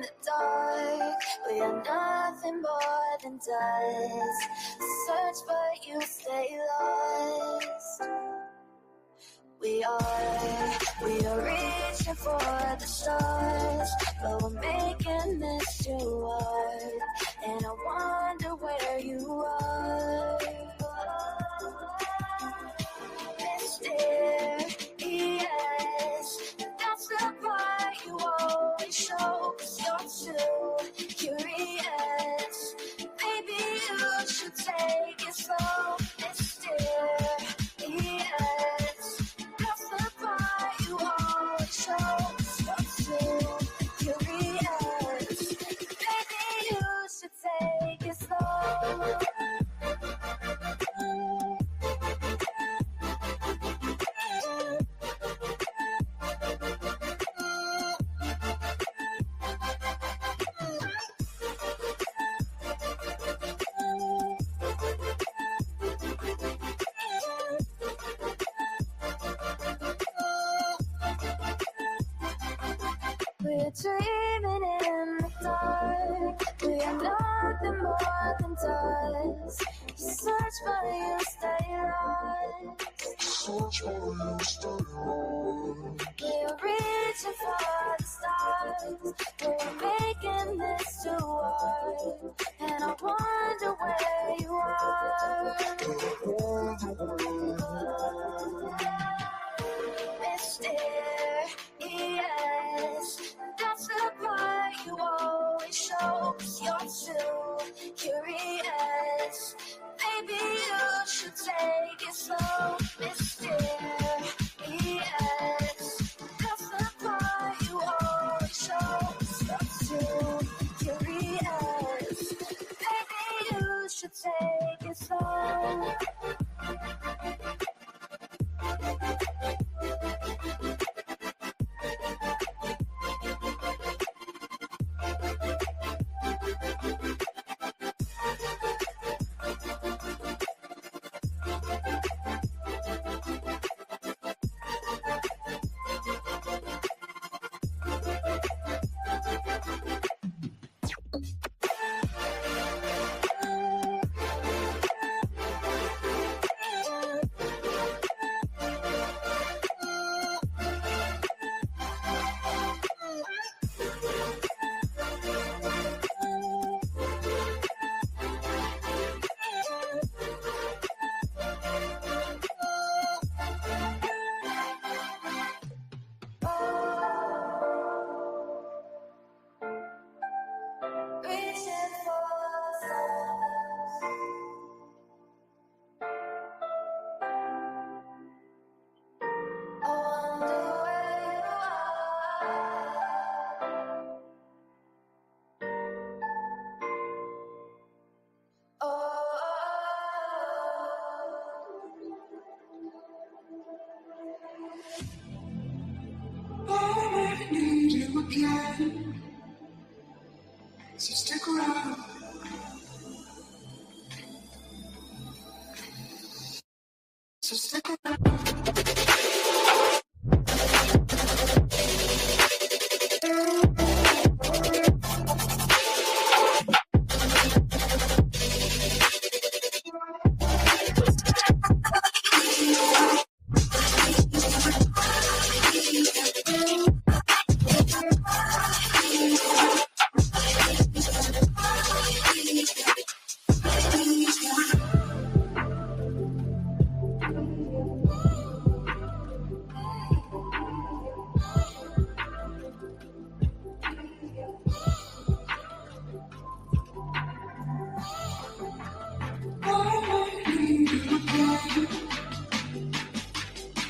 the dark. We are nothing more than dust. Search but you stay lost. We are reaching for the stars, but we're making this too hard. And I wonder where you are. Mysterious, that's the part you always show. 'Cause you're too curious. Maybe you should take it slow. Mysterious, that's the part you always show. 'Cause you're too curious. Maybe you should take it slow. We're dreaming in the dark. We are nothing more than dust. You search but you stay lost. Search but you stay lost. We're reaching for the stars. We're making this too hard. And I wonder where you are. Mysterious, that's the part you always show. 'Cause you're too curious. Maybe you should take it slow. Mysterious, that's the part you always show. 'Cause you're too curious. Maybe you should take it slow. Reaching for the stars. I wonder where you are. Oh. I need you again, so stick around. So stick around.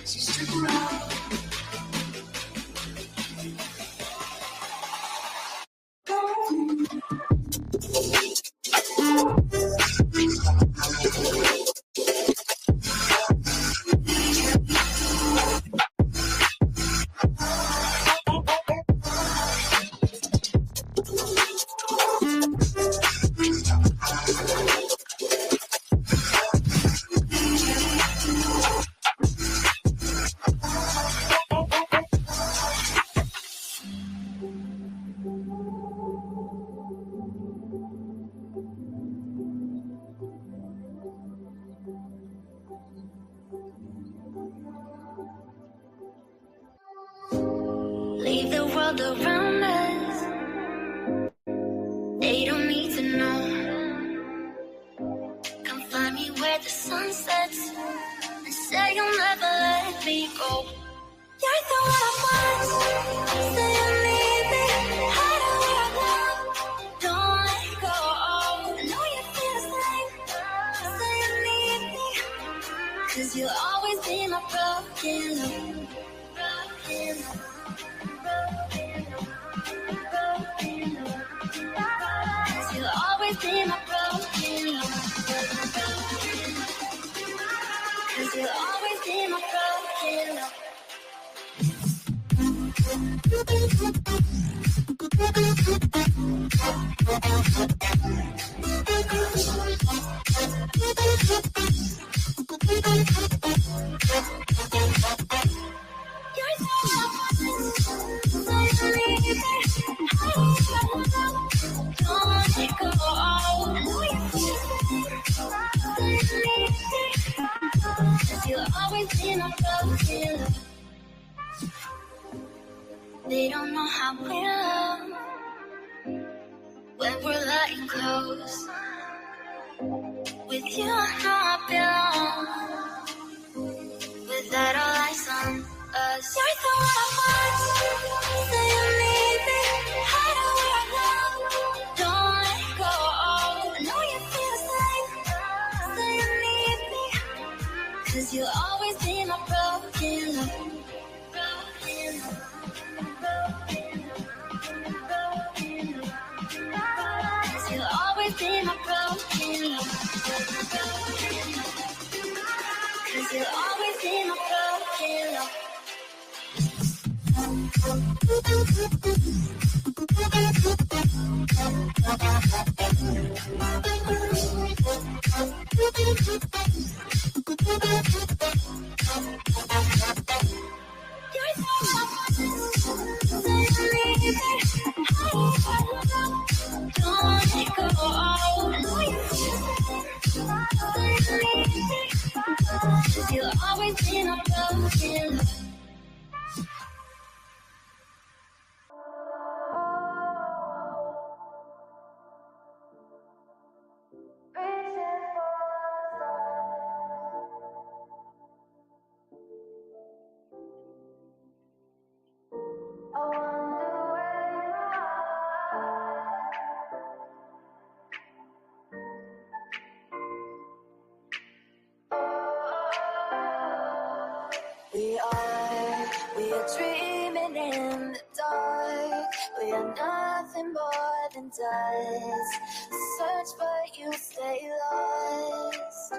So stick around. world around us. They don't need to know. Come find me where the sun sets and say you'll never let me go. You're the one I want. Say you need me. Hide where I love. Don't let go. I know you feel the same. Say you need me. 'Cause you'll always be my broken love. Broken love. Broken love. Broken love. 'Cause you'll always be my broken love. 'Cause you'll always be my broken love. They don't know how we love when we're letting close. With you, I know I belong. With that, all eyes on us. You're the one I want. Say you need me. Hide where I love. Don't let go. I know you feel the same. Say you need me. 'Cause you'll always be my broken love. Broken love. Cause you'll always be my broken love. Cause you'll always be my broken love. You'll always be my broken love. We are dreaming in the dark. We are nothing more than dust. Search but you stay lost.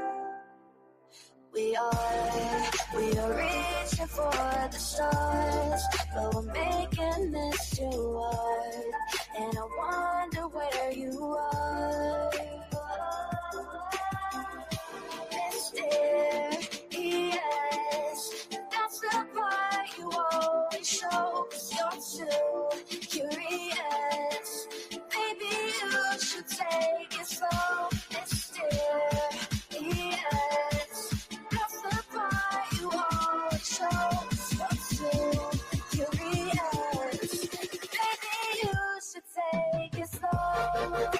We are reaching for the stars, but we're making this too hard. And I wonder where you are. Mysterious, that's the part you always show. 'Cause you're too curious. Maybe you should take it slow. Mysterious, that's the part you always show. 'Cause you're too curious. Maybe you should take it slow.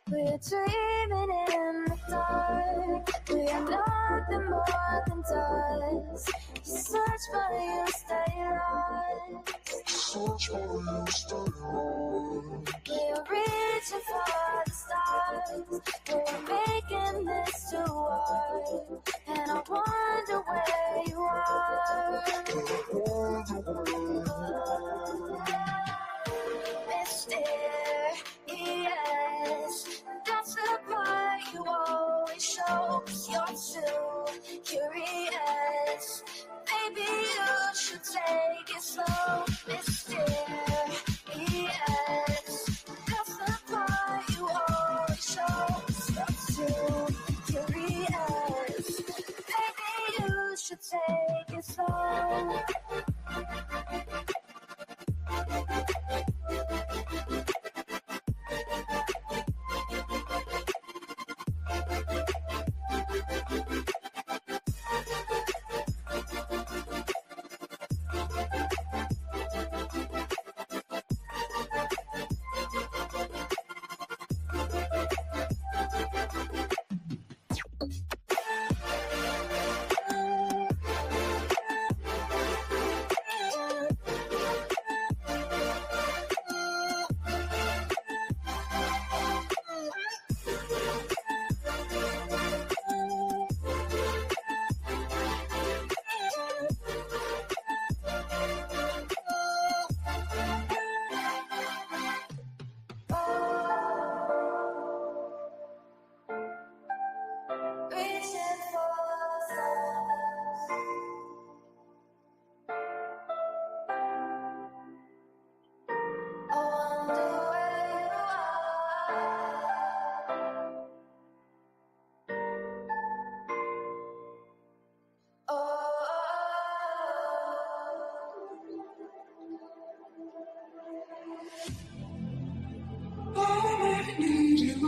We're dreaming in the dark. We are nothing more than dust. You search but you stay lost. Search but you stay lost. We're reaching for the stars. We're making this too hard. And I wonder where you are. Mysterious, that's the part you always show. 'Cause you're too curious. Maybe you should take it slow. Mysterious, that's the part you always show. 'Cause you're too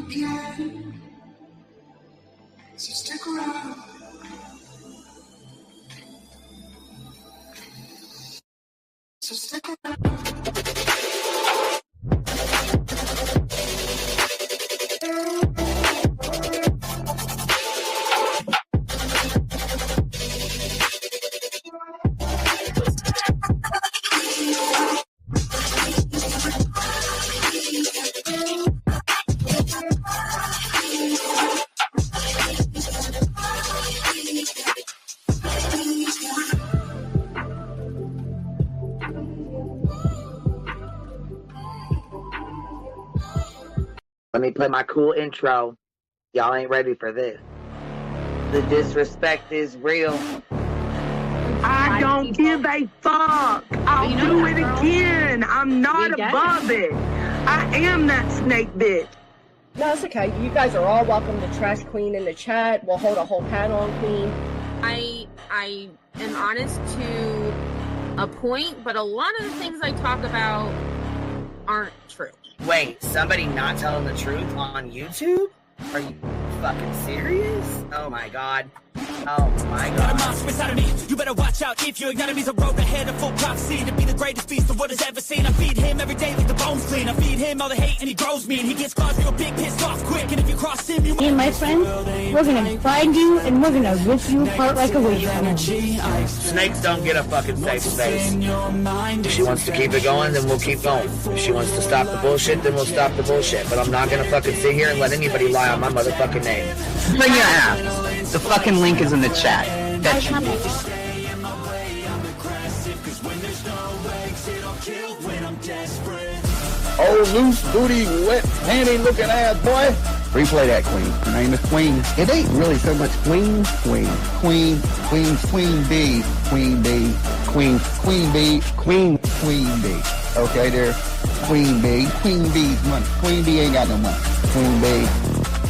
again. So stick around. So stick around. Let me play my cool intro. Y'all ain't ready for this. The disrespect is real. I don't give a fuck. I'll do it again. I'm not above it. I am that snake bitch. No, it's okay. You guys are all welcome to trash Queen in the chat. We'll hold a whole panel on Queen. I am honest to a point, but a lot of the things I talk about aren't true. Wait, somebody not telling the truth on YouTube? Are you fucking serious? Oh my god. Oh my god. Got a monster inside of me. You better watch out if you ignite me. The road ahead of full prophecy to be the greatest beast the world has ever seen. I feed him every day like the bones clean. I feed him all the hate and he grows me. And he gets claws real big, pissed off quick. And if you cross him, you... Me and my friend, we're gonna find you and we're gonna rip you apart like a wasteland. Snakes don't get a fucking safe space. If she wants to keep it going, then we'll keep going. If she wants to stop the bullshit, then we'll stop the bullshit. But I'm not gonna fucking sit here and let anybody lie on my motherfucking name. Bring your ass. The fucking link is in the chat. That's you. Oh, loose booty, wet panty looking ass boy. Replay that, Queen. Her name is Queen. It ain't really so much Queen. Queen B. Queen B. Queen B. Okay, there. Queen B. Queen B's money. Queen B ain't got no money. Queen B.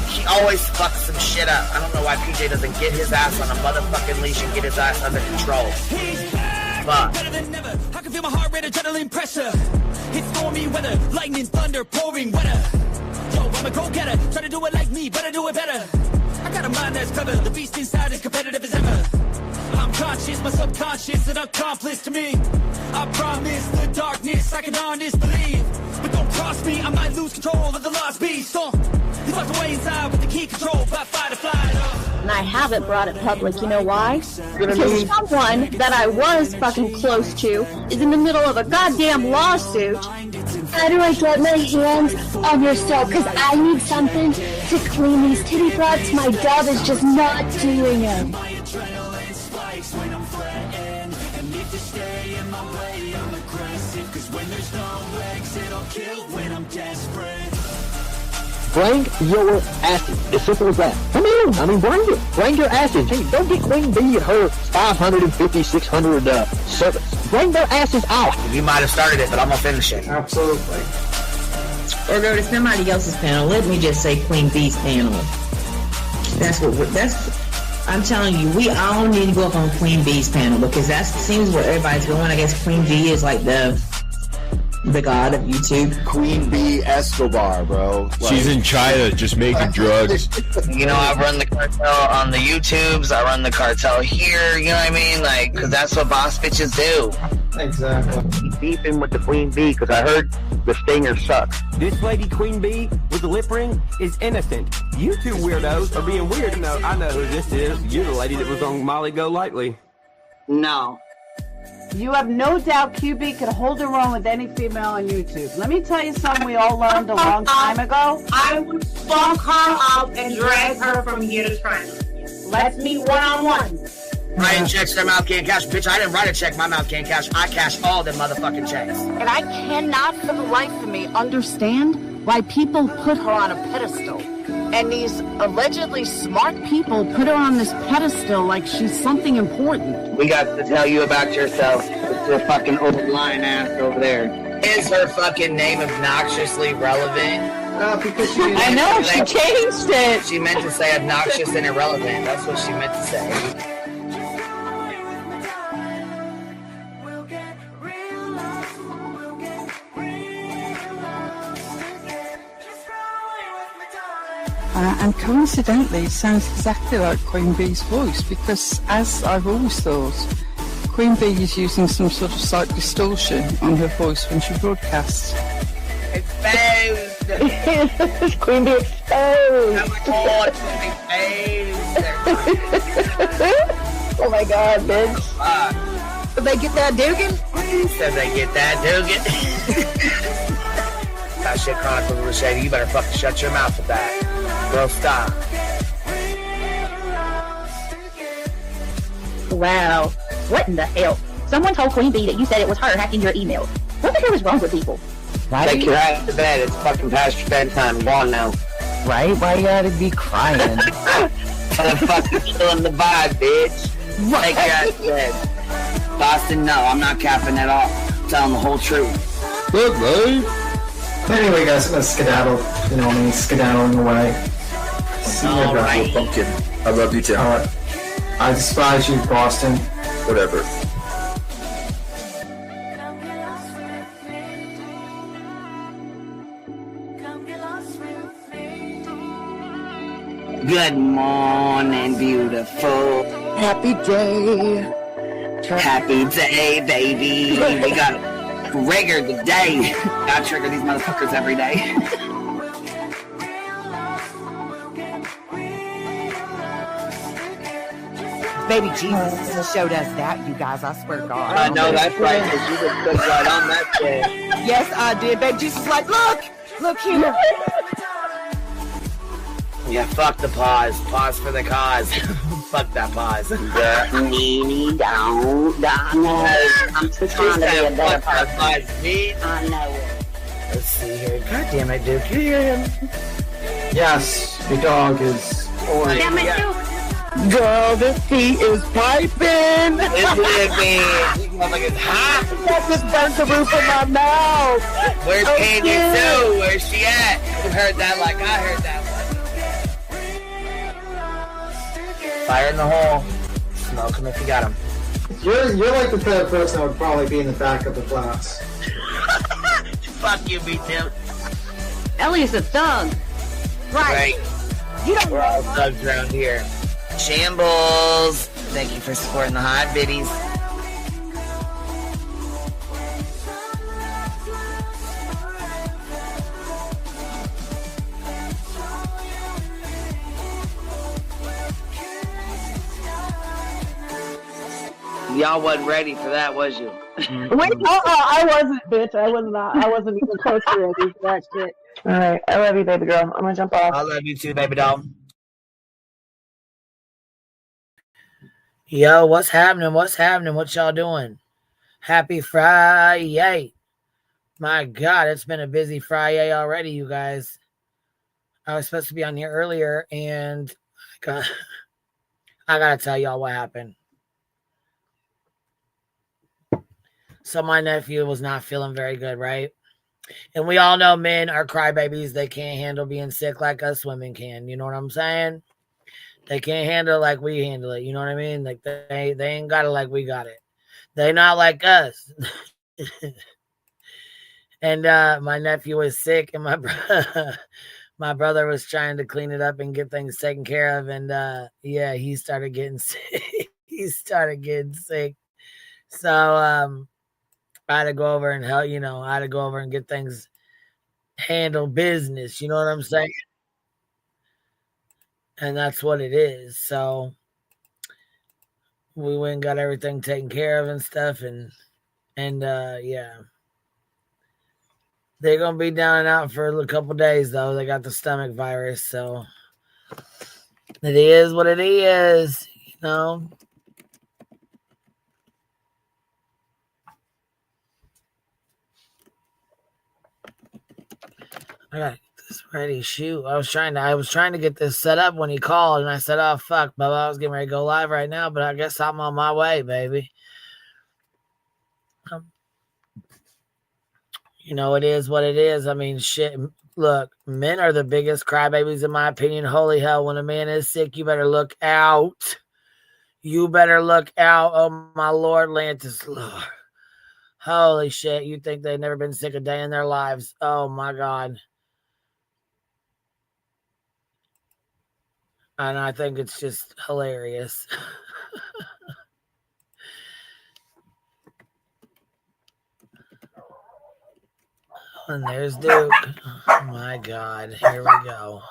She always fucks some shit up. I don't know why PJ doesn't get his ass on a motherfucking leash and get his ass under control. Fuck. Better than never. I can feel my heart rate, adrenaline pressure. It's stormy weather, lightning, thunder, pouring weather. Yo, I'm a go-getter. Try to do it like me, but I do it better. I got a mind that's clever. The beast inside is competitive as ever. I'm conscious, my subconscious, an accomplice to me. I promise the darkness I can honest believe. But don't cross me, I might lose control of the lost beast. He's locked away inside with the key control by fight or flight. And I haven't brought it public, you know why? Because someone that I was fucking close to is in the middle of a goddamn lawsuit. How do I get my hands on your soap? Because I need something to clean these titty butts. My dove is just not doing it. Bring your asses. As simple as that. Come in. I mean, bring it. Bring your asses. Hey, don't get Queen B at her 550, 600 service. Bring their asses out. You might have started it, but I'm gonna finish it. Absolutely. Or go to somebody else's panel. Let me just say Queen B's panel. I'm telling you, we all need to go up on Queen B's panel because that seems where everybody's going. I guess Queen B is like the god of YouTube. Queen B Escobar, bro. Like, she's in China just making drugs. You know, I run the cartel on the YouTubes. I run the cartel here. You know what I mean? Like, because that's what boss bitches do. Exactly. He's beefing with the Queen Bee because I heard the stinger sucks. This lady Queen Bee with the lip ring is innocent. You two weirdos are being weird. No, I know who this is. You're the lady that was on Molly Go Lightly. No. You have no doubt QB could hold her own with any female on YouTube. Let me tell you something we all learned a long time ago. I would fuck her up and drag her from here to China. Let's meet one-on-one. Writing checks, their mouth can't cash. Bitch, I didn't write a check, my mouth can't cash. I cash all them motherfucking checks. And I cannot for the life of me understand why people put her on a pedestal. And these allegedly smart people put her on this pedestal like she's something important. We got to tell you about yourself. It's your fucking overlying ass over there. Is her fucking name obnoxiously relevant? Because she I know, she changed it. She meant to say obnoxious and irrelevant. That's what she meant to say. And coincidentally, it sounds exactly like Queen Bee's voice, because as I've always thought, Queen Bee is using some sort of slight distortion on her voice when she broadcasts. Exposed! Queen Bee exposed! Oh my god, bitch. Did they get that Dugan? Said they get that Dugan. That shit Chronicle of Shady. You better fucking shut your mouth with that. Girl, stop. Wow. What in the hell? Someone told Queen Bee that you said it was her hacking your email. What the hell is wrong with people? Take your ass to bed. It's fucking past your bedtime. Go on now. Right? Why you gotta be crying? Motherfucker killing the vibe, bitch. Take your ass to bed. Boston, no, I'm not capping at all. I'm telling the whole truth. Good, babe. Anyway, guys, I'm gonna skedaddle. You know me, skedaddling away. See you guys. Pumpkin. I love you too. I despise you, Boston. Whatever. Good morning, beautiful. Happy day. Happy day, baby. We got rigor today. I trigger these motherfuckers every day. Baby Jesus showed us that, you guys. I swear to God. I know that's right, because you just put right on that shit. Yes, I did. Baby Jesus was like, look here. Yeah, fuck the pause. Pause for the cause. Fuck that pause. I'm just trying to be a better person. I know it. Let's see here. God damn it, Duke. You hear him? Yes, your dog is. Damn it, Duke. Girl, this tea is piping. It's living. Like it's hot. That just burnt the roof of my mouth. Where's Candy Sue? Where's she at? You heard that like I heard that one. Fire in the hole. Smoke him if you got him. You're like the type of person that would probably be in the back of the class. Fuck you, me too. Ellie's a thug. Right. You don't We're all thugs around here. Shambles. Thank you for supporting the hot biddies. Y'all wasn't ready for that, was you? Wait, I wasn't, bitch. I wasn't even close to ready for that shit. All right, I love you, baby girl. I'm gonna jump off. I love you too, baby doll. Yo, what's happening? What's happening? What y'all doing? Happy FRI-YAY. My God, it's been a busy FRI-YAY already, you guys. I was supposed to be on here earlier, and I gotta tell y'all what happened. So my nephew was not feeling very good, right? And we all know men are crybabies. They can't handle being sick like us women can. You know what I'm saying? They can't handle it like we handle it. You know what I mean? Like they ain't got it like we got it. They not like us. And my nephew was sick, and my brother was trying to clean it up and get things taken care of. And yeah, he started getting sick. So I had to go over and help. I had to go over and get things handle business. You know what I'm saying? And that's what it is. So we went and got everything taken care of and stuff. And yeah. They're going to be down and out for a couple days, though. They got the stomach virus. So it is what it is, I got this ready. Shoot. I was trying to get this set up when he called, and I said, oh, fuck, Bubba, I was getting ready to go live right now, but I guess I'm on my way, baby. It is what it is. I mean, shit. Look, men are the biggest crybabies, in my opinion. Holy hell, when a man is sick, you better look out. You better look out. Oh, my Lord, Lantis, Lord. Holy shit. You think they've never been sick a day in their lives. Oh, my God. And I think it's just hilarious. And there's Duke. Oh my God. Here we go.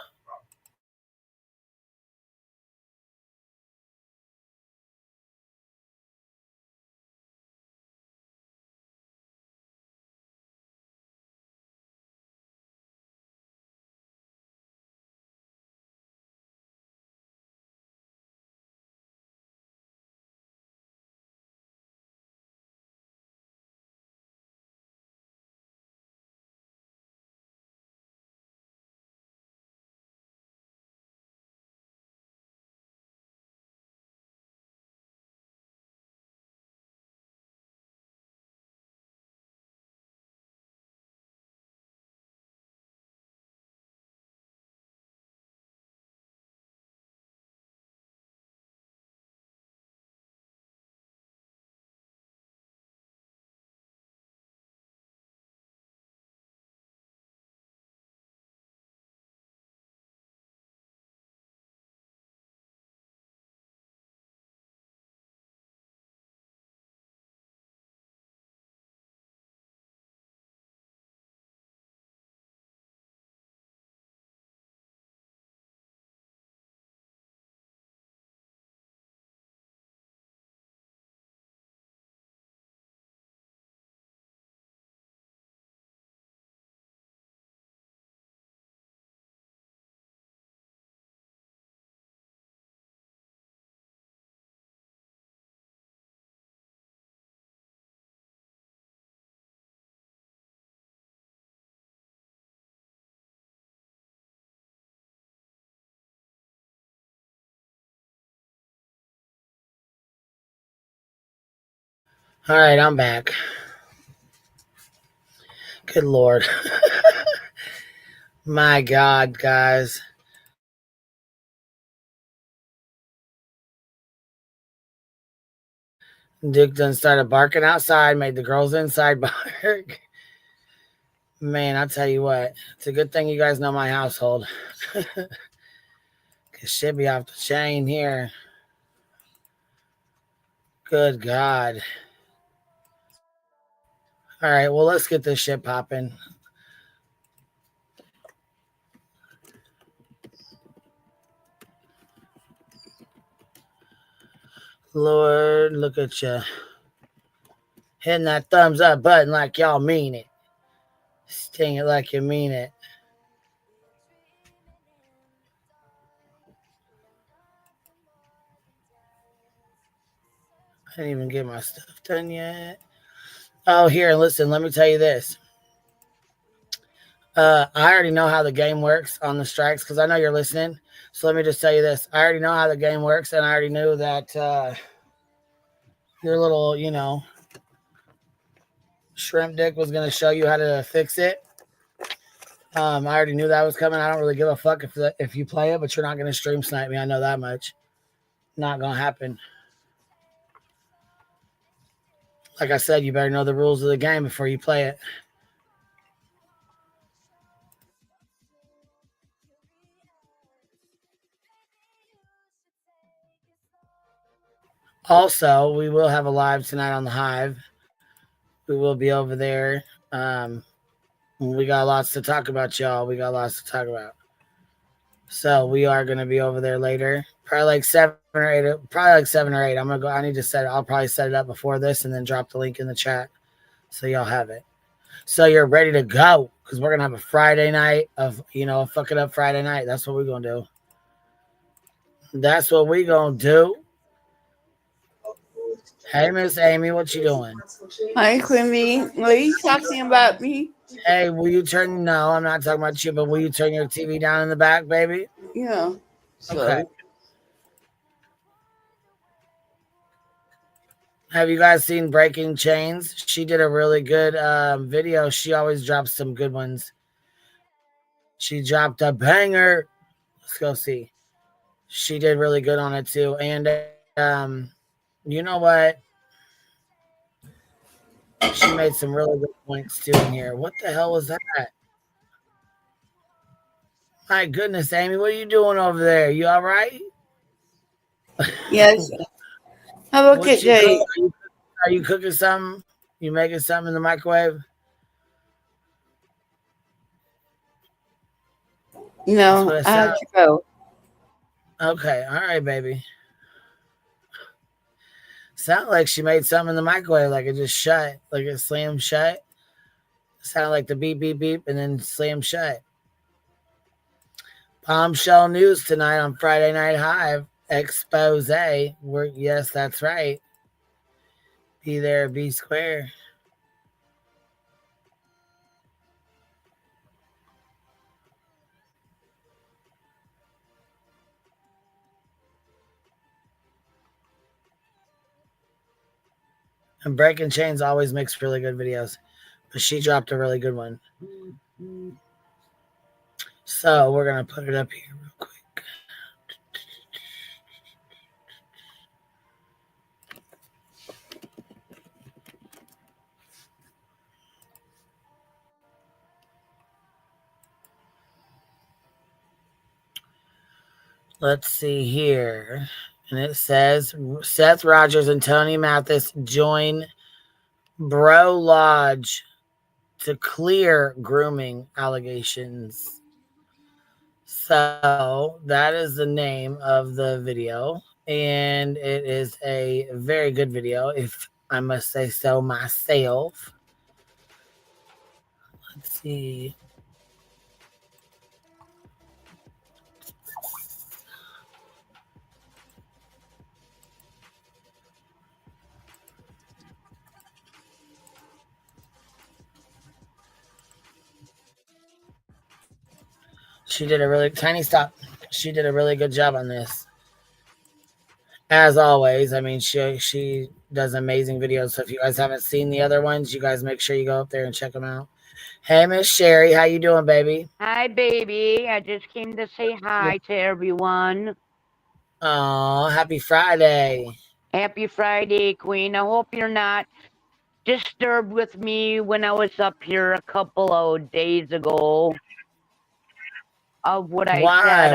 All right, I'm back. Good Lord. My God, guys. Duke done started barking outside, made the girls inside bark. Man, I'll tell you what. It's a good thing you guys know my household. Because shit be off the chain here. Good God. All right, well, let's get this shit popping. Lord, look at you. Hitting that thumbs up button like y'all mean it. Sting it like you mean it. I didn't even get my stuff done yet. Oh, here, listen, let me tell you this. I already know how the game works on the strikes because I know you're listening. So let me just tell you this. I already know how the game works, and I already knew that your little, shrimp dick was going to show you how to fix it. I already knew that was coming. I don't really give a fuck if you play it, but you're not going to stream snipe me. I know that much. Not going to happen. Like I said, you better know the rules of the game before you play it. Also, we will have a live tonight on the Hive. We will be over there. We got lots to talk about, y'all. We got lots to talk about. So we are going to be over there later. Probably like 7 or 8. Probably like 7 or 8. I'm going to go. I need to set it. I'll probably set it up before this and then drop the link in the chat so y'all have it. So you're ready to go because we're going to have a Friday night of, a fuck it up Friday night. That's what we're going to do. That's what we're going to do. Hey, Miss Amy, what you doing? Hi, Quimby. Are you talking about me? Hey, will you turn? No, I'm not talking about you, but will you turn your TV down in the back, baby? Yeah. Okay. Have you guys seen Breaking Chains? She did a really good video. She always drops some good ones. She dropped a banger. Let's go see. She did really good on it too. And you know what? She made some really good points too in here. What the hell was that? My goodness, Amy, what are you doing over there? You all right? Yes. Have a What good you cook? day. Are you cooking something? You making something in the microwave? That's what No, it I have sounds. to go. Okay, all right, baby. Sound like she made something in the microwave, like it just shut, like it slammed shut. Sound like the beep, beep, beep, and then slam shut. Bombshell news tonight on Friday Night Hive. Expose. Yes, that's right. Be there, be square. And Breaking Chains always makes really good videos, but she dropped a really good one. So we're gonna put it up here real quick. Let's see here. And it says Seth Rogers and Tony Mathis join Bro Lodge to clear grooming allegations. So that is the name of the video. And it is a very good video, if I must say so myself. Let's see. She did a really tiny stop. She did a really good job on this. As always, I mean, she does amazing videos. So if you guys haven't seen the other ones, you guys make sure you go up there and check them out. Hey, Miss Sherry, how you doing, baby? Hi, baby. I just came to say hi to everyone. Oh, happy Friday. Happy Friday, Queen. I hope you're not disturbed with me when I was up here a couple of days ago of what I said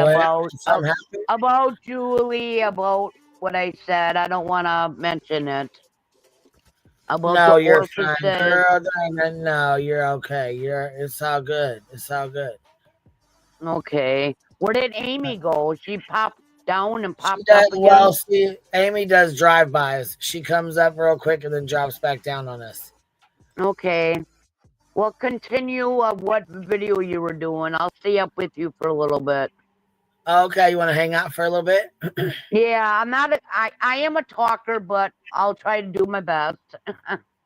about Julie, about what I said. I don't want to mention it. About No, the you're fine, orifices. girl. No, you're okay. It's all good. It's all good. Okay. Where did Amy go? She popped down and popped She does, up again? well, see, Amy does drive-bys. She comes up real quick and then drops back down on us. Okay. Well, continue of what video you were doing. I'll stay up with you for a little bit. Okay, you want to hang out for a little bit? Yeah, I am a talker, but I'll try to do my best.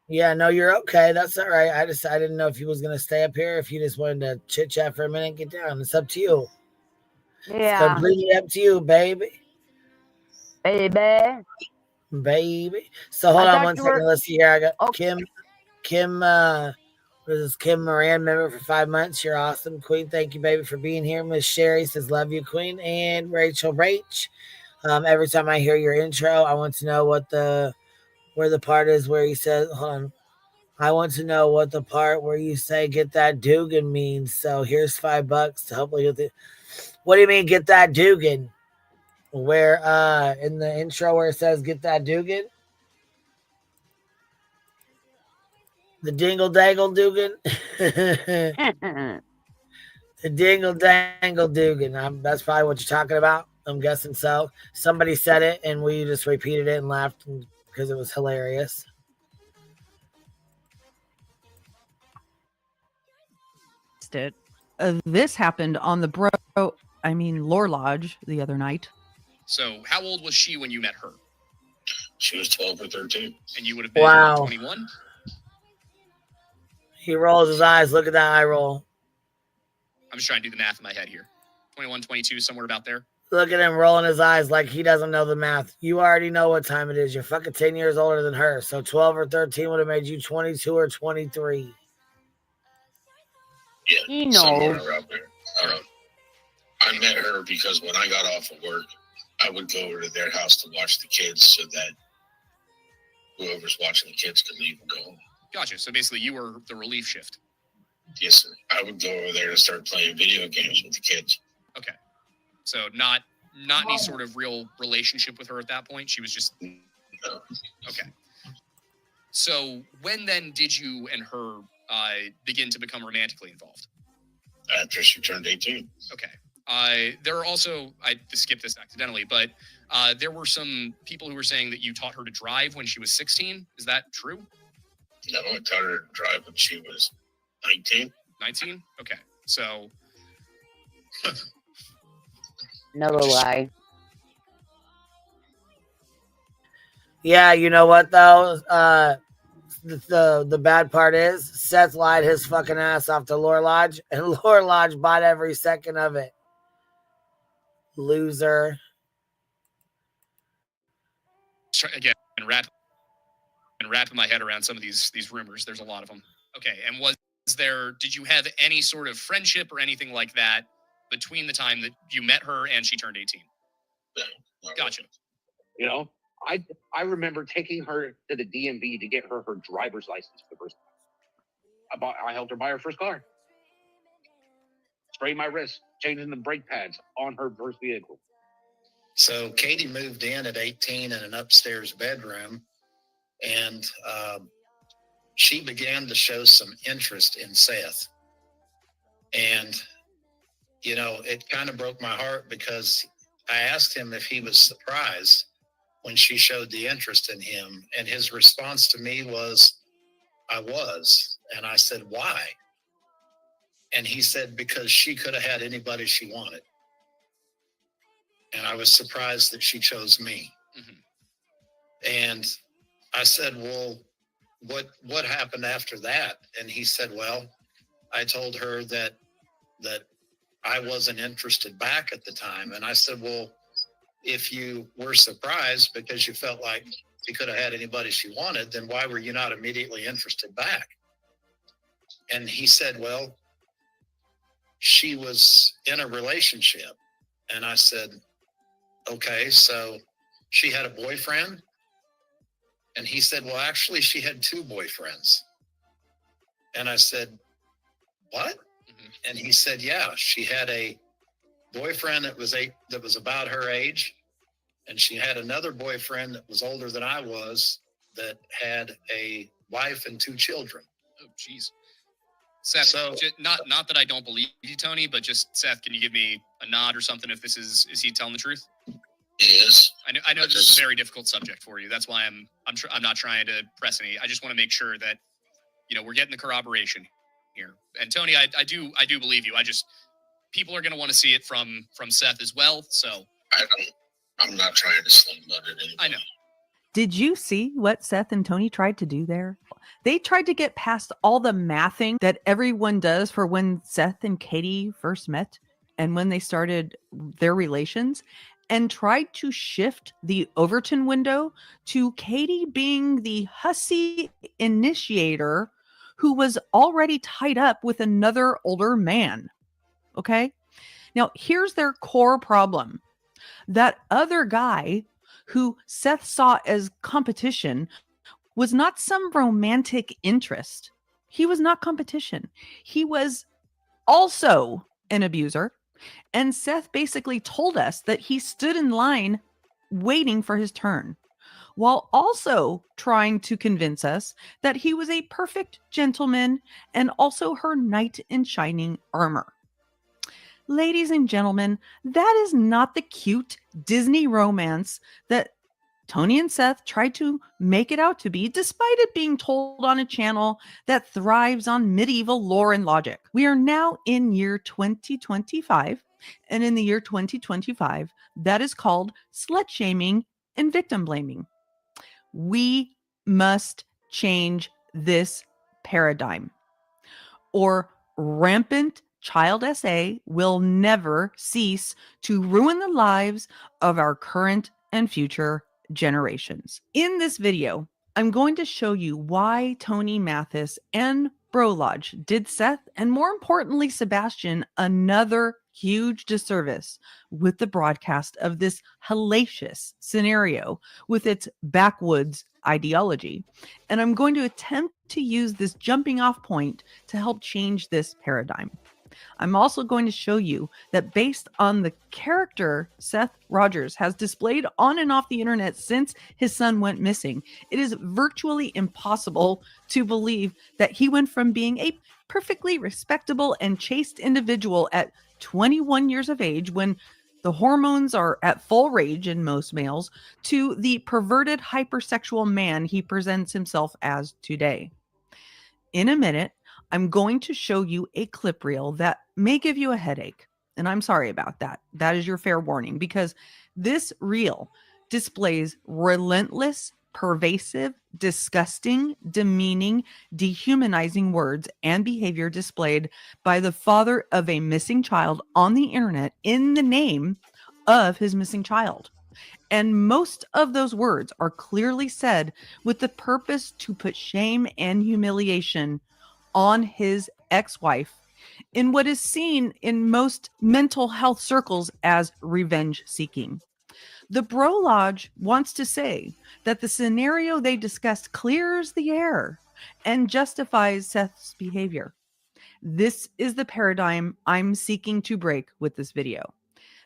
Yeah, no, you're okay. That's all right. I didn't know if you was gonna stay up here, if you just wanted to chit chat for a minute and get down. It's up to you. Yeah. It's completely up to you, baby. Baby. So hold on one second. Let's see here. I got Kim, this is Kim Moran, member for 5 months. You're awesome, Queen. Thank you, baby, for being here. Miss Sherry says, love you, Queen. And Rachel Rach. Every time I hear your intro, I want to know where the part is where you said, hold on. I want to know what the part where you say get that Dugan means. So here's $5 to hopefully get the. What do you mean get that Dugan? Where in the intro where it says get that Dugan? The dingle dangle Dugan. The dingle dangle Dugan. That's probably what you're talking about. I'm guessing so. Somebody said it and we just repeated it and laughed because it was hilarious. It. This happened on the Lore Lodge the other night. So how old was she when you met her? She was 12 or 13. And you would have been 21? He rolls his eyes. Look at that eye roll. I'm just trying to do the math in my head here. 21, 22, somewhere about there. Look at him rolling his eyes like he doesn't know the math. You already know what time it is. You're fucking 10 years older than her. So 12 or 13 would have made you 22 or 23. Yeah, he knows. Somewhere around there. I don't know. I met her because when I got off of work, I would go over to their house to watch the kids so that whoever's watching the kids could leave and go home. Gotcha. So basically you were the relief shift. Yes, sir. I would go over there to start playing video games with the kids. Okay. So not any sort of real relationship with her at that point. She was just okay. So when then did you and her begin to become romantically involved? After she turned 18. Okay. There are also, I skipped this accidentally, but there were some people who were saying that you taught her to drive when she was 16. Is that true? No, I taught her to drive when she was 19. 19? Okay. So. Another lie. Yeah, you know what though? The bad part is Seth lied his fucking ass off to Lore Lodge, and Lore Lodge bought every second of it. Loser. Again, wrapping my head around some of these rumors. There's a lot of them. Okay, and did you have any sort of friendship or anything like that between the time that you met her and she turned 18? Gotcha. You know, I remember taking her to the DMV to get her driver's license for the first time. I helped her buy her first car. Spraying my wrist, changing the brake pads on her first vehicle. So Katie moved in at 18 in an upstairs bedroom, and she began to show some interest in Seth. And, you know, it kind of broke my heart because I asked him if he was surprised when she showed the interest in him. And his response to me was, I was. And I said, why? And he said, because she could have had anybody she wanted. And I was surprised that she chose me. Mm-hmm. And I said, well, what happened after that? And he said, well, I told her that I wasn't interested back at the time. And I said, well, if you were surprised because you felt like she could have had anybody she wanted, then why were you not immediately interested back? And he said, well, she was in a relationship. And I said, okay, so she had a boyfriend? And he said, well, actually, she had two boyfriends. And I said, what? Mm-hmm. And he said, yeah, she had a boyfriend that was about her age. And she had another boyfriend that was older than I was that had a wife and two children. Oh, jeez. Seth, so, not that I don't believe you, Tony, but just, Seth, can you give me a nod or something if this is he telling the truth? He is. I know this is a very difficult subject for you. That's why I'm not trying to press any. I just want to make sure that, you know, we're getting the corroboration here. And Tony, I do believe you. People are going to want to see it from Seth as well. So I'm not trying to sling mud at anybody. I know. Did you see what Seth and Tony tried to do there? They tried to get past all the mathing that everyone does for when Seth and Katie first met and when they started their relations, and tried to shift the Overton window to Katie being the hussy initiator who was already tied up with another older man. Okay? Now, here's their core problem. That other guy who Seth saw as competition was not some romantic interest. He was not competition. He was also an abuser. And Seth basically told us that he stood in line waiting for his turn, while also trying to convince us that he was a perfect gentleman and also her knight in shining armor. Ladies and gentlemen, that is not the cute Disney romance that Tony and Seth tried to make it out to be, despite it being told on a channel that thrives on medieval lore and logic. We are now in year 2025, and in the year 2025, that is called slut shaming and victim blaming. We must change this paradigm, or rampant child SA will never cease to ruin the lives of our current and future generations. In this video, I'm going to show you why Tony Mathis and Bro Lodge did Seth, and more importantly, Sebastian, another huge disservice with the broadcast of this hellacious scenario with its backwoods ideology. And I'm going to attempt to use this jumping off point to help change this paradigm. I'm also going to show you that based on the character Seth Rogers has displayed on and off the internet since his son went missing, it is virtually impossible to believe that he went from being a perfectly respectable and chaste individual at 21 years of age, when the hormones are at full rage in most males, to the perverted hypersexual man he presents himself as today. In a minute, I'm going to show you a clip reel that may give you a headache. And I'm sorry about that. That is your fair warning, because this reel displays relentless, pervasive, disgusting, demeaning, dehumanizing words and behavior displayed by the father of a missing child on the internet in the name of his missing child. And most of those words are clearly said with the purpose to put shame and humiliation on his ex-wife in what is seen in most mental health circles as revenge seeking. The Bro Lodge wants to say that the scenario they discussed clears the air and justifies Seth's behavior. This is the paradigm I'm seeking to break with this video.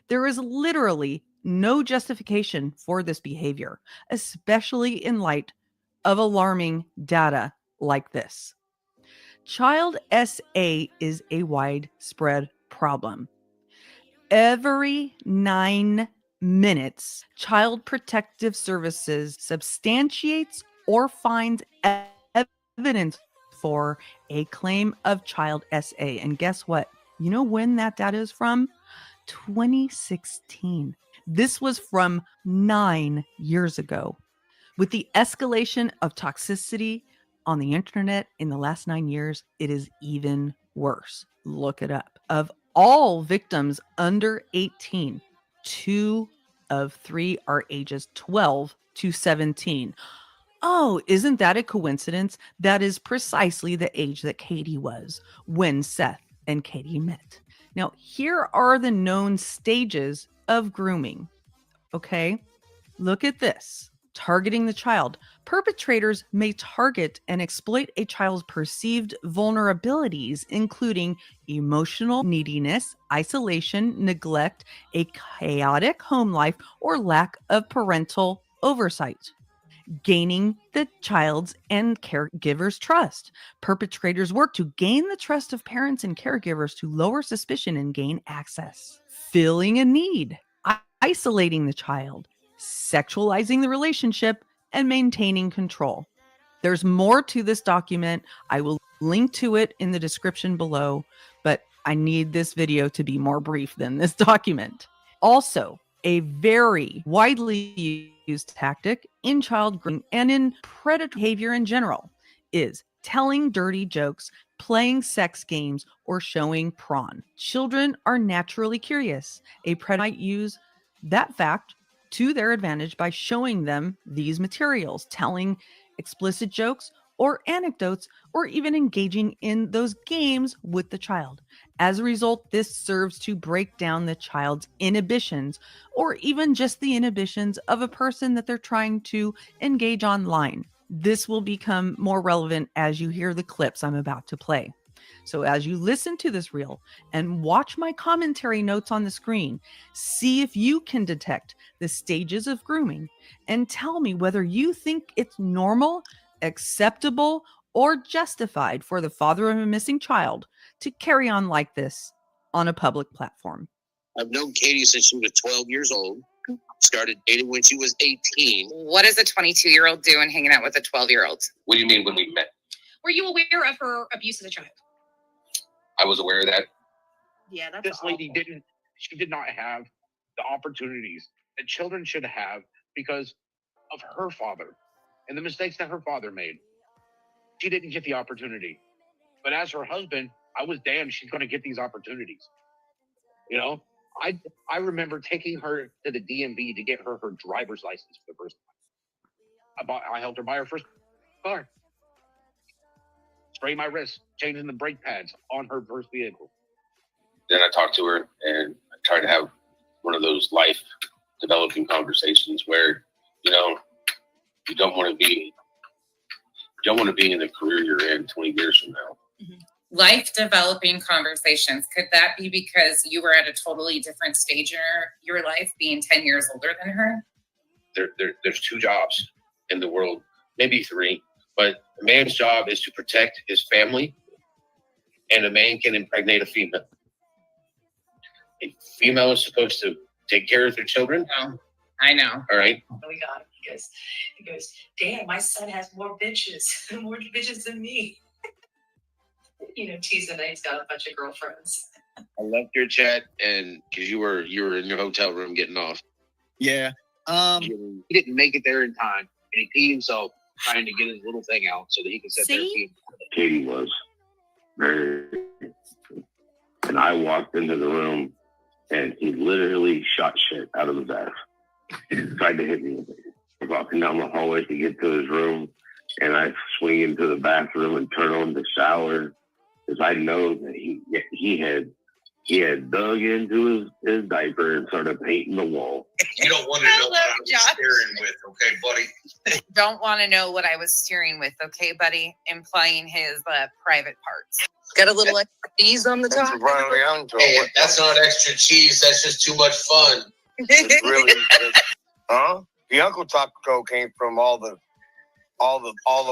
There is literally no justification for this behavior, especially in light of alarming data like this. Child SA is a widespread problem. Every 9 minutes, Child Protective Services substantiates or finds evidence for a claim of child SA. And guess what? You know when that data is from? 2016. This was from 9 years ago. With the escalation of toxicity on the internet in the last 9 years, it is even worse. Look it up. Of all victims under 18, 2 of 3 are ages 12 to 17. Oh, isn't that a coincidence? That is precisely the age that Katie was when Seth and Katie met. Now, here are the known stages of grooming. Okay, look at this. Targeting the child. Perpetrators may target and exploit a child's perceived vulnerabilities, including emotional neediness, isolation, neglect, a chaotic home life, or lack of parental oversight. Gaining the child's and caregivers' trust. Perpetrators work to gain the trust of parents and caregivers to lower suspicion and gain access. Filling a need. Isolating the child. Sexualizing the relationship, and maintaining control. There's more to this document. I will link to it in the description below, but I need this video to be more brief than this document. Also, a very widely used tactic in child grooming and in predatory behavior in general is telling dirty jokes, playing sex games, or showing porn. Children are naturally curious. A predator might use that fact to their advantage by showing them these materials, telling explicit jokes or anecdotes, or even engaging in those games with the child. As a result, this serves to break down the child's inhibitions, or even just the inhibitions of a person that they're trying to engage online. This will become more relevant as you hear the clips I'm about to play. So as you listen to this reel and watch my commentary notes on the screen, see if you can detect the stages of grooming and tell me whether you think it's normal, acceptable, or justified for the father of a missing child to carry on like this on a public platform. I've known Katie since she was 12 years old. Started dating when she was 18. What is a 22-year-old doing hanging out with a 12-year-old? What do you mean when we met? Were you aware of her abuse as a child? I was aware of that. Yeah, that's This lady did not have the opportunities that children should have because of her father and the mistakes that her father made. She didn't get the opportunity. But as her husband, I was damned she's going to get these opportunities. You know, I remember taking her to the DMV to get her driver's license for the first time. I helped her buy her first car. Spraying my wrist, changing the brake pads on her first vehicle. Then I talked to her and I tried to have one of those life developing conversations where, you know, you don't want to be in the career you're in 20 years from now. Mm-hmm. Life developing conversations. Could that be because you were at a totally different stage in your life, being 10 years older than her? There's 2 jobs in the world, maybe 3, but a man's job is to protect his family, and a man can impregnate a female. A female is supposed to take care of their children. No, I know. All right. We got him. He goes, damn, my son has more bitches than me. You know, teasing that he's got a bunch of girlfriends. I left your chat, and because you were in your hotel room getting off. Yeah. He didn't make it there in time, and he peed himself trying to get his little thing out so that he could sit there and pee. Katie was very, and I walked into the room, and he literally shot shit out of his ass. He tried to hit me. I'm walking down the hallway to get to his room, and I swing into the bathroom and turn on the shower because I know that he had dug into his diaper and started painting the wall. You don't want to know what I was staring with, okay, buddy? Don't want to know what I was steering with, okay, buddy? Implying his private parts. Got a little extra cheese on the top? Hey, that's not extra cheese. That's just too much fun. It's really, huh? The Uncle Taco came from all the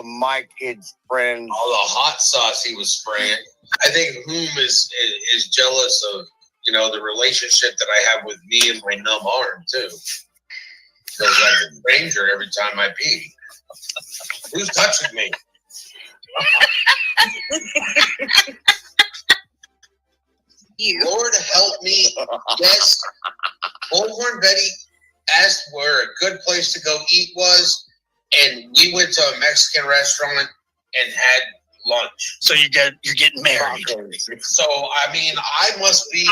my kids' friends. All the hot sauce he was spraying. I think Whom is jealous of, you know, the relationship that I have with me and my numb arm too. Feels like a stranger every time I pee. Who's touching me? You. Lord help me. Yes. Bullhorn Betty asked where a good place to go eat was, and we went to a Mexican restaurant and had lunch. So you're getting married. So I mean, I must be.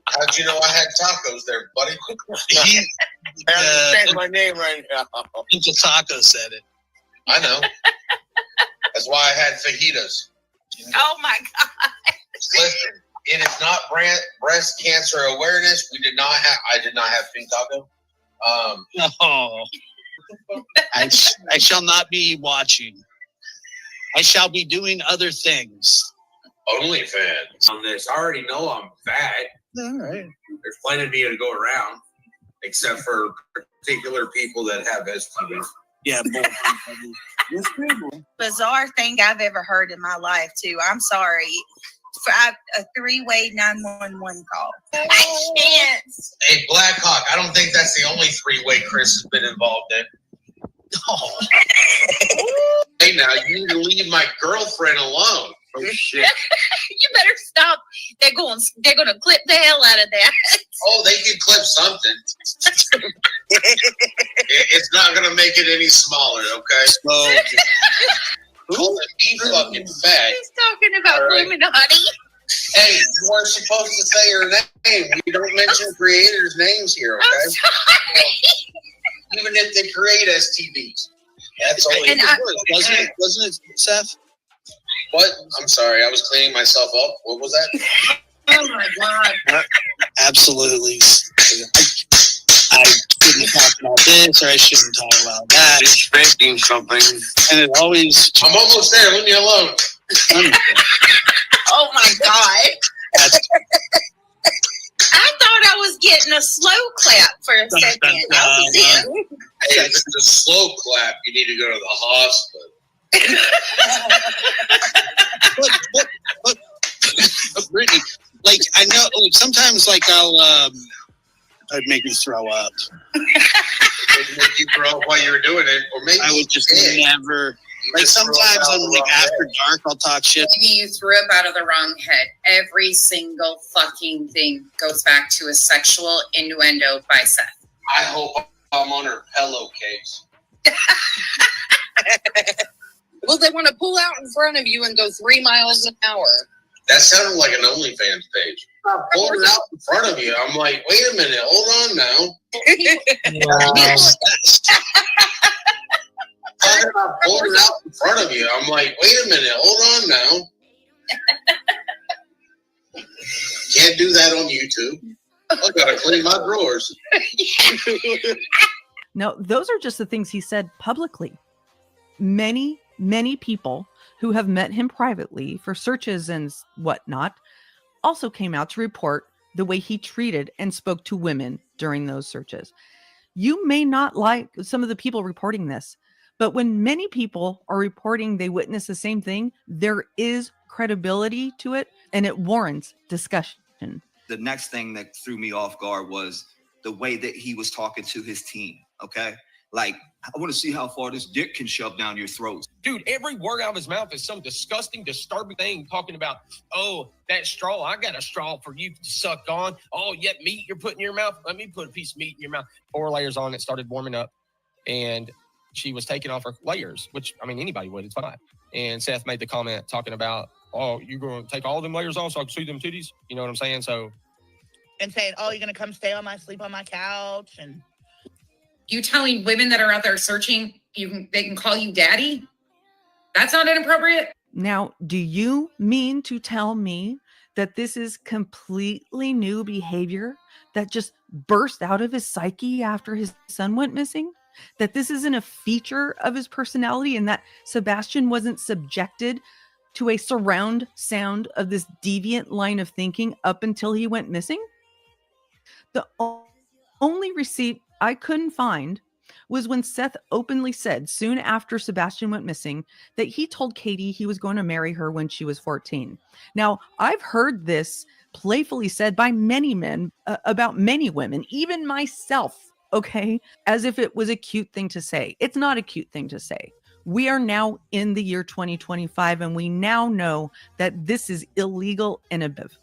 How'd you know I had tacos there, buddy? I understand my name right now. Uncle Taco said it. I know. That's why I had fajitas. Oh my God. Listen, it is not breast cancer awareness. I did not have pink taco. No. I shall not be watching. I shall be doing other things. OnlyFans. On this, I already know I'm fat. All right. There's plenty of me to go around, except for particular people that have STDs. Yeah, bizarre thing I've ever heard in my life, too. I'm sorry. A 3-way 911 call. I can't. Hey, Blackhawk, I don't think that's the only 3-way Chris has been involved in. Oh. Hey, now, you need to leave my girlfriend alone. Oh, shit. You better stop. They're going to clip the hell out of that. Oh, they can clip something. It's not going to make it any smaller, okay? Calling me fucking fat. He's talking about Illuminati. Hey, you weren't supposed to say her name. We don't mention creators' names here, okay? I'm sorry. Even if they create STDs. That's all wasn't it, Seth? What? I'm sorry, I was cleaning myself up. What was that? Oh my God. Absolutely. I shouldn't talk about this, or I shouldn't talk about that. Just thinking something. And it always... I'm almost there. Leave me alone. Oh my God. I thought I was getting a slow clap for a second. Hey, if it's a slow clap, you need to go to the hospital. But Brittany, like, I know, like, sometimes, like, it'd make me throw up. It'd make you throw up while you were doing it, or maybe I would just never. Like, sometimes I'm like, after dark, I'll talk shit. Maybe you threw up out of the wrong head. Every single fucking thing goes back to a sexual innuendo by Seth. I hope I'm on her pillowcase. Well, they want to pull out in front of you and go 3 miles an hour. That sounded like an OnlyFans page. Pulling it out in front of you. I'm like, wait a minute, hold on now. Talking about pulling it out in front of you. I'm like, wait a minute, hold on now. Can't do that on YouTube. I've got to clean my drawers. No, those are just the things he said publicly. Many Many people who have met him privately for searches and whatnot also came out to report the way he treated and spoke to women during those searches. You may not like some of the people reporting this, but when many people are reporting they witness the same thing, there is credibility to it and it warrants discussion. The next thing that threw me off guard was the way that he was talking to his team. Okay. Like, I want to see how far this dick can shove down your throats. Dude, every word out of his mouth is some disgusting, disturbing thing talking about, oh, that straw, I got a straw for you to suck on. Oh, yeah, meat you're putting in your mouth. Let me put a piece of meat in your mouth. 4 layers on, it started warming up. And she was taking off her layers, which, I mean, anybody would, it's fine. And Seth made the comment talking about, oh, you're going to take all them layers off so I can see them titties? You know what I'm saying? So. And saying, oh, you're going to come sleep on my couch and. You telling women that are out there searching, they can call you daddy? That's not inappropriate. Now, do you mean to tell me that this is completely new behavior that just burst out of his psyche after his son went missing? That this isn't a feature of his personality and that Sebastian wasn't subjected to a surround sound of this deviant line of thinking up until he went missing? The only receipt I couldn't find was when Seth openly said soon after Sebastian went missing that he told Katie he was going to marry her when she was 14. Now, I've heard this playfully said by many men about many women, even myself, okay, as if it was a cute thing to say. It's not a cute thing to say. We are now in the year 2025, and we now know that this is illegal and abusive.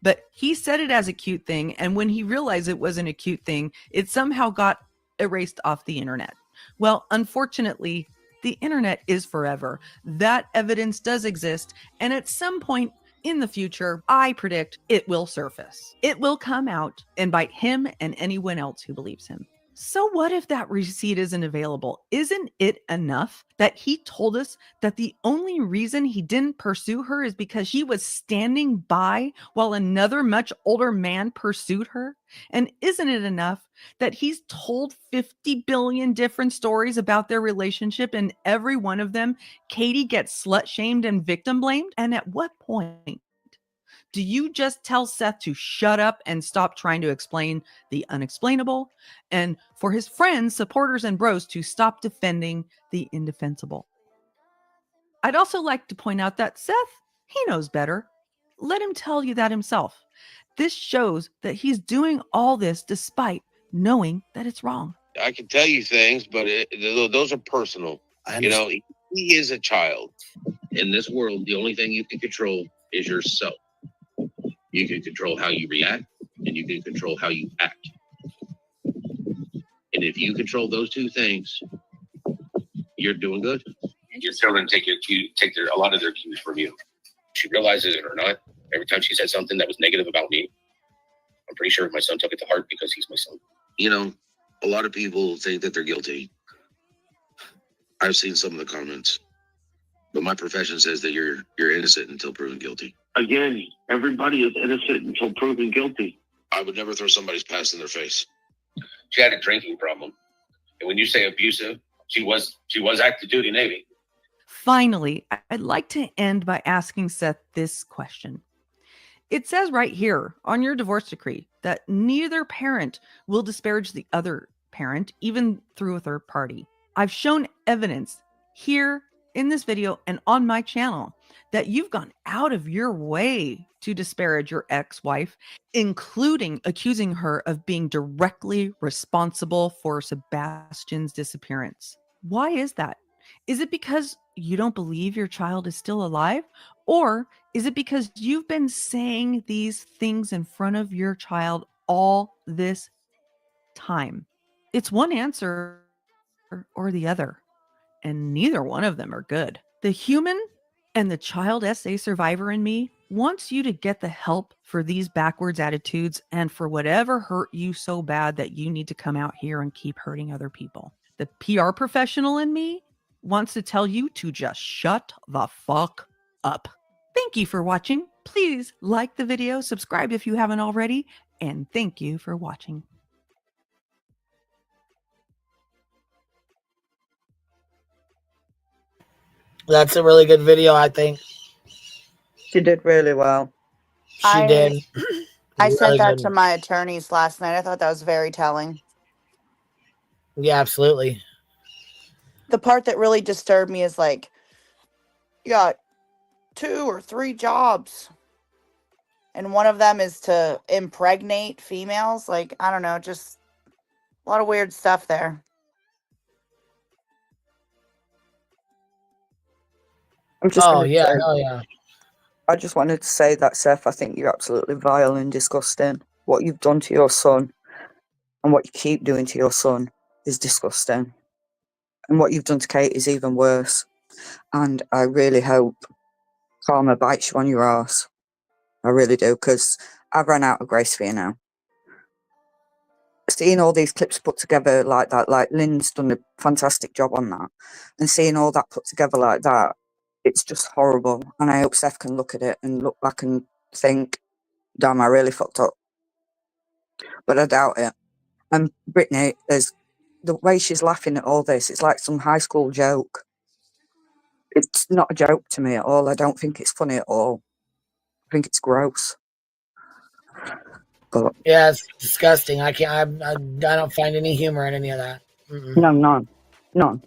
But he said it as a cute thing, and when he realized it wasn't a cute thing, it somehow got erased off the internet. Well, unfortunately, the internet is forever. That evidence does exist, and at some point in the future, I predict it will surface. It will come out and bite him and anyone else who believes him. So what if that receipt isn't available? Isn't it enough that he told us that the only reason he didn't pursue her is because she was standing by while another much older man pursued her? And isn't it enough that he's told 50 billion different stories about their relationship, and every one of them, Katie gets slut shamed and victim blamed? And at what point do you just tell Seth to shut up and stop trying to explain the unexplainable, and for his friends, supporters, and bros to stop defending the indefensible? I'd also like to point out that Seth, he knows better. Let him tell you that himself. This shows that he's doing all this despite knowing that it's wrong. I can tell you things, but those are personal. You know, he is a child. In this world, the only thing you can control is yourself. You can control how you react, and you can control how you act. And if you control those two things, you're doing good. Your children take a lot of their cues from you. She realizes it or not. Every time she said something that was negative about me, I'm pretty sure my son took it to heart because he's my son. You know, a lot of people think that they're guilty. I've seen some of the comments, but my profession says that you're innocent until proven guilty. Again, everybody is innocent until proven guilty. I would never throw somebody's past in their face. She had a drinking problem, and when you say abusive, she was active duty Navy. Finally, I'd like to end by asking Seth this question. It says right here on your divorce decree that neither parent will disparage the other parent, even through a third party. I've shown evidence here in this video and on my channel that you've gone out of your way to disparage your ex-wife, including accusing her of being directly responsible for Sebastian's disappearance. Why is that? Is it because you don't believe your child is still alive? Or is it because you've been saying these things in front of your child all this time? It's one answer or the other, and neither one of them are good. The human and the child SA survivor in me wants you to get the help for these backwards attitudes and for whatever hurt you so bad that you need to come out here and keep hurting other people. The PR professional in me wants to tell you to just shut the fuck up. Thank you for watching. Please like the video, subscribe if you haven't already, and thank you for watching. That's a really good video, I think. She did really well. She did. I sent Really that good. to my attorneys last night. I thought that was very telling. Yeah, absolutely. The part that really disturbed me is like, you got 2 or 3 jobs, and one of them is to impregnate females. Like, I don't know, just a lot of weird stuff there. I'm just Oh gonna yeah, say, hell yeah. I just wanted to say that, Seth, I think you're absolutely vile and disgusting. What you've done to your son and what you keep doing to your son is disgusting. And what you've done to Kate is even worse. And I really hope karma bites you on your ass. I really do, because I've run out of grace for you now. Seeing all these clips put together like that, like Lynn's done a fantastic job on that, and seeing all that put together like that, it's just horrible. And I hope Seth can look at it and look back and think, damn, I really fucked up. But I doubt it. And Brittany, is the way she's laughing at all this, it's like some high school joke. It's not a joke to me at all. I don't think it's funny at all. I think it's gross. But Yeah, it's disgusting. I can't. I don't find any humor in any of that. Mm-mm. no, none.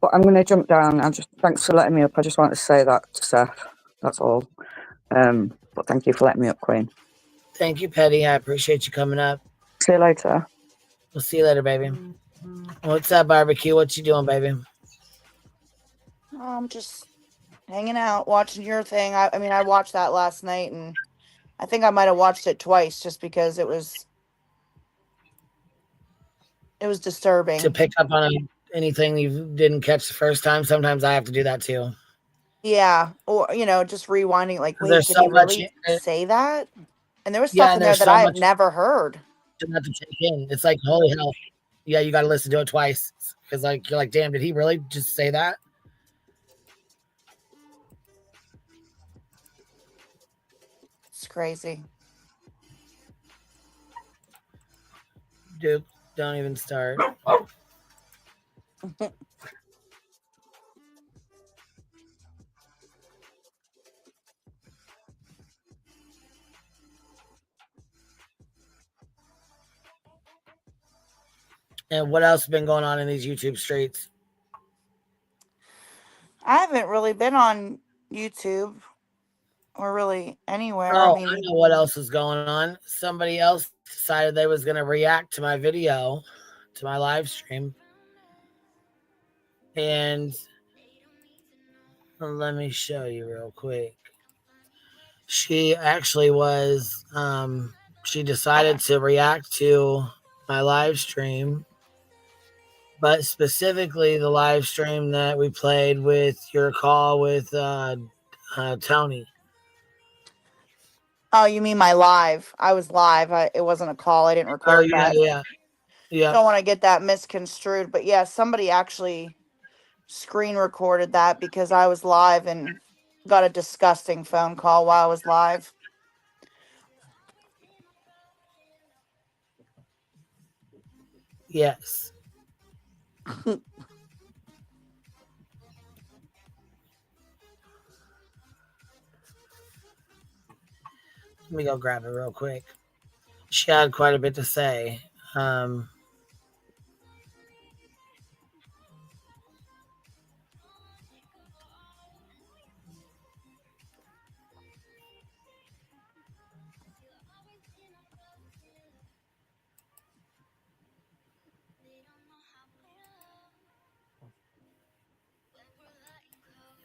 But I'm going to jump down. Thanks for letting me up. I just wanted to say that to Seth. That's all. But thank you for letting me up, Queen. Thank you, Petty. I appreciate you coming up. See you later. We'll see you later, baby. What's up, barbecue? What you doing, baby? I'm just hanging out, watching your thing. I mean, I watched that last night, and I think I might have watched it twice just because it was disturbing. To pick up on anything you didn't catch the first time, sometimes I have to do that too. Yeah, or just rewinding. Like, wait, There's did so he much. really say that? And there was Yeah, stuff in and there there's that so I have much never heard. not to take in. It's like, holy hell. Yeah, you got to listen to it twice because, like, you're like, damn, did he really just say that? It's crazy. Dude, don't even start. And what else has been going on in these YouTube streets? I haven't really been on YouTube or really anywhere. Oh, I I mean, know what else is going on. Somebody else decided they was going to react to my video, to my live stream. And let me show you real quick. She actually was, she decided to react to my live stream, but specifically the live stream that we played with your call with Tony. oh, you mean my live? I was live. It wasn't a call. I didn't record that. Yeah. Don't want to get that misconstrued, but yeah, somebody actually screen recorded that because I was live and got a disgusting phone call while I was live. Yes. Let me go grab it real quick. She had quite a bit to say.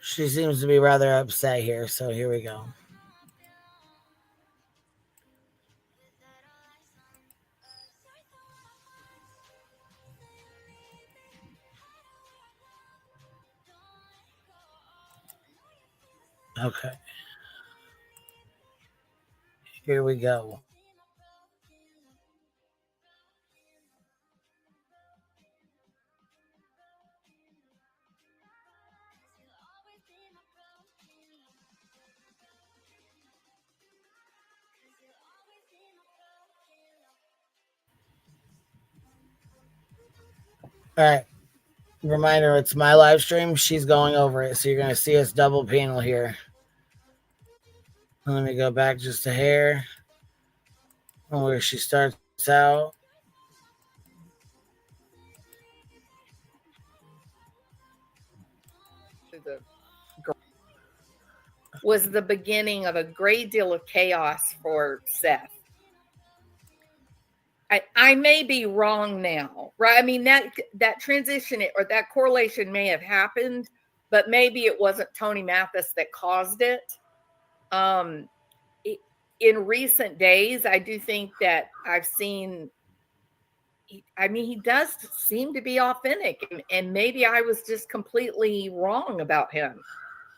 She seems to be rather upset here, so here we go. Okay. Here we go. All right. Reminder, it's my live stream. She's going over it, so you're going to see us double panel here. Let me go back just a hair where she starts out. Was the beginning of a great deal of chaos for Seth. I may be wrong now, right? I mean, that transition or that correlation may have happened, but maybe it wasn't Tony Mathis that caused it. In recent days, I do think that I've seen, he does seem to be authentic, and maybe I was just completely wrong about him.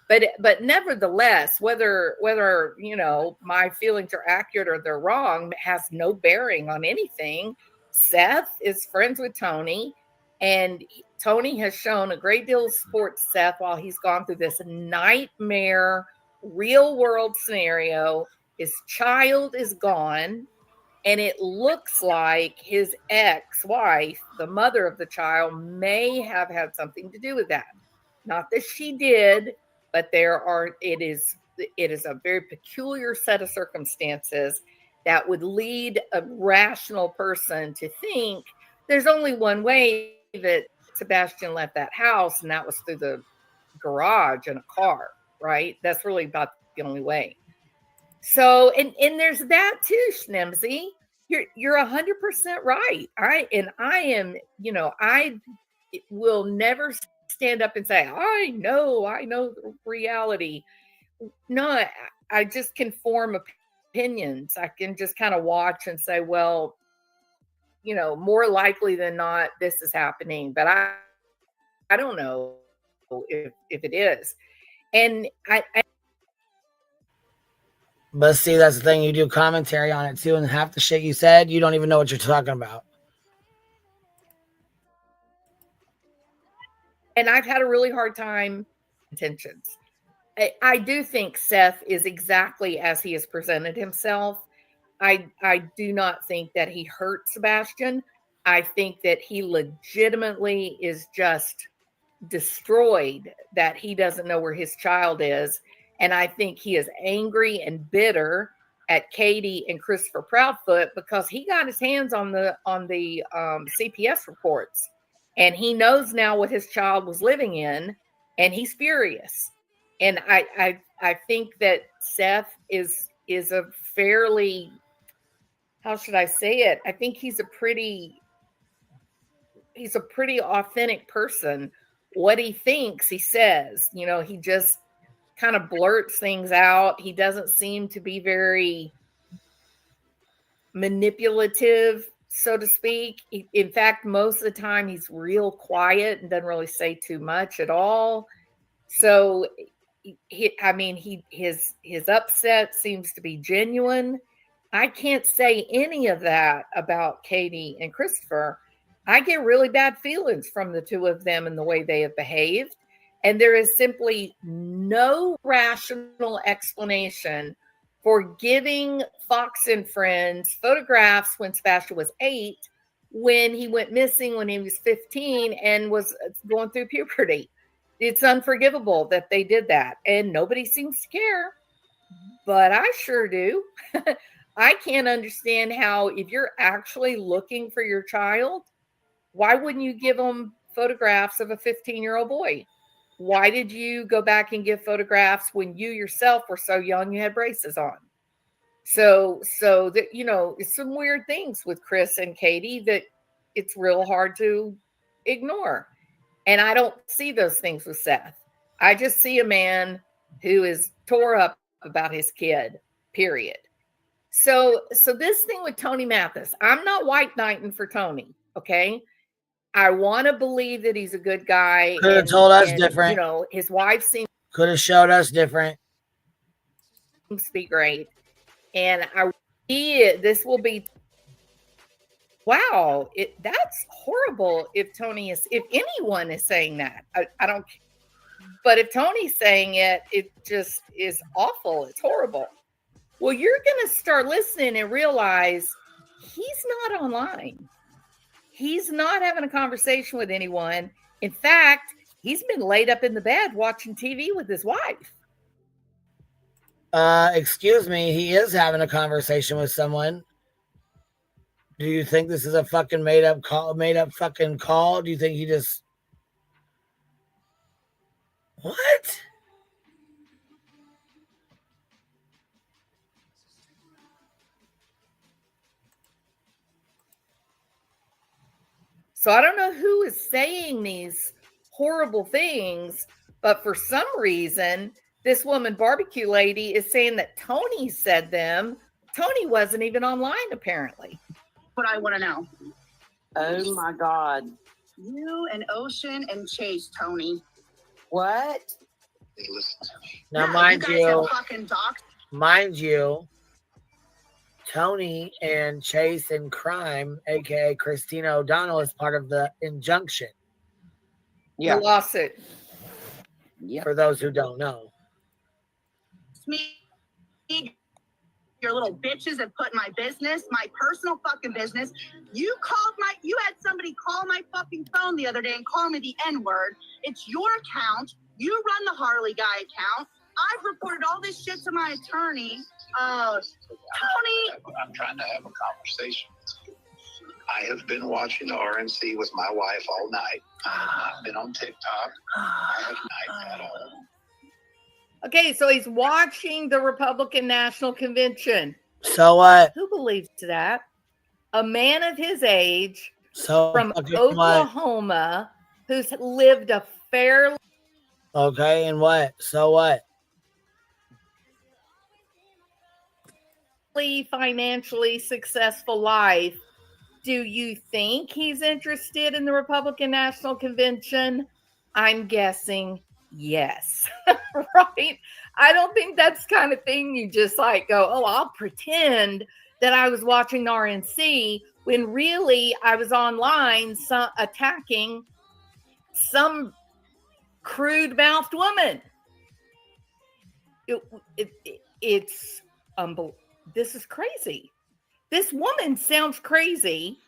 But nevertheless, whether my feelings are accurate or they're wrong has no bearing on anything. Seth is friends with Tony, and Tony has shown a great deal of support to Seth while he's gone through this nightmare real world scenario. His child is gone, and it looks like his ex-wife, the mother of the child, may have had something to do with that. Not that she did, but it is a very peculiar set of circumstances that would lead a rational person to think there's only one way that Sebastian left that house, and that was through the garage in a car, right? That's really about the only way. So, and there's that too, Schnemsy. You're 100% right. I am, I will never stand up and say, I know the reality. No, I just can form opinions. I can just kind of watch and say, well, more likely than not, this is happening, but I don't know if it is. And But see, that's the thing. You do commentary on it too, and half the shit you said, you don't even know what you're talking about. And I've had a really hard time intentions. I do think Seth is exactly as he has presented himself. I do not think that he hurt Sebastian. I think that he legitimately is just destroyed that he doesn't know where his child is. And I think he is angry and bitter at Katie and Christopher Proudfoot because he got his hands on the CPS reports, and he knows now what his child was living in, and he's furious. And I think that Seth is a fairly, how should I say it? I think he's a pretty authentic person. What he thinks, he says. He just kind of blurts things out. He doesn't seem to be very manipulative, so to speak. In fact, most of the time he's real quiet and doesn't really say too much at all. So his upset seems to be genuine. I can't say any of that about Katie and Christopher. I get really bad feelings from the two of them and the way they have behaved. And there is simply no rational explanation for giving Fox and Friends photographs when Sebastian was 8, when he went missing when he was 15 and was going through puberty. It's unforgivable that they did that, and nobody seems to care, but I sure do. I can't understand how, if you're actually looking for your child, why wouldn't you give them photographs of a 15-year-old boy? Why did you go back and give photographs when you yourself were so young you had braces on? So that, it's some weird things with Chris and Katie that it's real hard to ignore. And I don't see those things with Seth. I just see a man who is tore up about his kid, period. So this thing with Tony Mathis, I'm not white knighting for Tony, okay? I want to believe that he's a good guy. Could have told us different. His wife seems could have showed us different. Seems to be great. And this will be, wow, that's horrible if anyone is saying that. I don't, but if Tony's saying it, it just is awful. It's horrible. Well, you're going to start listening and realize he's not online. He's not having a conversation with anyone. In fact, he's been laid up in the bed watching TV with his wife. Excuse me, he is having a conversation with someone. Do you think this is a fucking made up fucking call? Do you think he just... What? So I don't know who is saying these horrible things, but for some reason, this woman barbecue lady is saying that Tony said them. Tony wasn't even online, apparently. What I want to know. Oh my God. You and Ocean and Chase, Tony. What? They listen to me. Now, No, mind you guys you, have fucking docs. mind you, Tony and Chase in Crime, aka Christina O'Donnell, is part of the injunction. The lawsuit. For those who don't know. Me, your little bitches have put my business, my personal fucking business. You had somebody call my fucking phone the other day and call me the N-word. It's your account. You run the Harley guy account. I've reported all this shit to my attorney. Tony. I'm trying to have a conversation with you. I have been watching the RNC with my wife all night. I have not been on TikTok. I have not at all. Okay, so he's watching the Republican National Convention. So what? Who believes that? A man of his age So from fucking what? Oklahoma who's lived a fairly Okay, and what? So what? financially successful life. Do you think he's interested in the Republican National Convention? I'm guessing yes. Right? I don't think that's the kind of thing you just like go, oh, I'll pretend that I was watching the RNC when really I was online attacking some crude-mouthed woman. It's unbelievable. This is crazy. This woman sounds crazy,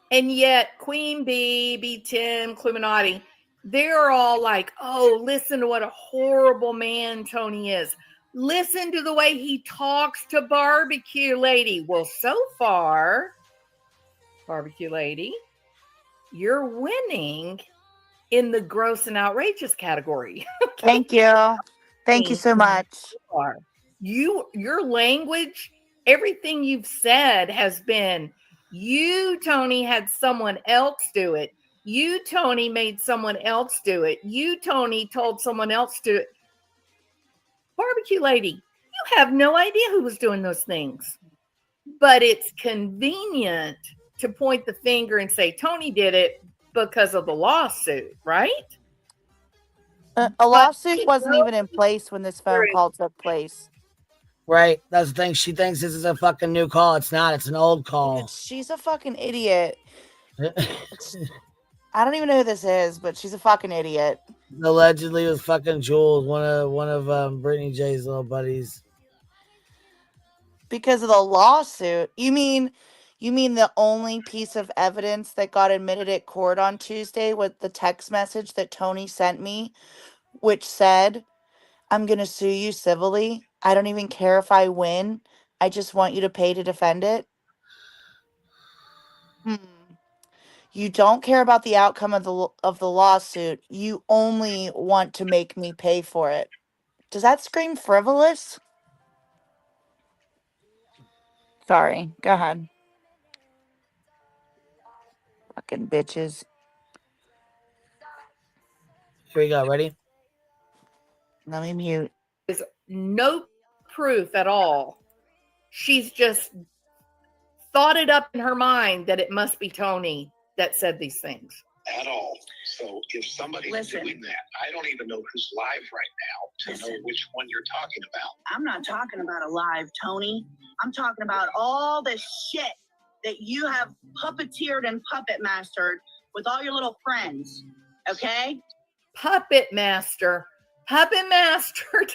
and yet Queen Bee, B10, Cluminati, they're all like, oh, listen to what a horrible man Tony is. Listen to the way he talks to Barbecue Lady. Well, so far, Barbecue Lady, you're winning in the gross and outrageous category. Thank you. Thank you so much. Your language, everything you've said has been, you, Tony, had someone else do it. You, Tony, made someone else do it. You, Tony, told someone else to do it. Barbecue Lady, you have no idea who was doing those things. But it's convenient to point the finger and say Tony did it because of the lawsuit, right? A lawsuit wasn't even in place when this phone call took place. Right. That's the thing. She thinks this is a fucking new call. It's not. It's an old call. She's a fucking idiot. I don't even know who this is, but she's a fucking idiot. Allegedly, it was fucking Jules, one of Brittany J's little buddies. Because of the lawsuit? You mean the only piece of evidence that got admitted at court on Tuesday was the text message that Tony sent me, which said, I'm going to sue you civilly. I don't even care if I win. I just want you to pay to defend it. You don't care about the outcome of the lawsuit. You only want to make me pay for it. Does that scream frivolous? Sorry. Go ahead. Fucking bitches. Here we go. Ready? Let me mute. There's no proof at all. She's just thought it up in her mind that it must be Tony that said these things. At all. So if somebody's doing that, I don't even know who's live right now to know which one you're talking about. I'm not talking about a live Tony. I'm talking about all the shit that you have puppeteered and puppet mastered with all your little friends. Okay? Puppet master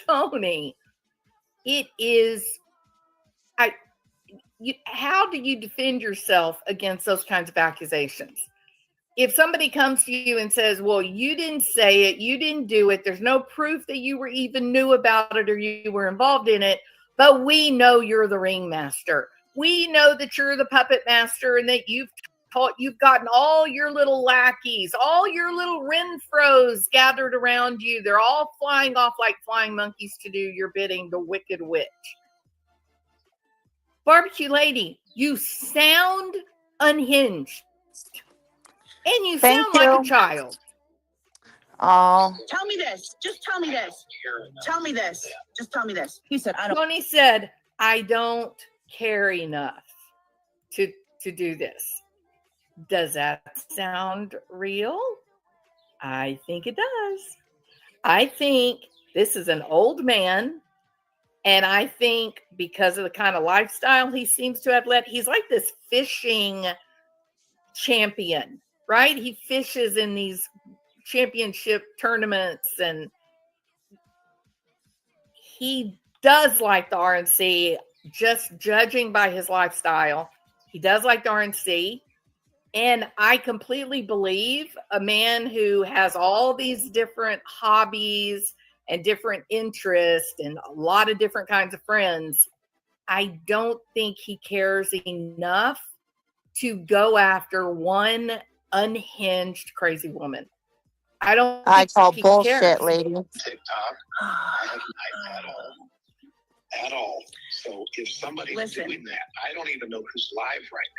Tony. It is. How do you defend yourself against those kinds of accusations? if somebody comes to you and says, well, you didn't say it, you didn't do it, there's no proof that you were even knew about it or you were involved in it, but we know you're the ringmaster. We know that you're the puppet master and that you've gotten all your little lackeys, all your little Renfros gathered around you. They're all flying off like flying monkeys to do your bidding, the wicked witch. Barbecue lady, you sound unhinged. And you Thank sound like a child. Oh. Tell me this. Just tell me this. Tell me this. Just tell me this. He said, I don't. Tony said, I don't care enough to do this. Does that sound real? I think it does. I think this is an old man. And I think because of the kind of lifestyle he seems to have led, he's like this fishing champion, right? He fishes in these championship tournaments and he does like the RNC, just judging by his lifestyle. He does like the RNC. And I completely believe a man who has all these different hobbies and different interests and a lot of different kinds of friends, I don't think he cares enough to go after one unhinged crazy woman. I don't I think call he bullshit, cares. lady. TikTok, I have not at all. At all. So if somebody's doing that, I don't even know who's live right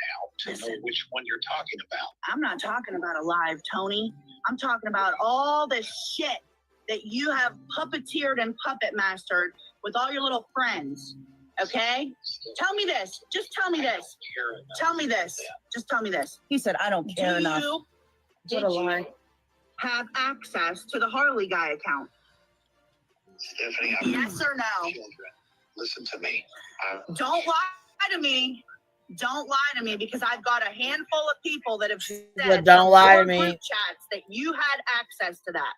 now to know which one you're talking about. I'm not talking about a live, Tony. I'm talking about all the shit that you have puppeteered and puppet mastered with all your little friends. Okay? Tell me this. Just tell me this. Tell me this. Just tell me this. He said, I don't care enough. Did you have access to the Harley guy account? Stephanie, Yes or no? Children, listen to me. Don't lie to me. Don't lie to me because I've got a handful of people that have said Don't lie to from me. group chats that you had access to that.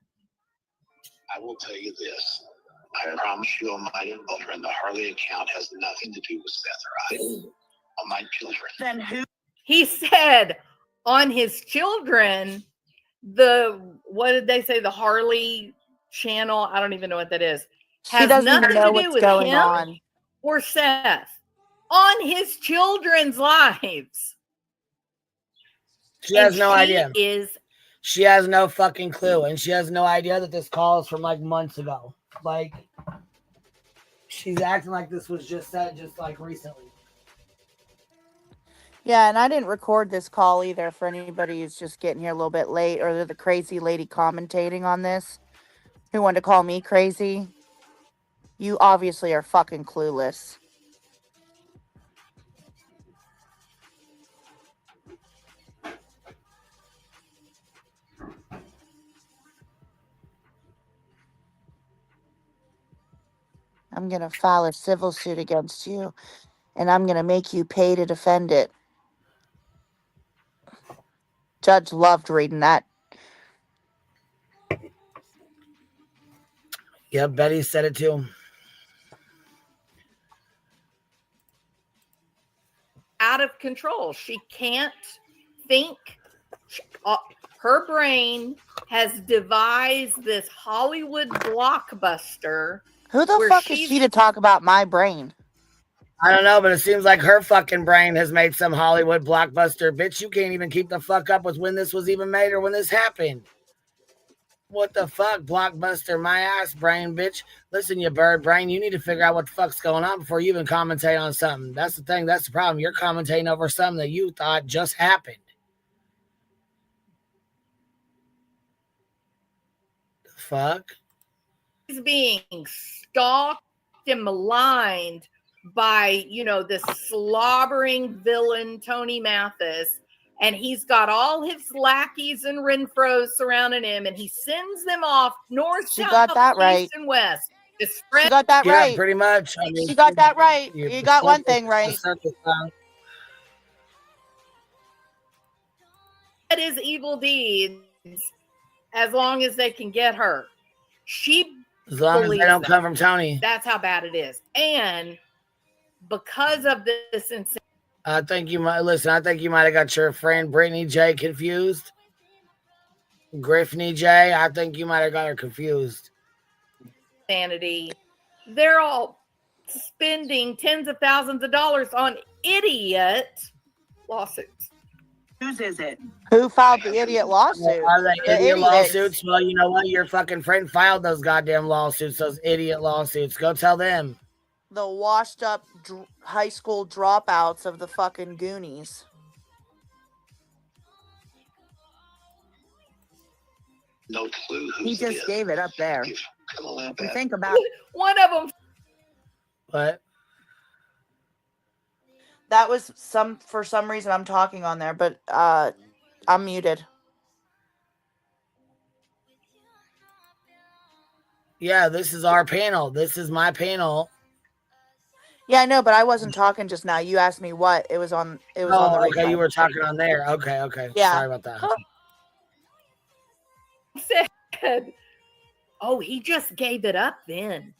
I will tell you this. I promise you on my children, the Harley account has nothing to do with Seth or I. On my children. Then who? He said on his children, what did they say? The Harley channel. I don't even know what that is. She Has doesn't even nothing know to do what's with going him on. or Seth. On his children's lives. She has no she idea. She has no fucking clue, and she has no idea that this call is from like months ago. Like, she's acting like this was just said just like recently. Yeah, and I didn't record this call either for anybody who's just getting here a little bit late or the crazy lady commentating on this who wanted to call me crazy. You obviously are fucking clueless. I'm going to file a civil suit against you, and I'm going to make you pay to defend it. Judge loved reading that. Yeah, Betty said it too. Out of control. She can't think. Her brain has devised this Hollywood blockbuster. Who the fuck is she to talk about my brain? I don't know, but it seems like her fucking brain has made some Hollywood blockbuster. Bitch, you can't even keep the fuck up with when this was even made or when this happened. What the fuck, blockbuster, my ass brain, bitch. Listen, you bird brain, you need to figure out what the fuck's going on before you even commentate on something. That's the thing, that's the problem. You're commentating over something that you thought just happened. The fuck? He's being stalked and maligned by, this slobbering villain, Tony Mathis. And he's got all his lackeys and Renfros surrounding him, and he sends them off north, She south, got that east, right. and west. She got that right. Yeah, pretty much. I mean, she got that right. You got one thing right. That is evil deeds as long as they can get her. She As long as they don't that. come from Tony. That's how bad it is. And because of this insanity. I think you might have got your friend Brittany J confused. Grifting J, I think you might have got her confused. Sanity. They're all spending tens of thousands of dollars on idiot lawsuits. Whose is it? Who filed the idiot lawsuit? Are they The idiot idiots. lawsuits? Well, you know what? Your fucking friend filed those goddamn lawsuits, those idiot lawsuits. Go tell them. The washed up high school dropouts of the fucking Goonies. No clue who He just gave it up there. You think about one of them. What? That was for some reason I'm talking on there, but I'm muted. Yeah, this is our panel. This is my panel. Yeah, I know, but I wasn't talking just now. You asked me what. It was on the okay, replay. you were talking on there. Okay. Yeah. Sorry about that. Said, oh, he just gave it up then.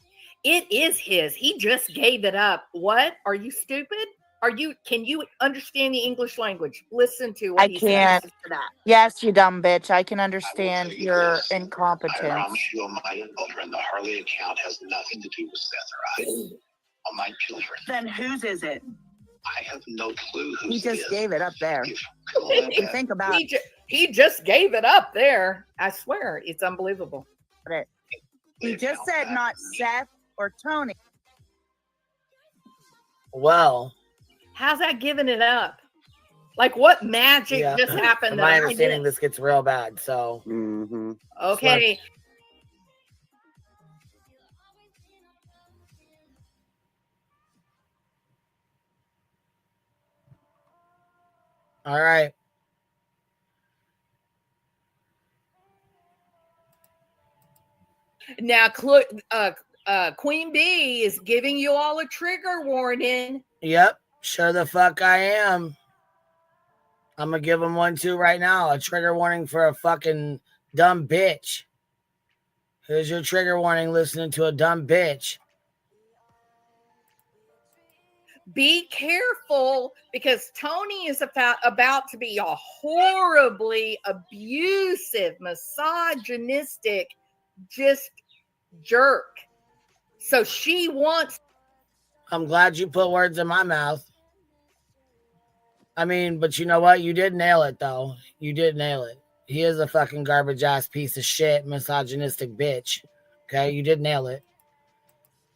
It is his. He just gave it up. What? Are you stupid? Can you understand the English language? Listen to what he can't. says to that. Yes, you dumb bitch. I can understand your I incompetence. promise you on my children, the Harley account has nothing to do with Seth or I. On my children. Then whose is it? I have no clue whose he just it is. gave it up there. You think about he just gave it up there. I swear, it's unbelievable. it. He just said not Seth or Tony. Well, how's that giving it up? Like, what magic just happened? From my understanding, this gets real bad. So, okay. All right. Now, Queen Bee is giving you all a trigger warning. Yep, sure the fuck I am. I'm gonna give him one too right now. A trigger warning for a fucking dumb bitch. Here's your trigger warning listening to a dumb bitch. Be careful, because Tony is about to be a horribly abusive, misogynistic, just jerk. So she wants. I'm glad you put words in my mouth. I mean, but you know what? You did nail it, though. You did nail it. He is a fucking garbage ass piece of shit, misogynistic bitch. Okay, you did nail it.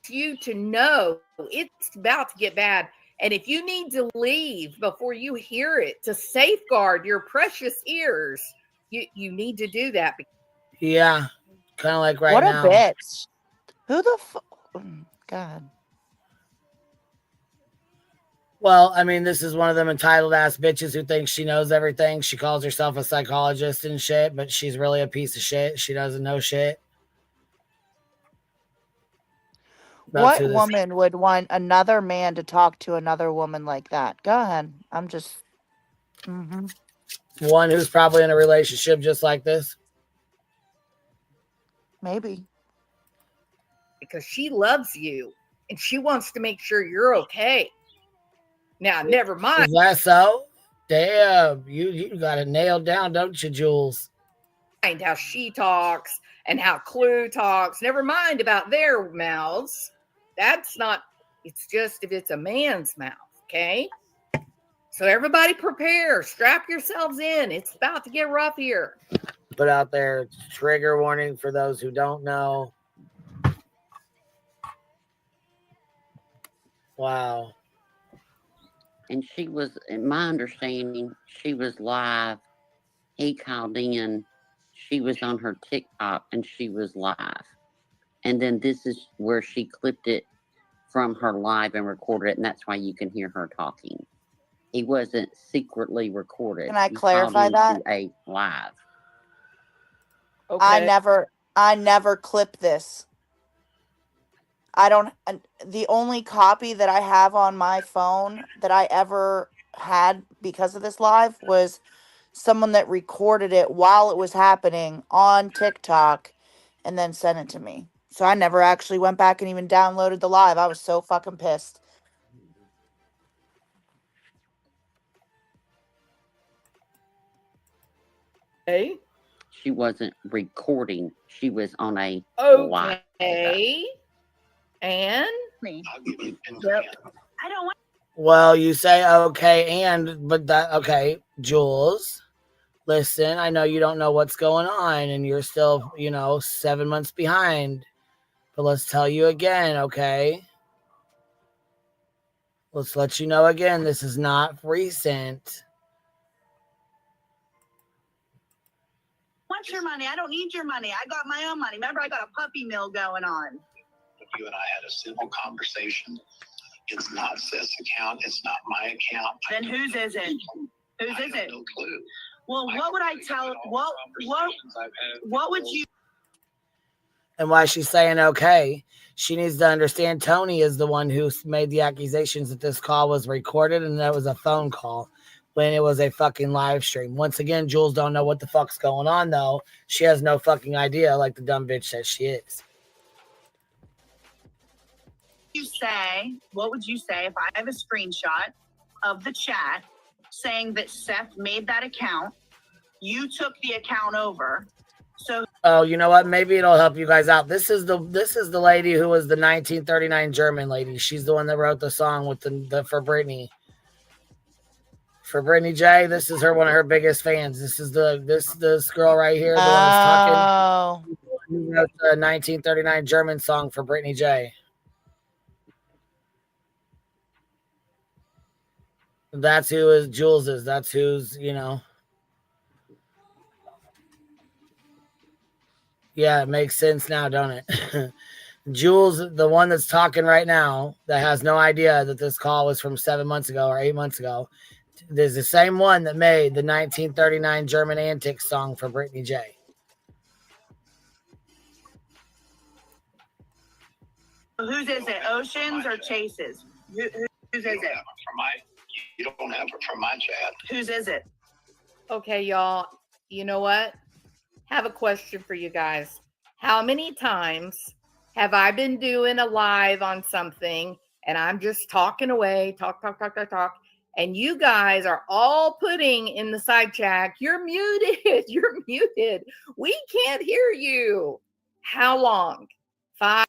You to know it's about to get bad, and if you need to leave before you hear it to safeguard your precious ears, you need to do that. Yeah, kind of like right what now. What a bitch! Who the God? Well, I mean, this is one of them entitled ass bitches who thinks she knows everything. She calls herself a psychologist and shit, but she's really a piece of shit. She doesn't know shit. What woman would want another man to talk to another woman like that? Go ahead. I'm just. One who's probably in a relationship just like this. Maybe. Because she loves you and she wants to make sure you're okay. Now, never mind. Is that so? Damn, you got it nailed down, don't you, Jules? How she talks and how Clue talks. Never mind about their mouths. That's not, it's just if it's a man's mouth, okay? So everybody prepare, strap yourselves in. It's about to get rough here. Put out there, trigger warning for those who don't know. Wow. And she was, in my understanding, she was live. He called in. She was on her TikTok and she was live. And then this is where she clipped it from her live and recorded it. And that's why you can hear her talking. He wasn't secretly recorded. Can I clarify that? A live. Okay. I never clip this. The only copy that I have on my phone that I ever had because of this live was someone that recorded it while it was happening on TikTok and then sent it to me. So I never actually went back and even downloaded the live. I was so fucking pissed. Hey? She wasn't recording. She was on a live. Okay. And me. Yep. I don't want. Well, you say okay, but that okay, Jules. Listen, I know you don't know what's going on, and you're still, 7 months behind. But let's tell you again, okay? Let's let you know again. This is not recent. Want your money? I don't need your money. I got my own money. Remember, I got a puppy mill going on. You and I had a simple conversation. It's not Seth's account. It's not my account. Then whose is it? Whose is it? No clue. Well, what would I tell? What would you? And why she's saying okay, she needs to understand Tony is the one who made the accusations that this call was recorded and that was a phone call when it was a fucking live stream. Once again, Jules don't know what the fuck's going on, though. She has no fucking idea, like the dumb bitch that she is. What would you say if I have a screenshot of the chat saying that Seth made that account, you took the account over, so oh, you know what? Maybe it'll help you guys out. This is the lady who was the 1939 German lady. She's the one that wrote the song with the for Britney. For Brittany J, this is one of her biggest fans. This is this girl right here, the one that's talking. Who wrote the 1939 German song for Brittany J. That's who is Jules is. That's who's, Yeah, it makes sense now, don't it? Jules, the one that's talking right now, that has no idea that this call was from 7 months ago or 8 months ago, there's the same one that made the 1939 German Antics song for Brittany J. whose is it? Oceans or Chase's? Whose is it? You don't have it from my chat. Whose is it? Okay, y'all. You know what? Have a question for you guys. How many times have I been doing a live on something and I'm just talking away, talk, and you guys are all putting in the side chat, you're muted, you're muted. We can't hear you. How long? 5.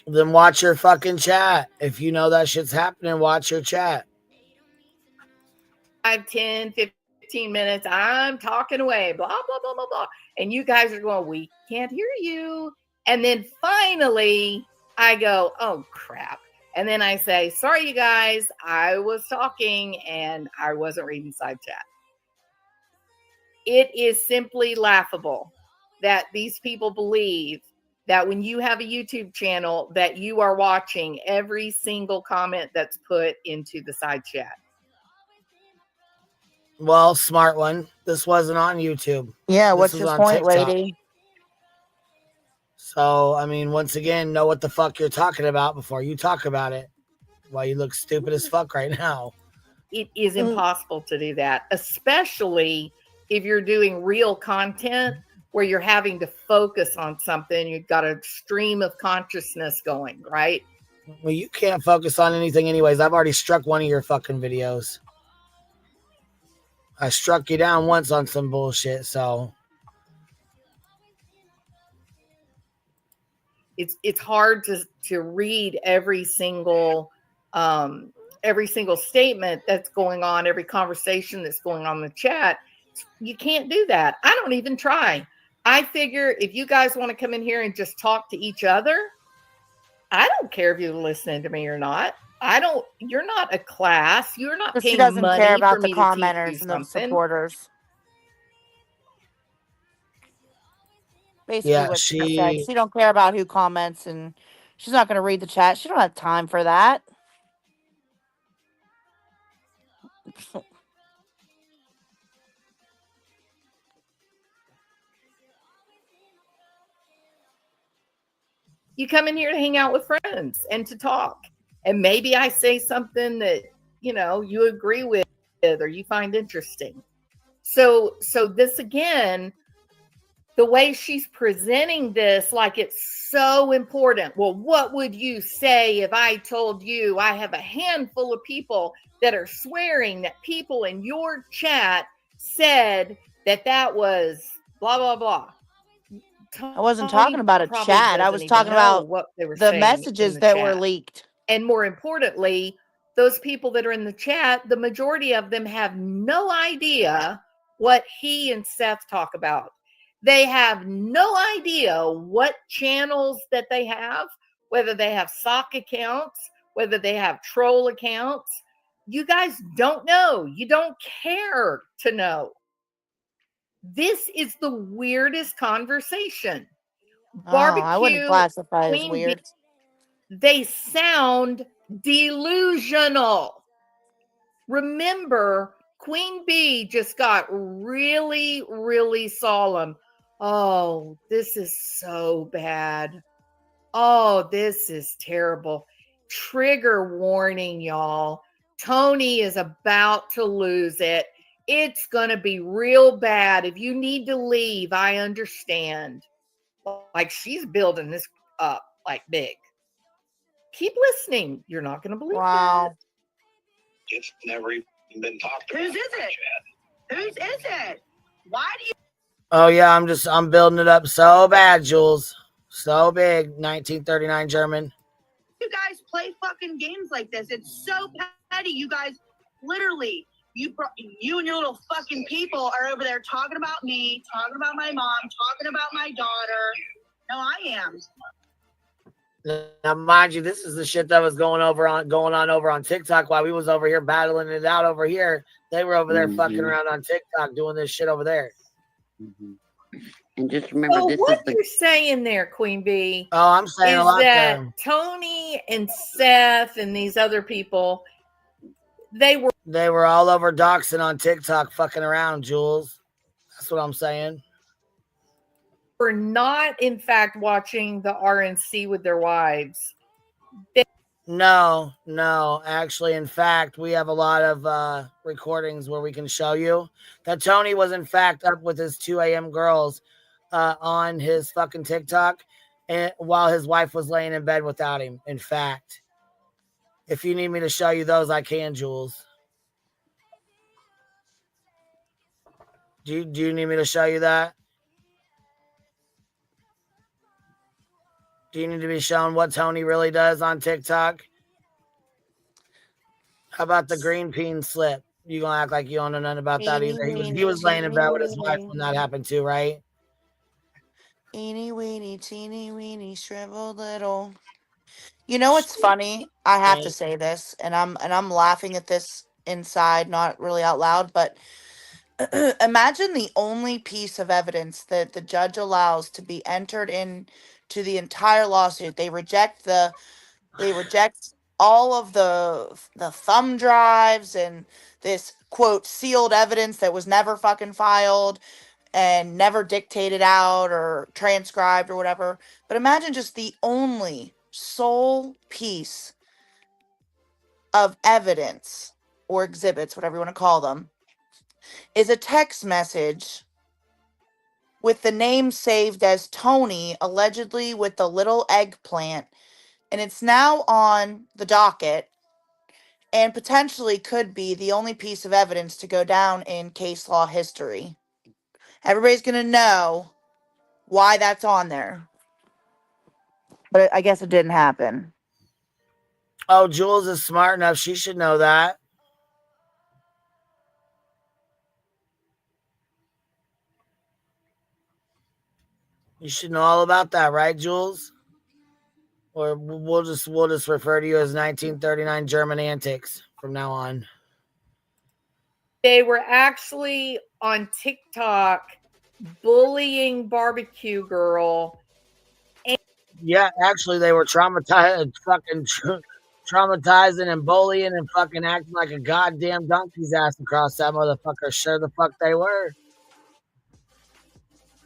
Then watch your fucking chat. If you know that shit's happening, watch your chat. 5, 10, 15 minutes. I'm talking away, blah, blah, blah, blah, blah. And you guys are going, we can't hear you. And then finally I go, oh crap. And then I say, sorry, you guys, I was talking and I wasn't reading side chat. It is simply laughable that these people believe that when you have a YouTube channel that you are watching every single comment that's put into the side chat. Well, smart one. This wasn't on YouTube. Yeah, This what's was your on point, TikTok. lady? So, I mean, once again, know what the fuck you're talking about before you talk about it. Why you look stupid as fuck right now. It is impossible to do that, especially if you're doing real content where you're having to focus on something. You've got a stream of consciousness going, right? Well, you can't focus on anything anyways. I've already struck one of your fucking videos. I struck you down once on some bullshit, so. It's hard to read every single statement that's going on, every conversation that's going on in the chat. You can't do that. I don't even try. I figure if you guys want to come in here and just talk to each other, I don't care if you're listening to me or not. You're not a class. You're not But paying she doesn't money care for about the me to teach you commenters and the something. supporters. Basically Yeah, what she said. She don't care about who comments, and she's not going to read the chat. She don't have time for that. You come in here to hang out with friends and to talk. And maybe I say something that, you agree with or you find interesting. So this again, the way she's presenting this, like it's so important. Well, what would you say if I told you I have a handful of people that are swearing that people in your chat said that was blah blah blah. I wasn't talking about a Probably chat. I doesn't was even talking know about what they were the saying in messages the that were chat. leaked. And more importantly, those people that are in the chat, the majority of them have no idea what he and Seth talk about. They have no idea what channels that they have, whether they have sock accounts, whether they have troll accounts. You guys don't know. You don't care to know. This is the weirdest conversation. Oh, I wouldn't Barbecue, classify it as Queen Bee, weird. they sound delusional. Remember, Queen Bee just got really, really solemn. Oh, this is so bad. Oh, this is terrible. Trigger warning, y'all. Tony is about to lose it. It's going to be real bad. If you need to leave, I understand. Like, she's building this up like big. Keep listening. You're not going to believe Wow. It's never even been talked about. Whose is it? Whose is it? Why do you Oh yeah, I'm building it up so bad, Jules. So big. 1939 German. guys play fucking games like this? It's so petty. You guys literally, you and your little fucking people are over there talking about me, talking about my mom, talking about my daughter. No, I am. Now, mind you, this is the shit that was going on over on TikTok while we was over here battling it out over here. They were over there fucking around on TikTok doing this shit over there. And just remember, So this what is the you're saying there, Queen Bee, Oh, I'm saying a is lot that there. Tony and Seth and these other people, they were all over doxing on TikTok fucking around, Jules. That's what I'm saying. were not, in fact, watching the RNC with their wives. No. Actually, in fact, we have a lot of recordings where we can show you that Tony was, in fact, up with his 2 a.m. girls on his fucking TikTok and while his wife was laying in bed without him. In fact, if you need me to show you those, I can, Jules. Do you need me to show you that? Do you need to be shown what Tony really does on TikTok? How about the green peen slip? You gonna act like you don't know nothing about that either. He was laying in bed with his wife when that happened too, right? Eeny weeny, teeny weeny, shriveled little. You know what's funny? I have to say this, and I'm laughing at this inside, not really out loud, but imagine the only piece of evidence that the judge allows to be entered into the entire lawsuit. They reject all of the thumb drives and this quote sealed evidence that was never fucking filed and never dictated out or transcribed or whatever. But imagine just the only sole piece of evidence or exhibits, whatever you want to call them, is a text message with the name saved as Tony, allegedly with the little eggplant. And it's now on the docket and potentially could be the only piece of evidence to go down in case law history. Everybody's going to know why that's on there. But I guess it didn't happen. Oh, Jules is smart enough. She should know that. You should know all about that, right, Jules? Or we'll just refer to you as 1939 German antics from now on. They were actually on TikTok bullying Barbecue Girl. Yeah, actually, they were traumatizing and bullying and fucking acting like a goddamn donkey's ass across that motherfucker. Sure the fuck they were.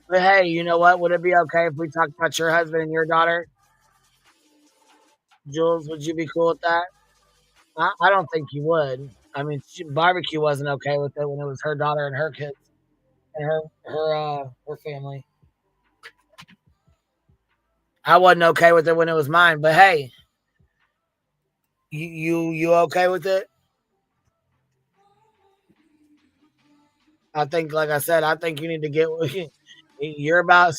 But hey, you know what? Would it be okay if we talked about your husband and your daughter? Jules, would you be cool with that? I don't think you would. I mean, Barbecue wasn't okay with it when it was her daughter and her kids and her family. I wasn't okay with it when it was mine, but hey, you okay with it? I think, like I said, I think you need to get. You're about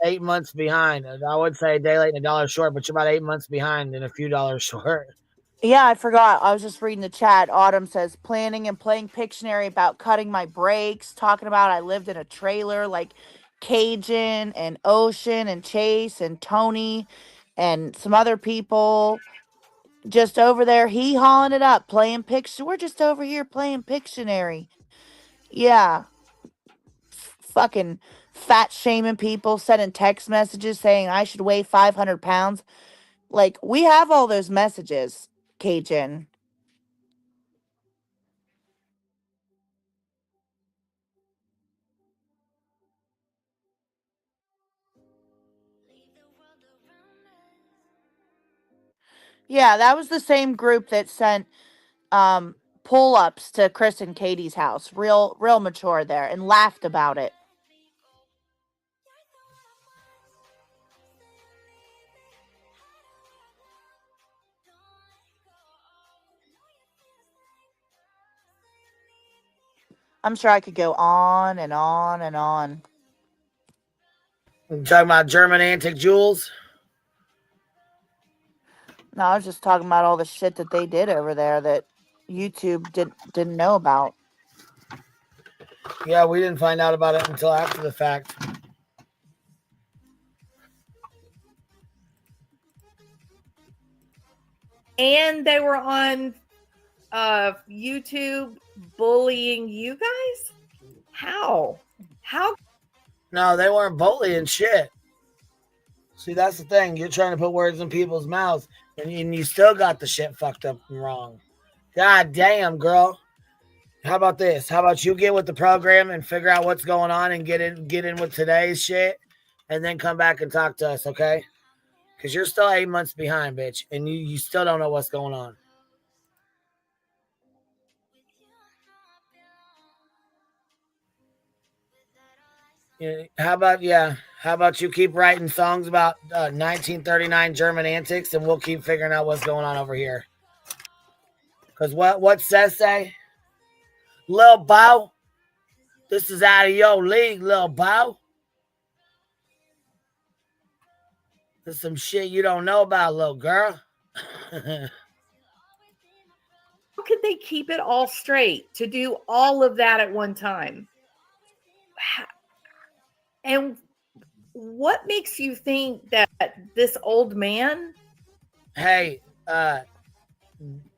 8 months behind. I would say a day late and $1 short, but you're about 8 months behind and a few dollars short. Yeah, I forgot. I was just reading the chat. Autumn says planning and playing Pictionary about cutting my brakes, talking about I lived in a trailer like Cajun and Ocean and Chase and Tony and some other people just over there hee-hawing it up, playing Pictionary. We're just over here playing Pictionary. Yeah. Fucking fat shaming people, sending text messages saying I should weigh 500 pounds. Like, we have all those messages, Cajun. Yeah, that was the same group that sent pull-ups to Chris and Katie's house. Real mature there, and laughed about it. I'm sure I could go on and on and on. You talking about German antic jewels? No, I was just talking about all the shit that they did over there that YouTube didn't know about. Yeah, we didn't find out about it until after the fact. And they were on YouTube bullying you guys? How? No, they weren't bullying shit. See, that's the thing. You're trying to put words in people's mouths, and you still got the shit fucked up and wrong. God damn, girl. How about this? How about you get with the program and figure out what's going on and get in with today's shit, and then come back and talk to us, okay? Because you're still 8 months behind, bitch, and you still don't know what's going on. How about you keep writing songs about 1939 German antics, and we'll keep figuring out what's going on over here. Because what Seth say? Lil Bow, this is out of your league, Lil Bow. There's some shit you don't know about, little girl. How could they keep it all straight to do all of that at one time? And what makes you think that this old man? Hey,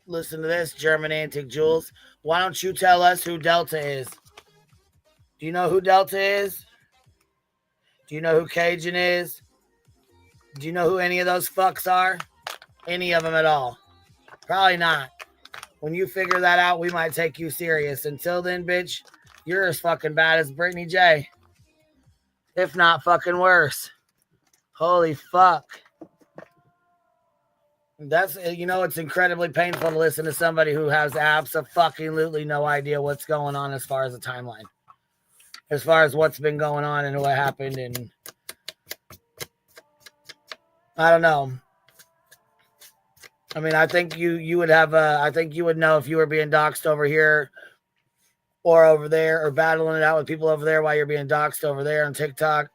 listen to this, German Antic Jules. Why don't you tell us who Delta is? Do you know who Delta is? Do you know who Cajun is? Do you know who any of those fucks are? Any of them at all? Probably not. When you figure that out, we might take you serious. Until then, bitch, you're as fucking bad as Brittany J. If not fucking worse. Holy fuck. That's, it's incredibly painful to listen to somebody who has absolutely no idea what's going on as far as the timeline. As far as what's been going on and what happened, and I don't know. I mean, I think you would have I think you would know if you were being doxxed over here or over there, or battling it out with people over there while you're being doxxed over there on TikTok.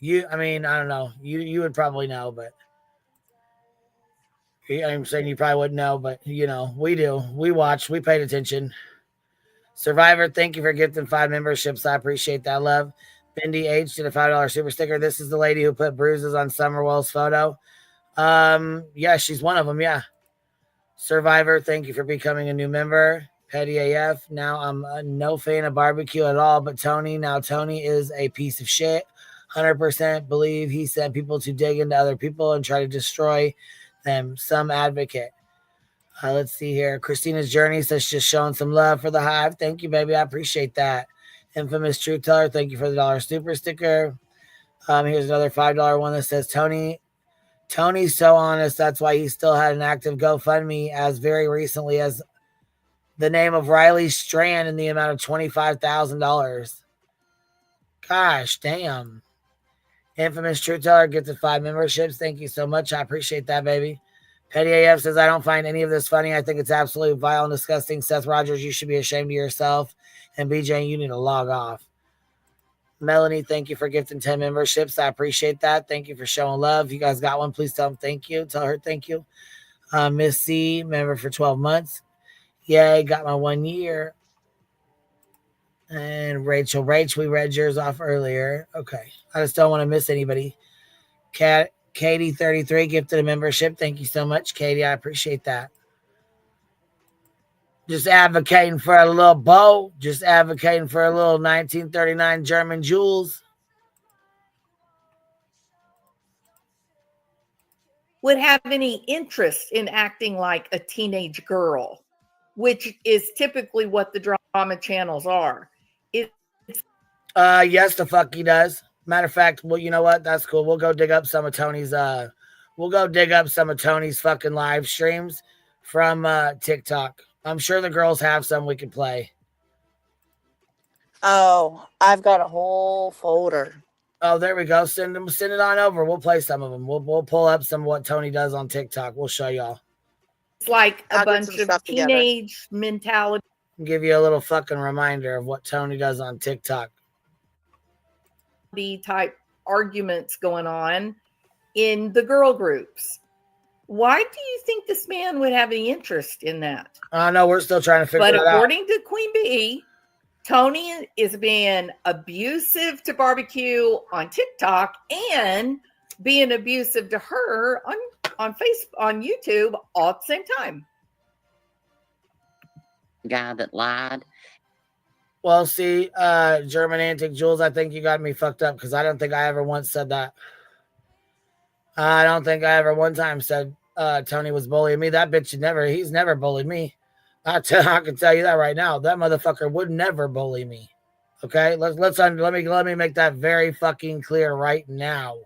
I don't know. You would probably know, but I'm saying you probably wouldn't know, but we do. We watch. We paid attention. Survivor, thank you for gifting 5 memberships. I appreciate that, love. Bendy H did a $5 super sticker. This is the lady who put bruises on Summerwell's photo. Yeah, she's one of them. Yeah. Survivor, thank you for becoming a new member. Petty AF. Now I'm no fan of barbecue at all, but Tony is a piece of shit. 100% believe he sent people to dig into other people and try to destroy them. Some advocate. Let's see here. Christina's Journey says just showing some love for the hive. Thank you, baby. I appreciate that. Infamous Truth Teller, thank you for the $1 super sticker. Here's another $5 one that says Tony's so honest. That's why he still had an active GoFundMe as very recently as the name of Riley Strand in the amount of $25,000. Gosh, damn. Infamous Truth Teller gets the 5 memberships. Thank you so much. I appreciate that, baby. Petty AF says, I don't find any of this funny. I think it's absolutely vile and disgusting. Seth Rogers, you should be ashamed of yourself. And BJ, you need to log off. Melanie, thank you for gifting 10 memberships. I appreciate that. Thank you for showing love. If you guys got one, please tell them thank you. Tell her thank you. Miss C, member for 12 months. Yay, got my 1 year. And Rachel, we read yours off earlier. Okay. I just don't want to miss anybody. Katie, 33, gifted a membership. Thank you so much, Katie. I appreciate that. Just advocating for a little bow. Just advocating for a little 1939 German jewels. Would have any interest in acting like a teenage girl, which is typically what the drama channels are. Yes, the fuck he does. Matter of fact, well, you know what? That's cool. We'll go dig up some of Tony's fucking live streams from TikTok. I'm sure the girls have some we could play. Oh, I've got a whole folder. Oh, there we go. Send it on over. We'll play some of them. We'll pull up some of what Tony does on TikTok. We'll show y'all. It's like a bunch of teenage mentality. Give you a little fucking reminder of what Tony does on TikTok. Type arguments going on in the girl groups. Why do you think this man would have any interest in that? No, we're still trying to figure that out. But according to Queen Bee, Tony is being abusive to Barbecue on TikTok and being abusive to her on Facebook, on YouTube, all at the same time. Guy that lied. Well, see, German Antique Jules, I think you got me fucked up because I don't think I ever once said that. I don't think I ever one time said Tony was bullying me. That bitch he's never bullied me. I can tell you that right now. That motherfucker would never bully me. Okay, let me make that very fucking clear right now.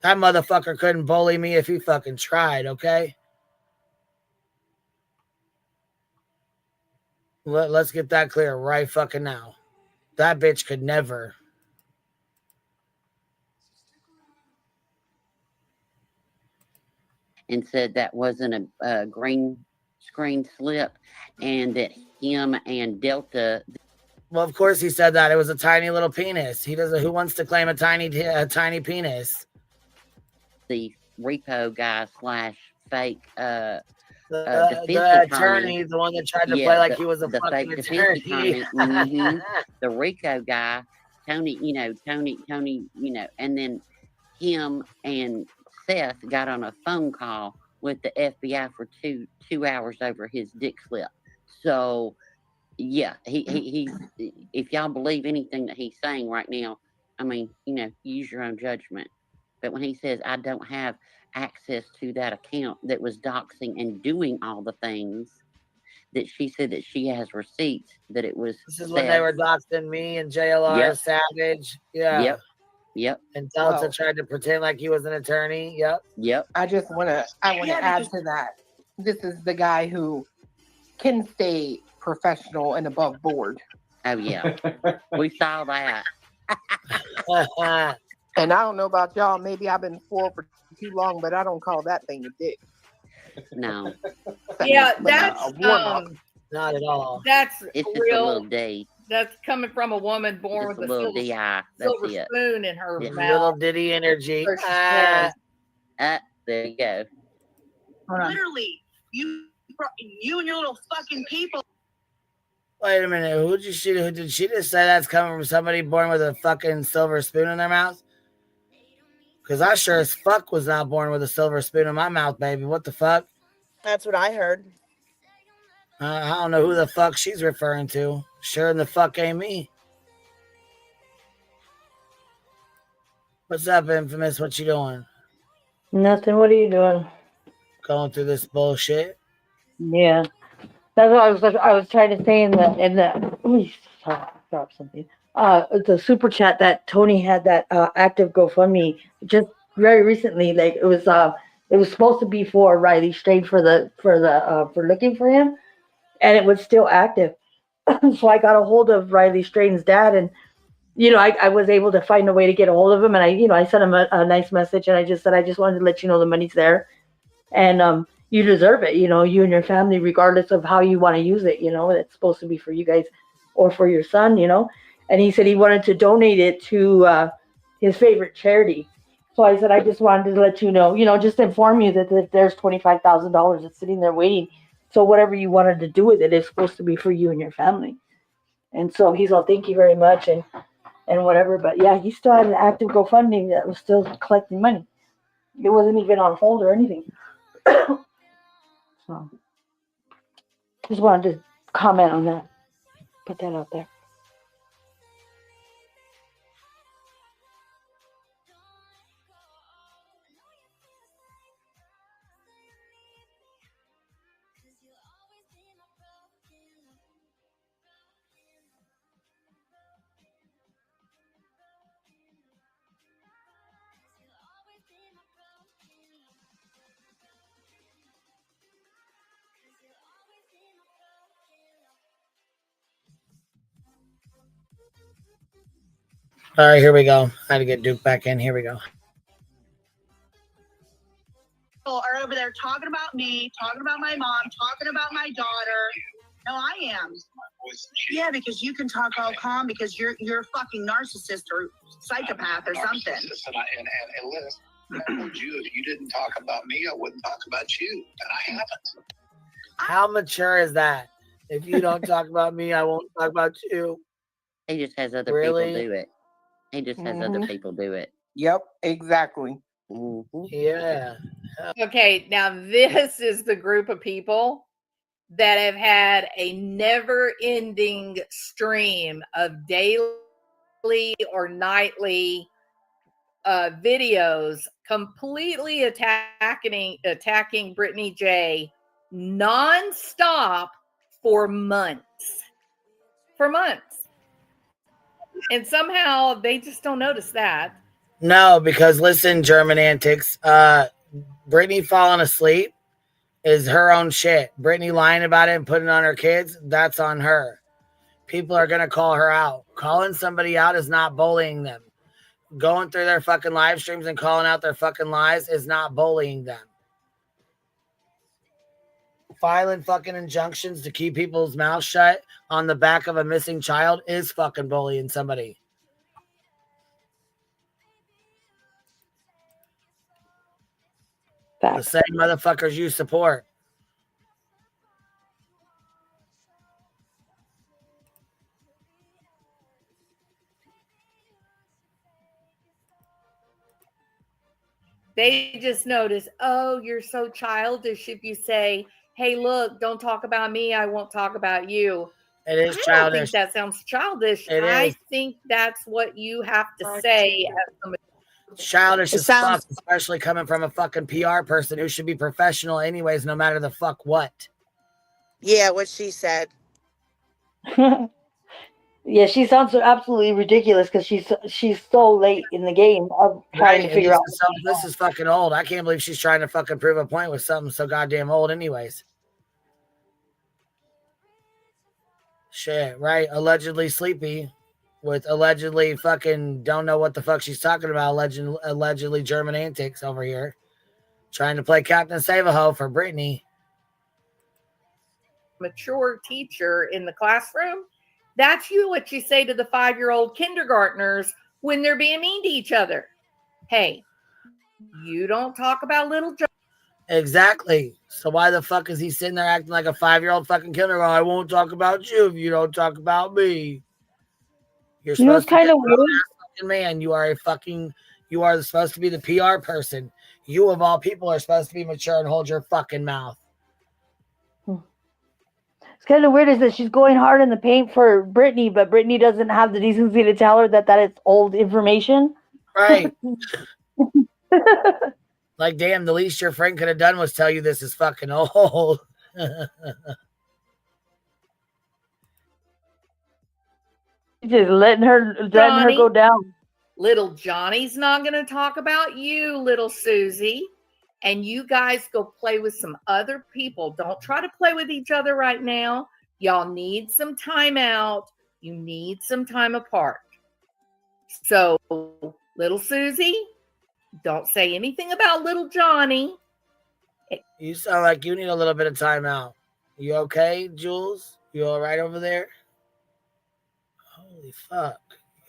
That motherfucker couldn't bully me if he fucking tried. Okay. Let's get that clear right fucking now. That bitch could never. And said that wasn't a green screen slip and that him and Delta. Well, of course he said that. It was a tiny little penis. He doesn't. Who wants to claim a tiny penis? The repo guy / fake the attorney, the one that tried to play like he was a fucking attorney. Mm-hmm. The Rico guy, Tony, and then him and Seth got on a phone call with the FBI for two hours over his dick slip. So, yeah, he if y'all believe anything that he's saying right now, I mean, use your own judgment. But when he says, I don't have access to that account that was doxing and doing all the things that she said that she has receipts, that it was. This is when they were doxing me and JLR Savage. Yeah. Yep. And Delta tried to pretend like he was an attorney. Yep. I want to add to that. This is the guy who can stay professional and above board. Oh, yeah. We saw that. And I don't know about y'all. Maybe I've been spoiled for too long, but I don't call that thing a dick. No. Yeah, that's not at all. That's it's just real. A little D. That's coming from a woman born just with a little silver spoon in her mouth. Little Diddy energy. There you go. Literally, you and your little fucking people. Wait a minute. Who did she just say that's coming from somebody born with a fucking silver spoon in their mouth? Because I sure as fuck was not born with a silver spoon in my mouth, baby. What the fuck? That's what I heard. I don't know who the fuck she's referring to. Sure in the fuck ain't me. What's up, Infamous? What you doing? Nothing. What are you doing? Going through this bullshit. Yeah. That's what I was trying to say in the let me drop something. The super chat that Tony had that active GoFundMe just very recently. Like it was supposed to be for Riley Strain for looking for him, and it was still active. So I got a hold of Riley Strain's dad, and I was able to find a way to get a hold of him, and I sent him a nice message, and I just said I just wanted to let you know the money's there, And you deserve it, you know, you and your family, regardless of how you want to use it, you know, it's supposed to be for you guys or for your son, you know. And he said he wanted to donate it to his favorite charity. So I said, I just wanted to let you know, just inform you that there's $25,000 that's sitting there waiting. So whatever you wanted to do with it is supposed to be for you and your family. And so he's all, thank you very much, and whatever. But yeah, he still had an active GoFundMe that was still collecting money. It wasn't even on hold or anything. So just wanted to comment on that. Put that out there. All right, here we go. I had to get Duke back in. Here we go. Are over there talking about me, talking about my mom, talking about my daughter. No, I am. Yeah, because you can talk all calm because you're a fucking narcissist or psychopath or something. And listen, I told you if you didn't talk about me, I wouldn't talk about you, and I haven't. How mature is that? If you don't talk about me, I won't talk about you. He just has other Really? people do it. He just has other people do it. Yep, exactly. Yeah. Okay, now this is the group of people that have had a never-ending stream of daily or nightly videos completely attacking Brittany J nonstop for months. For months. And somehow they just don't notice that. No, because listen, German antics. Brittany falling asleep is her own shit. Brittany lying about it and putting it on her kids, that's on her. People are going to call her out. Calling somebody out is not bullying them. Going through their fucking live streams and calling out their fucking lies is not bullying them. Filing fucking injunctions to keep people's mouths shut on the back of a missing child is fucking bullying somebody. The same motherfuckers you support. They just notice, oh, you're so childish if you say, hey, look, don't talk about me. I won't talk about you. It is I childish. don't think that sounds childish. I think that's what you have to say as somebody. Childish as fuck, especially coming from a fucking PR person who should be professional anyways, no matter the fuck what. Yeah, what she said. Yeah, she sounds absolutely ridiculous because she's so late in the game of trying to figure out. This is fucking old. I can't believe she's trying to fucking prove a point with something so goddamn old anyways. Shit, right? Allegedly sleepy with allegedly fucking don't know what the fuck she's talking about. Allegedly German antics over here. Trying to play Captain Save-A-Ho for Brittany. Mature teacher in the classroom. That's what you say to the 5-year-old kindergartners when they're being mean to each other. Hey, you don't talk about little Joe. Exactly. So why the fuck is he sitting there acting like a 5-year-old fucking killer? I won't talk about you if you don't talk about me. You're supposed to be a fucking man. You are supposed to be the PR person. You of all people are supposed to be mature and hold your fucking mouth. It's kind of weird is that she's going hard in the paint for Brittany, but Brittany doesn't have the decency to tell her that it's old information. Right. Like, damn, the least your friend could have done was tell you this is fucking old. Just letting her go down. Little Johnny's not going to talk about you, little Susie. And you guys go play with some other people. Don't try to play with each other right now. Y'all need some time out. You need some time apart. So, little Susie, don't say anything about little Johnny. You sound like you need a little bit of time out. You okay, Jules? You all right over there? Holy fuck.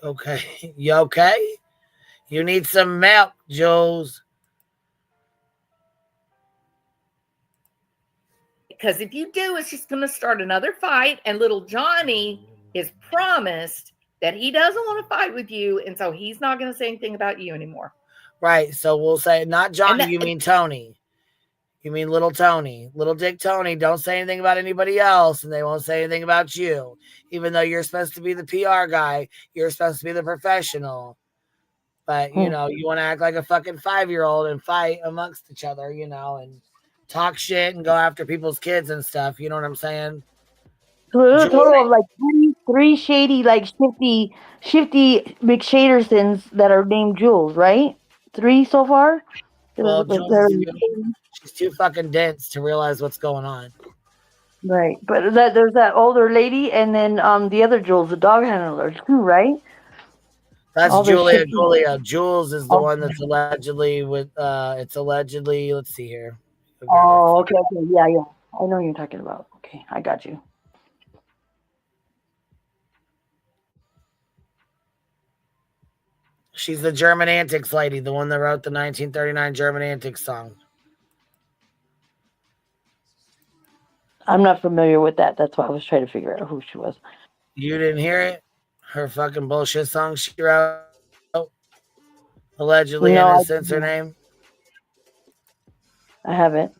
Okay. You okay? You need some milk, Jules. Because if you do, it's just going to start another fight. And little Johnny is promised that he doesn't want to fight with you. And so he's not going to say anything about you anymore. Right. So we'll say, not Johnny, you mean Tony. You mean little Tony. Little Dick Tony. Don't say anything about anybody else, and they won't say anything about you. Even though you're supposed to be the PR guy, you're supposed to be the professional. But, you know, you want to act like a fucking 5-year-old and fight amongst each other, you know, and talk shit and go after people's kids and stuff. You know what I'm saying? So there's a total of like three shady, like shifty McShadersons that are named Jules, right? 3 so far? Well, she's too fucking dense to realize what's going on. Right. But there's that older lady and then the other Jules, the dog handler too, right? That's All the Julia shifty- Julia. Jules is the one that's allegedly with it's allegedly, let's see here. Oh, okay. Yeah. I know what you're talking about. Okay, I got you. She's the German Antics lady, the one that wrote the 1939 German Antics song. I'm not familiar with that. That's why I was trying to figure out who she was. You didn't hear it? Her fucking bullshit song she wrote? Allegedly No, Innocence, her name? I haven't.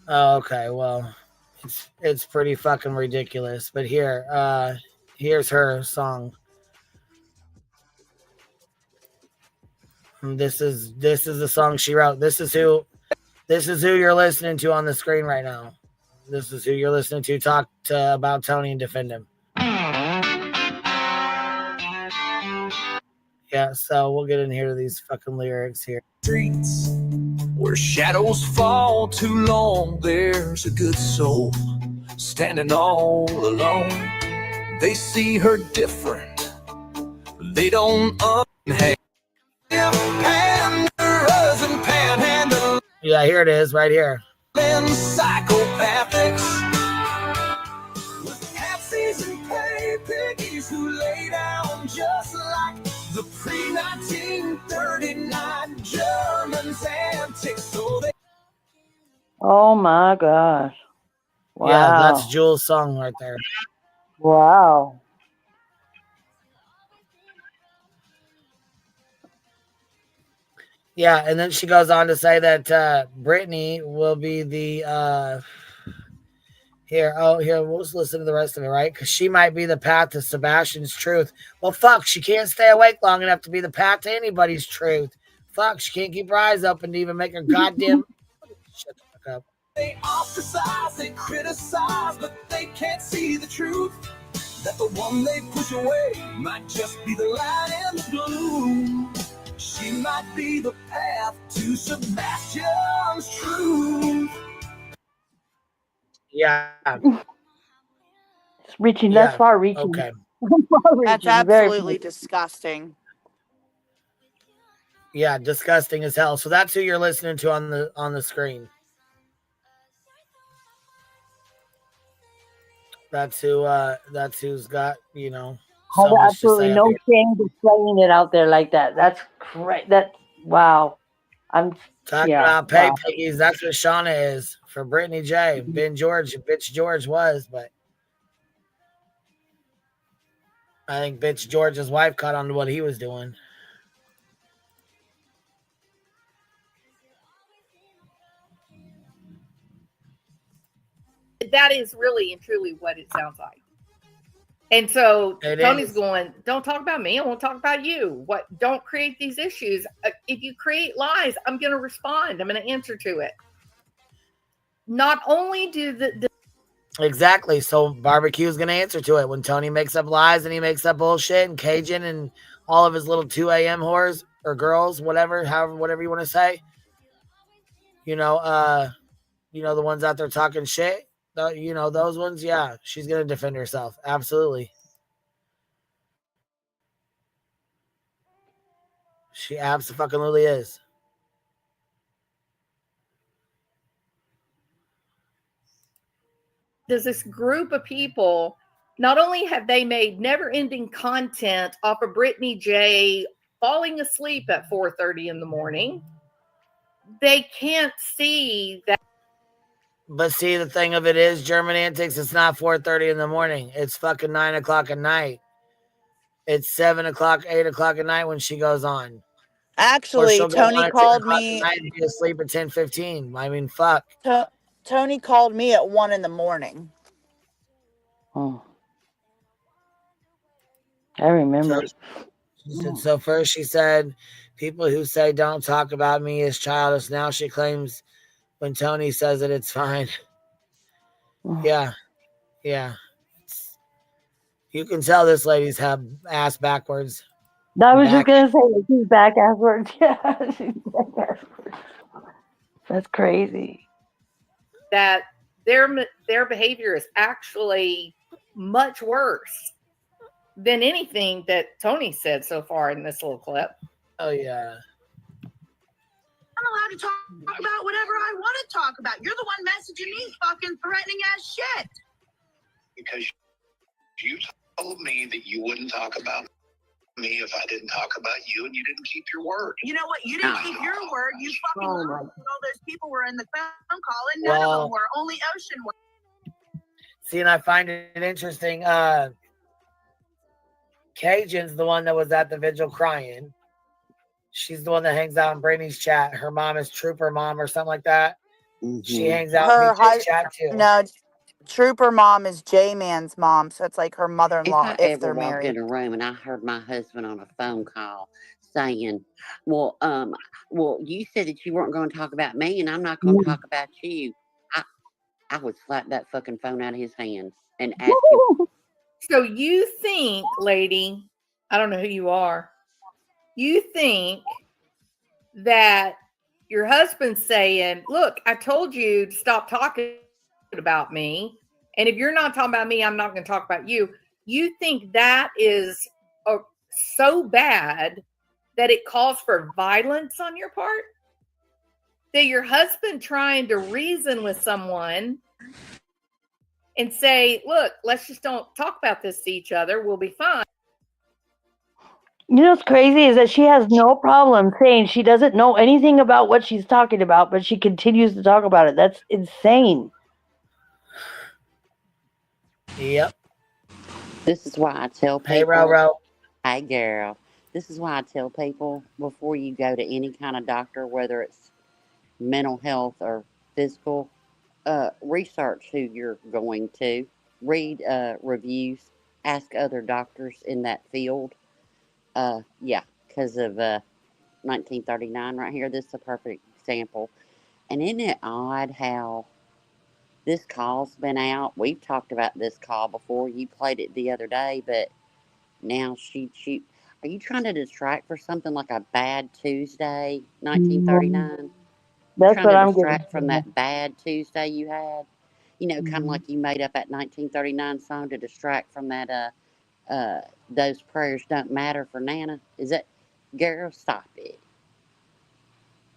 Oh, okay. Well, it's pretty fucking ridiculous. But here's her song. This is the song she wrote. This is who you're listening to on the screen right now. This is who you're listening to talk about Tony and defend him. Yeah, so we'll get in here to these fucking lyrics here. Streets where shadows fall too long, there's a good soul standing all alone. They see her different. They don't unhang. Yeah, here it is, right here. Psychopathics with half-season pay piggies who lay down just like the pre-1939 Germans antics. So they Oh my gosh. Wow. Yeah, that's Jules' song right there. Wow. Yeah, and then she goes on to say that Brittany will be the here, we'll just listen to the rest of it, right? Because she might be the path to Sebastian's truth. Well, fuck, she can't stay awake long enough to be the path to anybody's truth. Fuck, she can't keep her eyes open to even make her goddamn shut the fuck up. They ostracize, they criticize, but they can't see the truth. That the one they push away might just be the light in the gloom. She might be the path to Sebastian's truth. Yeah. It's reaching, that's far reaching. Okay. That's absolutely disgusting. Yeah, disgusting as hell. So that's who you're listening to on the screen. That's who's got, you know, so Have much absolutely to say. no shame displaying it out there like that. That's great. That's wow. I'm Talking about pay piggies. That's what Shauna is for Brittany J. Ben George, bitch George was, but I think bitch George's wife caught on to what he was doing. That is really and truly what it sounds like. And so Tony's is. going, don't talk about me. I won't talk about you. Don't create these issues. If you create lies, I'm going to respond. I'm going to answer to it. Not only do the Exactly. So Barbecue is going to answer to it when Tony makes up lies and he makes up bullshit and Cajun and all of his little 2 a.m. whores or girls, whatever you want to say. You know, the ones out there talking shit. You know, those ones. Yeah, she's going to defend herself. Absolutely. She absolutely is. does this group of people, not only have they made never-ending content off of Brittany J falling asleep at 4:30 in the morning, they can't see that. But see, the thing of it is, German Antics, it's not 4:30 in the morning. It's fucking 9 o'clock at night. It's 7 o'clock, 8 o'clock at night when she goes on. Actually, Tony called me. And be asleep at 10:15. I mean, fuck. Tony called me at 1 in the morning. Oh, I remember. So first she said, people who say don't talk about me is childish. Now she claims when Tony says it, it's fine. Yeah. You can tell this lady's have ass backwards. I was just gonna say she's back afterwards. Yeah, she's back afterwards. That's crazy. That their behavior is actually much worse than anything that Tony said so far in this little clip. Oh yeah. I'm allowed to talk about whatever I want to talk about. You're the one messaging me fucking threatening ass shit. Because you told me that you wouldn't talk about me if I didn't talk about you, and you didn't keep your word. You know what? You didn't keep your word. You fucking lied. All those people were in the phone call, and none of them were. Only Ocean was. See, and I find it interesting. Cajun's the one that was at the vigil crying. She's the one that hangs out in Brady's chat. Her mom is Trooper Mom or something like that. She hangs out in BJ's chat too. No, Trooper Mom is J-Man's mom, so it's like her mother-in-law If I if ever they're walked married. in a room and I heard my husband on a phone call saying, well, you said that you weren't going to talk about me and I'm not going to talk about you, I would slap that fucking phone out of his hands and ask him. So you think, lady, I don't know who you are, you think that your husband's saying, look, I told you to stop talking about me, and if you're not talking about me, I'm not going to talk about you. You think that is so bad that it calls for violence on your part? That your husband trying to reason with someone and say, look, let's just don't talk about this to each other. We'll be fine. You know what's crazy is that she has no problem saying she doesn't know anything about what she's talking about, but she continues to talk about it. That's insane. Yep. This is why I tell people. Hey, Roro. Hey, girl. This is why I tell people before you go to any kind of doctor, whether it's mental health or physical, research who you're going to, read reviews, ask other doctors in that field. Because of 1939 right here, this is a perfect example. And isn't it odd how this call's been out? We've talked about this call before. You played it the other day, but now she are you trying to distract for something like a Bad Tuesday, 1939? That's Trying what to I'm distract getting from that Bad Tuesday you had? You know, kind of like you made up that 1939 song to distract from that those prayers don't matter for Nana. Is that, girl, stop it.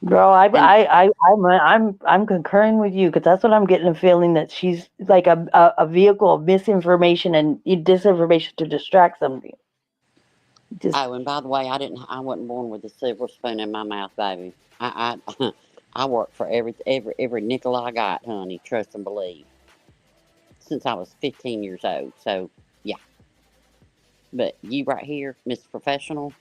Girl, I'm concurring with you because that's what I'm getting a feeling that she's like a vehicle of misinformation and disinformation to distract somebody. And by the way, I wasn't born with a silver spoon in my mouth, baby. I worked for every nickel I got, honey. Trust and believe. Since I was 15 years old, so yeah. But you right here, Mr. Professional.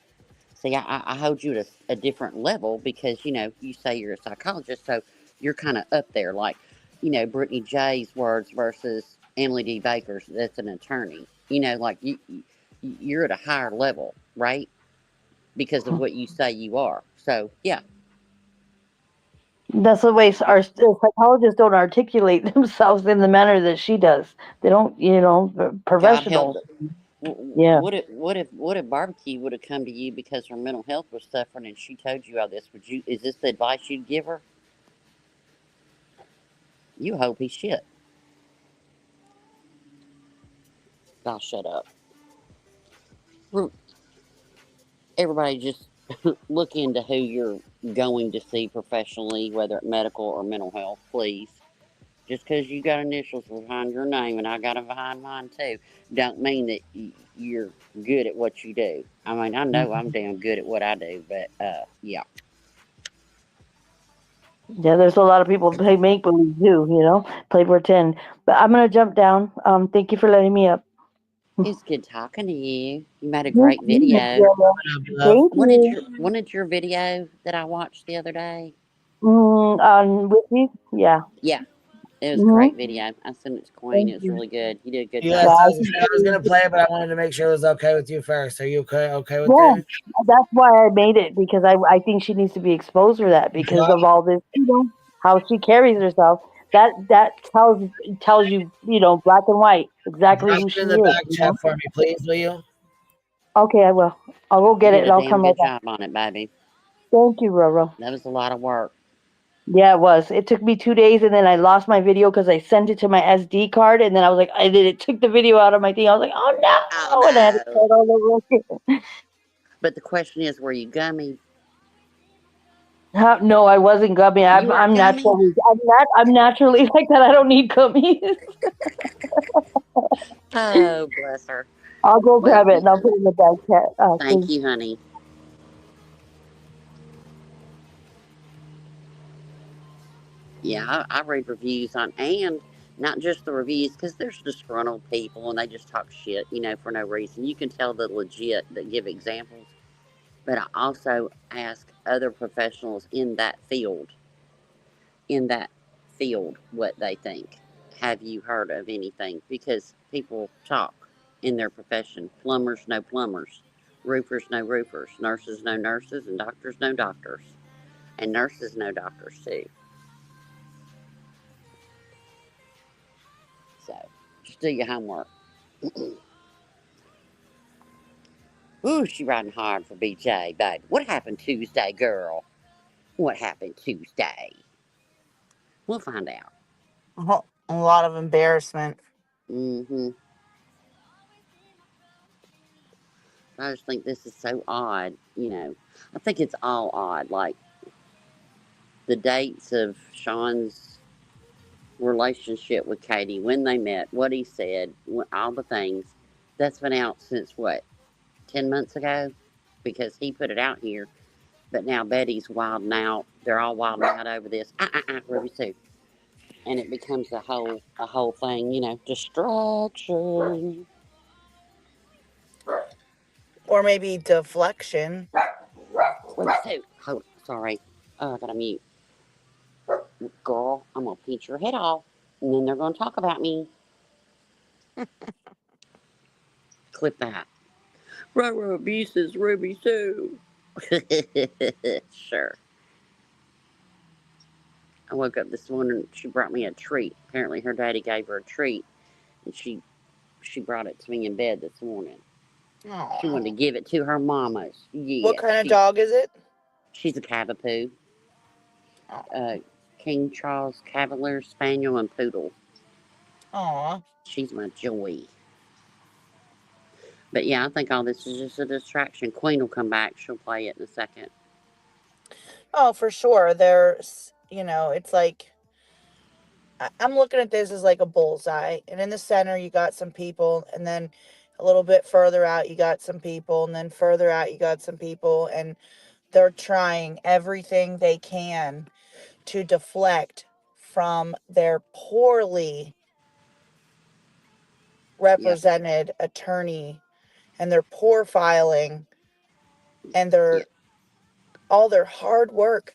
See, I hold you at a different level because, you know, you say you're a psychologist, so you're kind of up there. Like, you know, Brittany J's words versus Emily D. Baker's, that's an attorney. You know, like, you're at a higher level, right? Because of what you say you are. So, yeah. That's the way our psychologists don't articulate themselves in the manner that she does. They don't, you know, professional. Yeah. What if Barbecue would have come to you because her mental health was suffering and she told you all this? Is this the advice you'd give her? You hope he's shit. I'll shut up. Everybody just look into who you're going to see professionally, whether it's medical or mental health, please. Just because you got initials behind your name and I got them behind mine too, don't mean that you're good at what you do. I mean, I know I'm damn good at what I do, but yeah. Yeah, there's a lot of people play make believe too, you know, play pretend. But I'm gonna jump down. Thank you for letting me up. It's good talking to you. You made a Thank great you, Miss video. Yola. Thank you. Wanted your video that I watched the other day? On with you? Yeah. Yeah. It was a Mm-hmm. great video. I sent it to Queen. Thank It was you. really good. You did a good Yes, job. I was gonna play it, but I wanted to make sure it was okay with you first. Are you okay with Yeah, that? that's why I made it, because I think she needs to be exposed for that because of all this, you know, how she carries herself. That tells you, you know, black and white exactly Drop who it she in is. the back You chat know? for me, please, will you? Okay, I will. I'll go get You it did and a I'll damn come right good back. job on it, baby. Thank you, Roro. That was a lot of work. Yeah, it was. It took me 2 days, and then I lost my video because I sent it to my SD card, and then I was like, it took the video out of my thing. I was like, oh no, and I had to start all over again. But the question is, were you gummy? No, I wasn't gummy. You weren't I'm gummy? naturally. I'm naturally like that. I don't need gummies. Oh, bless her. I'll go Well, grab it and I'll put it in the back chat. thank you, honey. Yeah, I read reviews on, and not just the reviews, because there's disgruntled people and they just talk shit, you know, for no reason. You can tell the legit that give examples. But I also ask other professionals in that field, what they think. Have you heard of anything? Because people talk in their profession. Plumbers know plumbers, roofers know roofers, nurses know nurses, and doctors know doctors. And nurses know doctors too. So just do your homework. Ooh, she riding hard for BJ, baby. What happened Tuesday, girl? What happened Tuesday? We'll find out. A lot of embarrassment. Mm-hmm. I just think this is so odd, you know. I think it's all odd. Like the dates of Sean's relationship with Katie, when they met, what he said, all the things. That's been out since what, 10 months ago? Because he put it out here. But now Betty's wilding out. They're all wilding out over this. Ruby Sue. And it becomes a whole thing, you know, distraction. Or maybe deflection. Ruby Sue. Hold, sorry. Oh, I gotta mute. Girl, I'm gonna pinch your head off, and then they're gonna talk about me. Clip that. Roro abuses Ruby Sue. Sure. I woke up this morning. She brought me a treat. Apparently, her daddy gave her a treat, and she brought it to me in bed this morning. Aww. She wanted to give it to her mamas. Yeah. What kind of dog is it? She's a Cavapoo. King Charles Cavalier Spaniel and Poodle. Aw. She's my joy. But yeah, I think all this is just a distraction. Queen will come back. She'll play it in a second. Oh, for sure. There's, you know, it's like, I'm looking at this as like a bullseye. And in the center, you got some people. And then a little bit further out, you got some people. And then further out, you got some people. And they're trying everything they can to deflect from their poorly represented attorney and their poor filing and their all their hard work.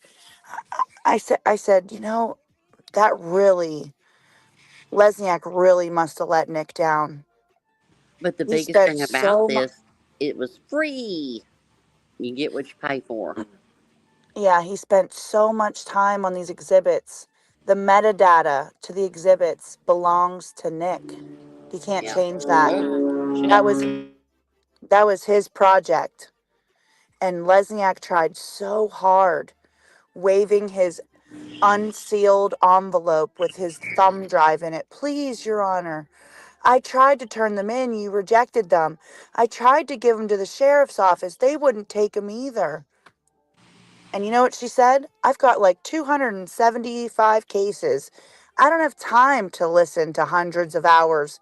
I said, you know, that really, Lesniak really must have let Nick down. But the He biggest spent thing about so this, it was free. You get what you pay for. Yeah, he spent so much time on these exhibits. The metadata to the exhibits belongs to Nick. He can't change that. That was his project. And Lesniak tried so hard, waving his unsealed envelope with his thumb drive in it. Please, Your Honor, I tried to turn them in. You rejected them. I tried to give them to the sheriff's office. They wouldn't take them either. And you know what she said? I've got like 275 cases. I don't have time to listen to hundreds of hours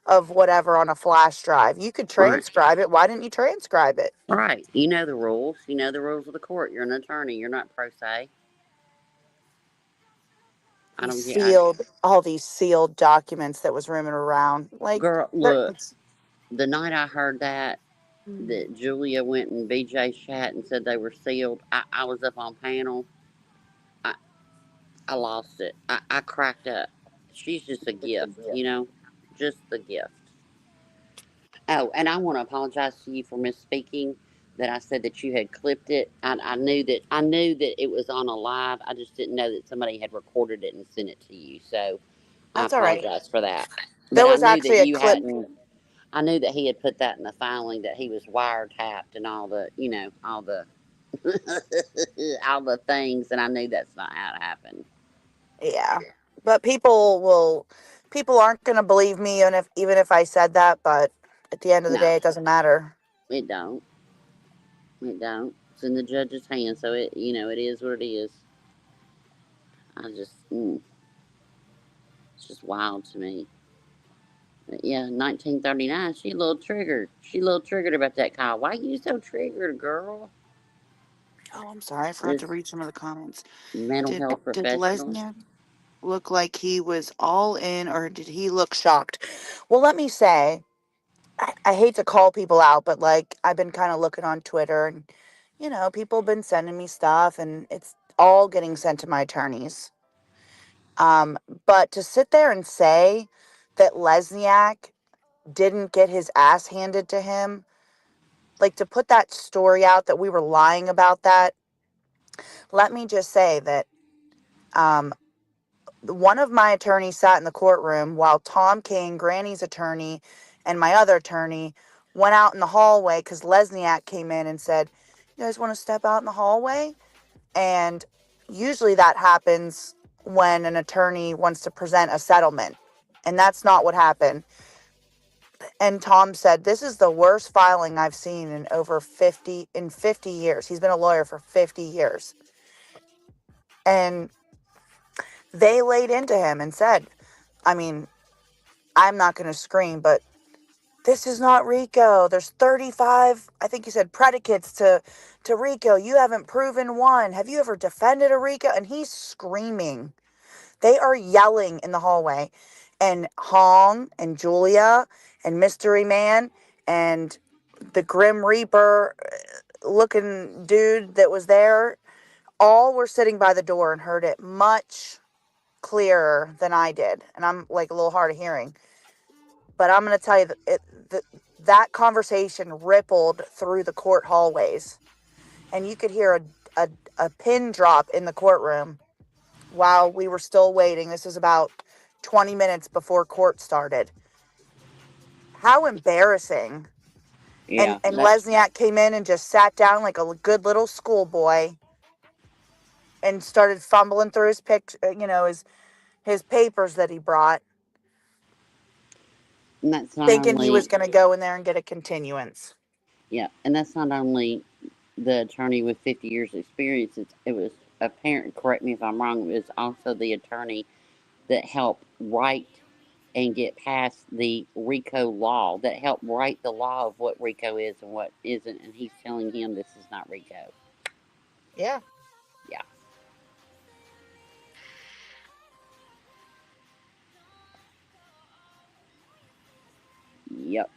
of whatever on a flash drive. You could Right. transcribe it. Why didn't you transcribe it? Right. You know the rules. You know the rules of the court. You're an attorney. You're not pro se. I don't get. Sealed, all these sealed documents that was roaming around. Like, Girl, look. The night I heard that Julia went in BJ's chat and said they were sealed, I was up on panel. I lost it. I cracked up. She's just a gift, you know? Just the gift. Oh, and I want to apologize to you for misspeaking. That I said that you had clipped it. I knew that it was on a live. I just didn't know that somebody had recorded it and sent it to you. So That's I all right. apologize for that. There But was I knew actually that a you clip. hadn't. I knew that he had put that in the filing, that he was wiretapped and all the, you know, all the all the things, and I knew that's not how it happened. Yeah. But people aren't going to believe me even if I said that, but at the end of the No. day, it doesn't matter. It don't. It don't. It's in the judge's hands, so it, you know, it is what it is. I just, it's just wild to me. But yeah, 1939, she a little triggered. She a little triggered about that call. Why you so triggered, girl? Oh, I'm sorry. I forgot to read some of the comments. Mental health Did professionals. Lesniak look like he was all in, or did he look shocked? Well, let me say, I hate to call people out, but like I've been kind of looking on Twitter and, you know, people have been sending me stuff and it's all getting sent to my attorneys. But to sit there and say that Lesniak didn't get his ass handed to him, like to put that story out that we were lying about that, let me just say that one of my attorneys sat in the courtroom while Tom King, Granny's attorney, and my other attorney went out in the hallway because Lesniak came in and said, "You guys want to step out in the hallway?" And usually that happens when an attorney wants to present a settlement. And that's not what happened. And Tom said, "This is the worst filing I've seen in over 50 years." He's been a lawyer for 50 years. And they laid into him and said, I mean, I'm not going to scream, but this is not RICO. There's 35, I think you said, predicates to RICO. You haven't proven one. Have you ever defended a RICO? And he's screaming. They are yelling in the hallway. And Hong and Julia and Mystery Man and the Grim Reaper looking dude that was there, all were sitting by the door and heard it much clearer than I did. And I'm like a little hard of hearing. But I'm going to tell you that that conversation rippled through the court hallways. And you could hear a pin drop in the courtroom while we were still waiting. This is about 20 minutes before court started. How embarrassing. Yeah. And Lesniak came in and just sat down like a good little schoolboy and started fumbling through his his papers that he brought. And that's not thinking only, he was going to go in there and get a continuance. Yeah, and that's not only the attorney with 50 years experience. It was apparent, correct me if I'm wrong, it was also the attorney that helped write and get past the RICO law, that helped write the law of what RICO is and what isn't, and he's telling him this is not RICO. Yeah. Yeah. Yep.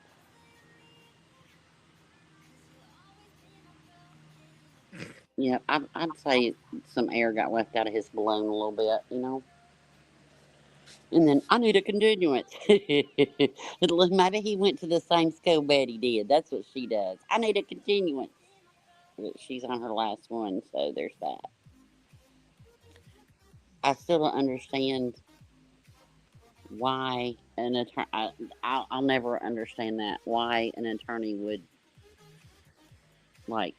Yeah, I'd say some air got left out of his balloon a little bit, you know. And then I need a continuance. Maybe he went to the same school Betty did. That's what she does. I need a continuance. But she's on her last one, so there's that. I still don't understand why an attorney. I'll never understand that. Why an attorney would like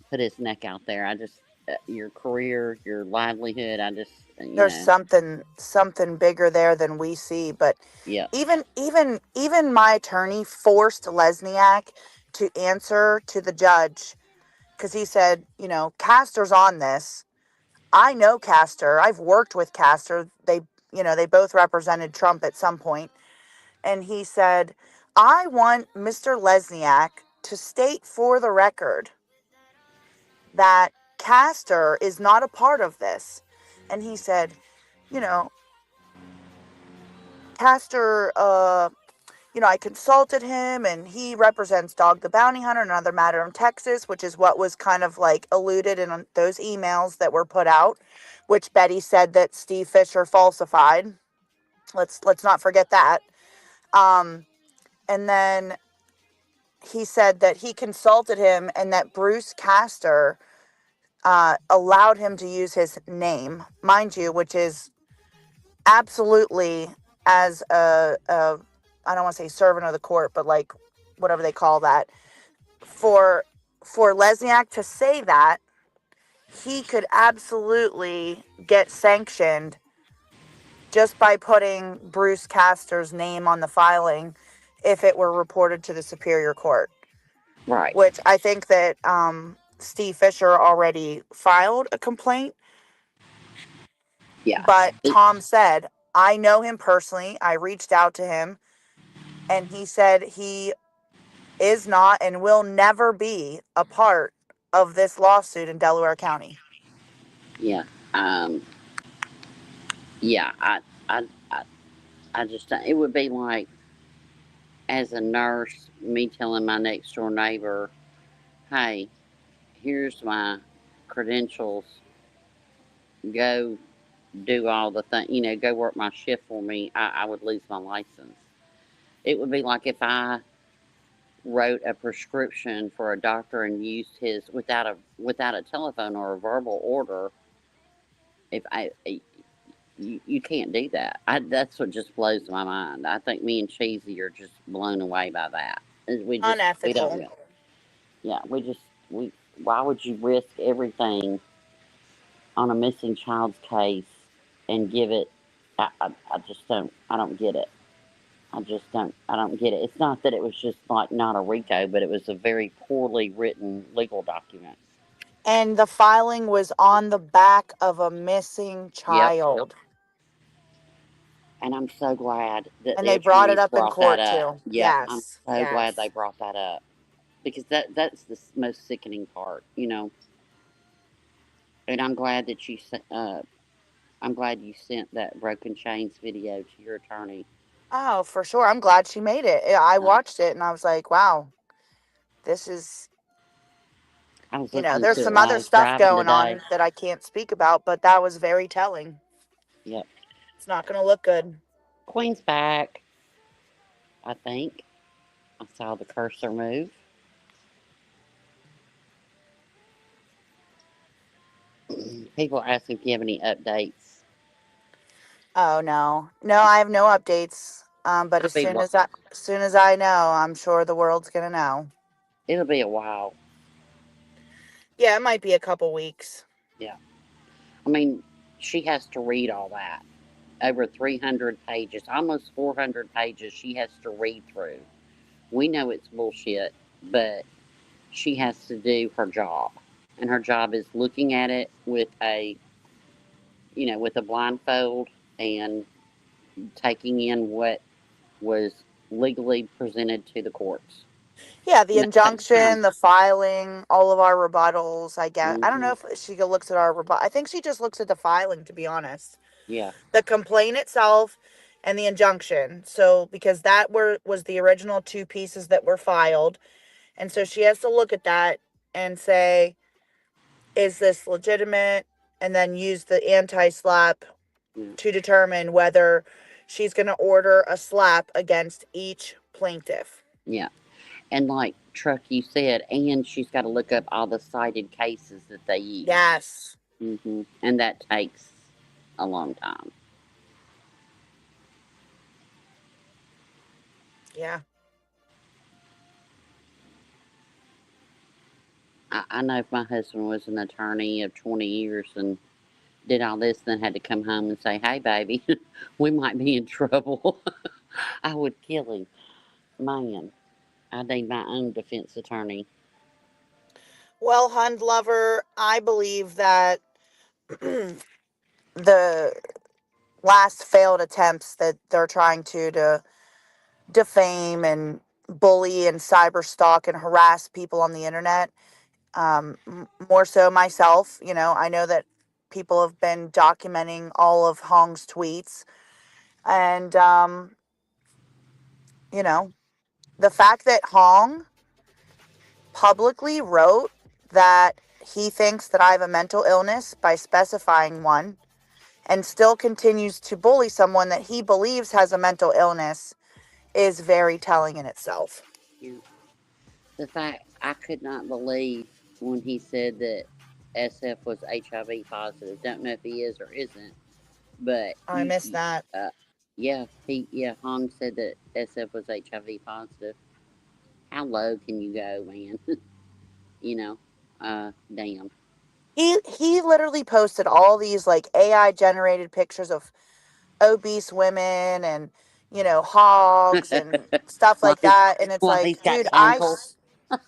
put his neck out there. I just your career, your livelihood. I just there's something bigger there than we see. But yeah, even my attorney forced Lesniak to answer to the judge because he said, you know, Castor's on this. I know Castor. I've worked with Castor. they both represented Trump at some point. And he said, I want Mr. Lesniak to state for the record that Castor is not a part of this. And he said, Castor, I consulted him and he represents Dog the Bounty Hunter, another matter in Texas, which is what was kind of like alluded in those emails that were put out, which Betty said that Steve Fisher falsified. Let's not forget that. And then he said that he consulted him and that Bruce Castor allowed him to use his name, mind you, which is absolutely as a I don't want to say servant of the court, but like whatever they call that, for Lesniak to say that, he could absolutely get sanctioned just by putting Bruce Castor's name on the filing if it were reported to the Superior Court. Right. Which I think that Steve Fisher already filed a complaint. Yeah. But Tom said, I know him personally. I reached out to him and he said he is not and will never be a part of this lawsuit in Delaware County. Yeah. Yeah. I just, it would be like, as a nurse, me telling my next door neighbor, hey, here's my credentials. Go do all the things, go work my shift for me. I would lose my license. It would be like if I wrote a prescription for a doctor and used his without a telephone or a verbal order. You can't do that. That's what just blows my mind. I think me and Cheesy are just blown away by that. Unethical. We don't know. Yeah, why would you risk everything on a missing child's case and give it? I just don't. I don't get it. I don't get it. It's not that it was just like not a RICO, but it was a very poorly written legal document. And the filing was on the back of a missing child. Yep. And I'm so glad that and the they brought it attorneys up in brought court that up. too. Yep, Yes. I'm so glad they brought that up. Because that's the most sickening part, And I'm glad that I'm glad you sent that Broken Chains video to your attorney. Oh, for sure. I'm glad she made it. I watched it and I was like, wow, this is, I was listening there's to some it while I other was stuff driving going today. on that I can't speak about, but that was very telling. Yep. It's not going to look good. Queen's back, I think. I saw the cursor move. People are asking if you have any updates. Oh no, I have no updates. But as soon as I know, I'm sure the world's gonna know. It'll be a while. Yeah, it might be a couple weeks. Yeah, I mean, she has to read all that. Over 300 pages, almost 400 pages. She has to read through. We know it's bullshit, but she has to do her job, and her job is looking at it with a blindfold and taking in what was legally presented to the courts. Yeah, the injunction, the filing, all of our rebuttals, I guess. I don't know if she looks at our rebuttal. I think she just looks at the filing, to be honest. Yeah. The complaint itself and the injunction. So, because that was the original two pieces that were filed. And so she has to look at that and say, is this legitimate? And then use the anti-slap to determine whether she's going to order a slap against each plaintiff. Yeah. And like Truck, you said, and she's got to look up all the cited cases that they use. Yes. Mm-hmm. And that takes a long time. Yeah. I know if my husband was an attorney of 20 years and did all this, then had to come home and say, hey, baby, we might be in trouble. I would kill him. Man, I need my own defense attorney. Well, Hund Lover, I believe that the last failed attempts that they're trying to defame and bully and cyber stalk and harass people on the internet. More so myself, I know that people have been documenting all of Hong's tweets. And, the fact that Hong publicly wrote that he thinks that I have a mental illness by specifying one, and still continues to bully someone that he believes has a mental illness, is very telling in itself. Yeah. The fact I could not believe when he said that SF was HIV positive. Don't know if he is or isn't, but I missed that. Hong said that SF was HIV positive. How low can you go, man? Damn. He literally posted all these like AI generated pictures of obese women and hogs and stuff like that, and it's Well, he's like, got dude, tonsils.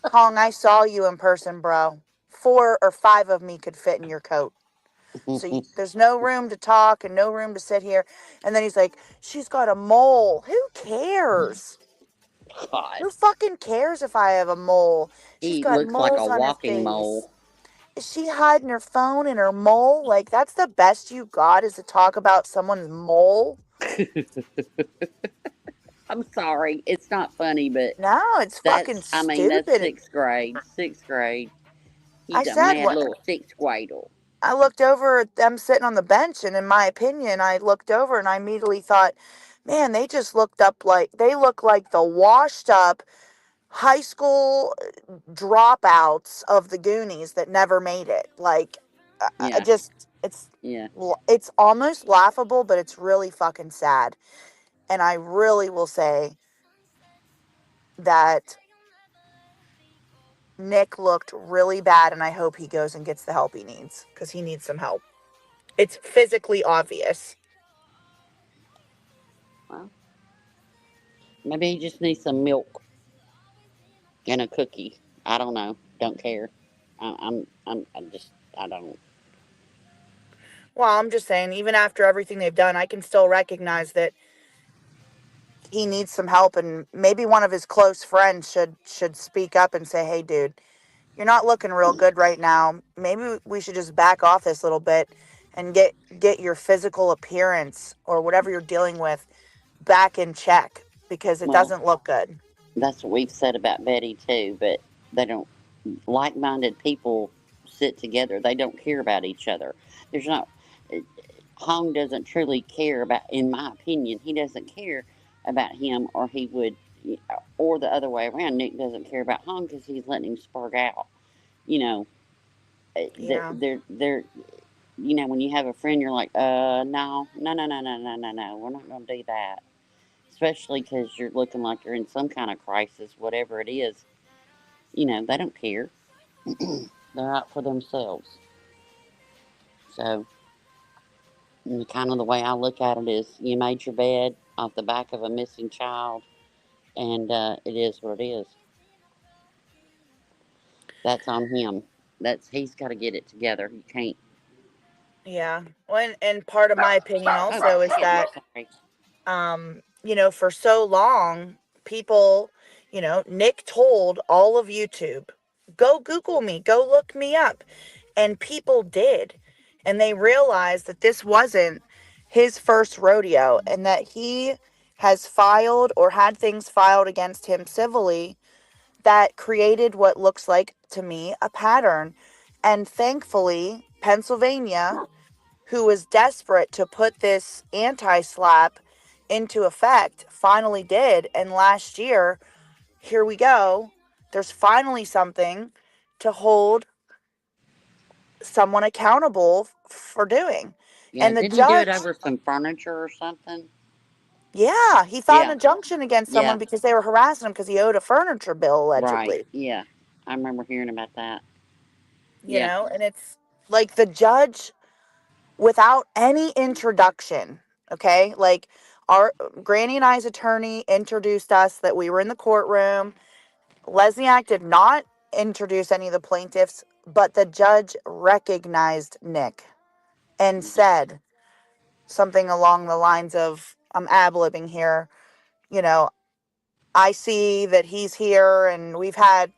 Hong, I saw you in person, bro. 4 or 5 of me could fit in your coat. So there's no room to talk and no room to sit here. And then he's like, she's got a mole. Who cares? God. Who fucking cares if I have a mole? She's He got looks like a moles on her walking face. mole. Is she hiding her phone in her mole? Like, that's the best you got, is to talk about someone's mole? I'm sorry. It's not funny, but no, it's fucking stupid. That's 6th grade. 6th grade. He's a mad little 6th grader. I looked over at them sitting on the bench, and in my opinion, I looked over and I immediately thought, man, they look like the washed up high school dropouts of the Goonies that never made it. Like, it's almost laughable, but it's really fucking sad. And I really will say that Nick looked really bad, and I hope he goes and gets the help he needs, because he needs some help. It's physically obvious. Well, maybe he just needs some milk and a cookie. I don't know. Don't care. I don't. Well, I'm just saying, even after everything they've done, I can still recognize that he needs some help, and maybe one of his close friends should speak up and say, hey, dude, you're not looking real good right now. Maybe we should just back off this little bit and get your physical appearance or whatever you're dealing with back in check, because it doesn't look good. That's what we've said about Betty too, but they don't. Like-minded people sit together. They don't care about each other. There's not. Hong doesn't truly care about, in my opinion, he doesn't care about him, or he would, or the other way around. Nick doesn't care about Hong because he's letting him spurt out. They're when you have a friend, you're like, no, we're not going to do that. Especially because you're looking like you're in some kind of crisis, whatever it is. They don't care. They're out for themselves. So, kind of the way I look at it is, you made your bed off the back of a missing child, and it is what it is. That's on him. He's got to get it together. He can't. Yeah. Well, and part of my opinion also is that, for so long, people, Nick told all of YouTube, go Google me, go look me up. And people did. And they realized that this wasn't his first rodeo, and that he has filed or had things filed against him civilly that created what looks like, to me, a pattern. And thankfully, Pennsylvania, who was desperate to put this anti-slap into effect, finally did. And last year, here we go, there's finally something to hold someone accountable for doing. Yeah, and the didn't judge, he do it over some furniture or something? Yeah, he filed an injunction against someone because they were harassing him because he owed a furniture bill, allegedly. Right, yeah. I remember hearing about that. You know, and it's like the judge, without any introduction, okay? Like, our Granny and I's attorney introduced us that we were in the courtroom. Lesniak did not introduce any of the plaintiffs, but the judge recognized Nick and said, something along the lines of, I'm ad-libbing here, you know, I see that he's here and we've had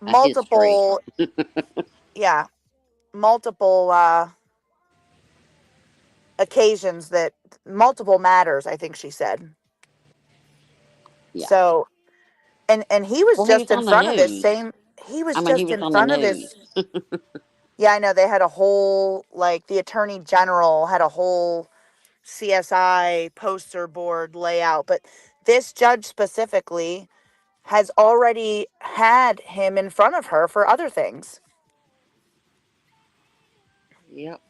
A history. multiple, yeah, multiple occasions that multiple matters, I think she said. Yeah. So, and he was Well, he was just in on the front of his news. same, he was I mean, he just was in on the front of news. his, yeah, I know they had a whole, like the attorney general had a whole CSI poster board layout, but this judge specifically has already had him in front of her for other things. Yep.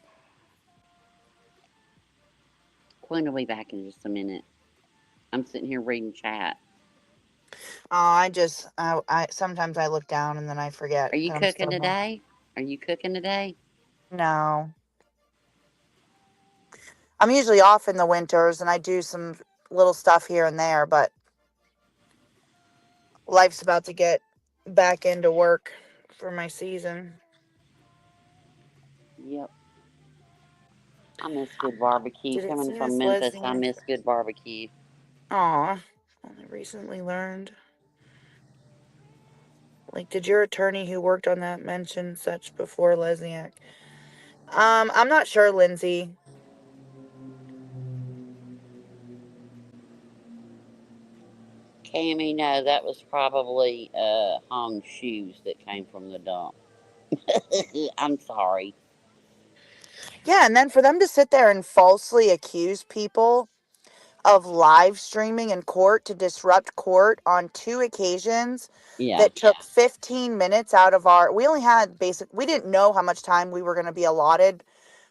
Quinn will be back in just a minute. I'm sitting here reading chat. I sometimes I look down and then I forget. Are you that I'm cooking still on. today? Are you cooking today? No. I'm usually off in the winters and I do some little stuff here and there, but life's about to get back into work for my season. Yep. I miss good barbecue. Did it Coming say from this, Memphis, Leslie? I miss good barbecue. Aw. Only recently learned. Like, did your attorney who worked on that mention such before, Lesniak? I'm not sure, Lindsay. Cammy, no, that was probably hung shoes that came from the dump. I'm sorry. Yeah, and then for them to sit there and falsely accuse people of live streaming in court to disrupt court on 2 occasions Yeah. that took 15 minutes out of we only had we didn't know how much time we were going to be allotted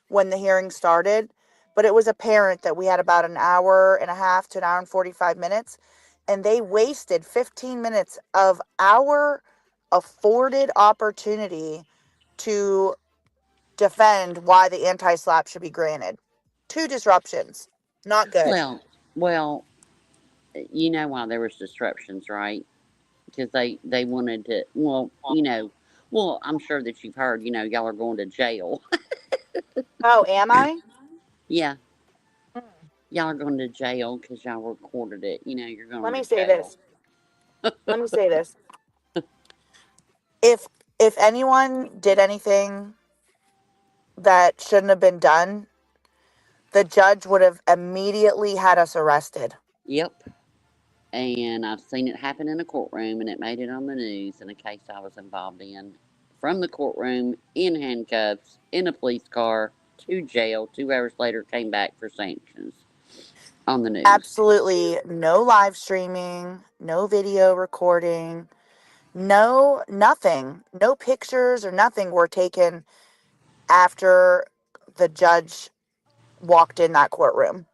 when the hearing started, but it was apparent that we had about an hour and a half to an hour and 45 minutes, and they wasted 15 minutes of our afforded opportunity to defend why the anti-slap should be granted. 2 disruptions. Not good. Well, you know why there was disruptions, right? Because they wanted to, well, I'm sure that you've heard, y'all are going to jail. Oh, am I? Yeah. Y'all are going to jail because y'all recorded it. You're going Let me to say jail. this. Let me say this. If anyone did anything that shouldn't have been done, the judge would have immediately had us arrested. Yep. And I've seen it happen in a courtroom, and it made it on the news in a case I was involved in. From the courtroom, in handcuffs, in a police car, to jail. 2 hours later, came back for sanctions on the news. Absolutely no live streaming, no video recording, nothing. No pictures or nothing were taken after the judge walked in that courtroom.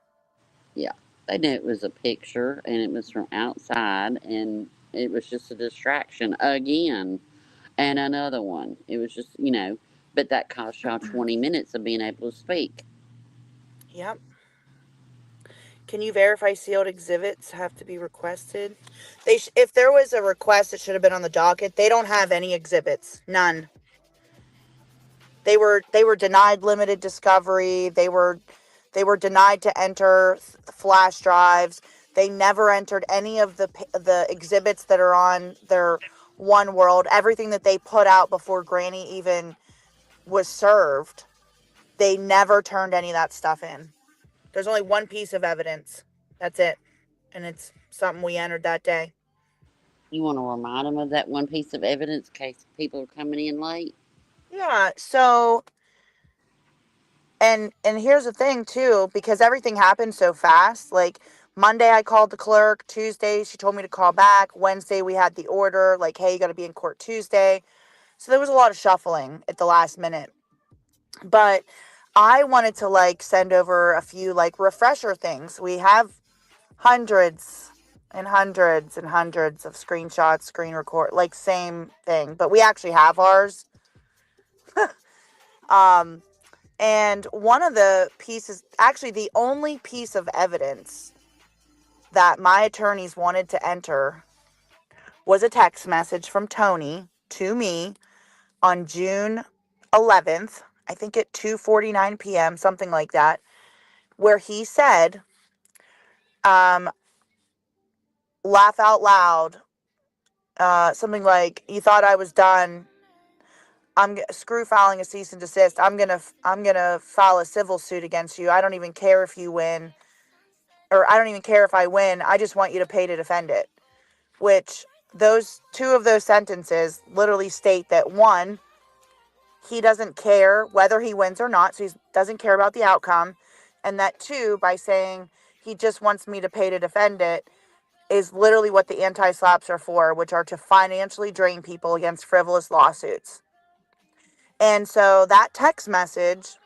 Yeah. They knew it was a picture, and it was from outside, and it was just a distraction again. And another one. It was just, but that cost y'all 20 minutes of being able to speak. Yep. Can you verify sealed exhibits have to be requested? If there was a request, it should have been on the docket. They don't have any exhibits. None. They were denied limited discovery. They were denied to enter flash drives. They never entered any of the exhibits that are on their One World. Everything that they put out before Granny even was served, they never turned any of that stuff in. There's only one piece of evidence. That's it. And it's something we entered that day. You want to remind them of that one piece of evidence in case people are coming in late? Yeah, so and here's the thing too, because everything happened so fast. Like Monday I called the clerk, Tuesday she told me to call back, Wednesday we had the order like, hey, you got to be in court Tuesday. So there was a lot of shuffling at the last minute. But I wanted to send over a few refresher things. We have hundreds and hundreds and hundreds of screenshots, screen record, same thing, but we actually have ours. And one of the pieces, actually the only piece of evidence that my attorneys wanted to enter was a text message from Tony to me on June 11th, I think at 2:49 p.m., something like that. where he said, laugh out loud, something like, you thought I was done. Screw filing a cease and desist. I'm gonna file a civil suit against you. I don't even care if you win, or I don't even care if I win. I just want you to pay to defend it. Which those two of those sentences literally state that, one, he doesn't care whether he wins or not, so he doesn't care about the outcome, and that, two, by saying he just wants me to pay to defend it, is literally what the anti-slaps are for, which are to financially drain people against frivolous lawsuits. And so that text message,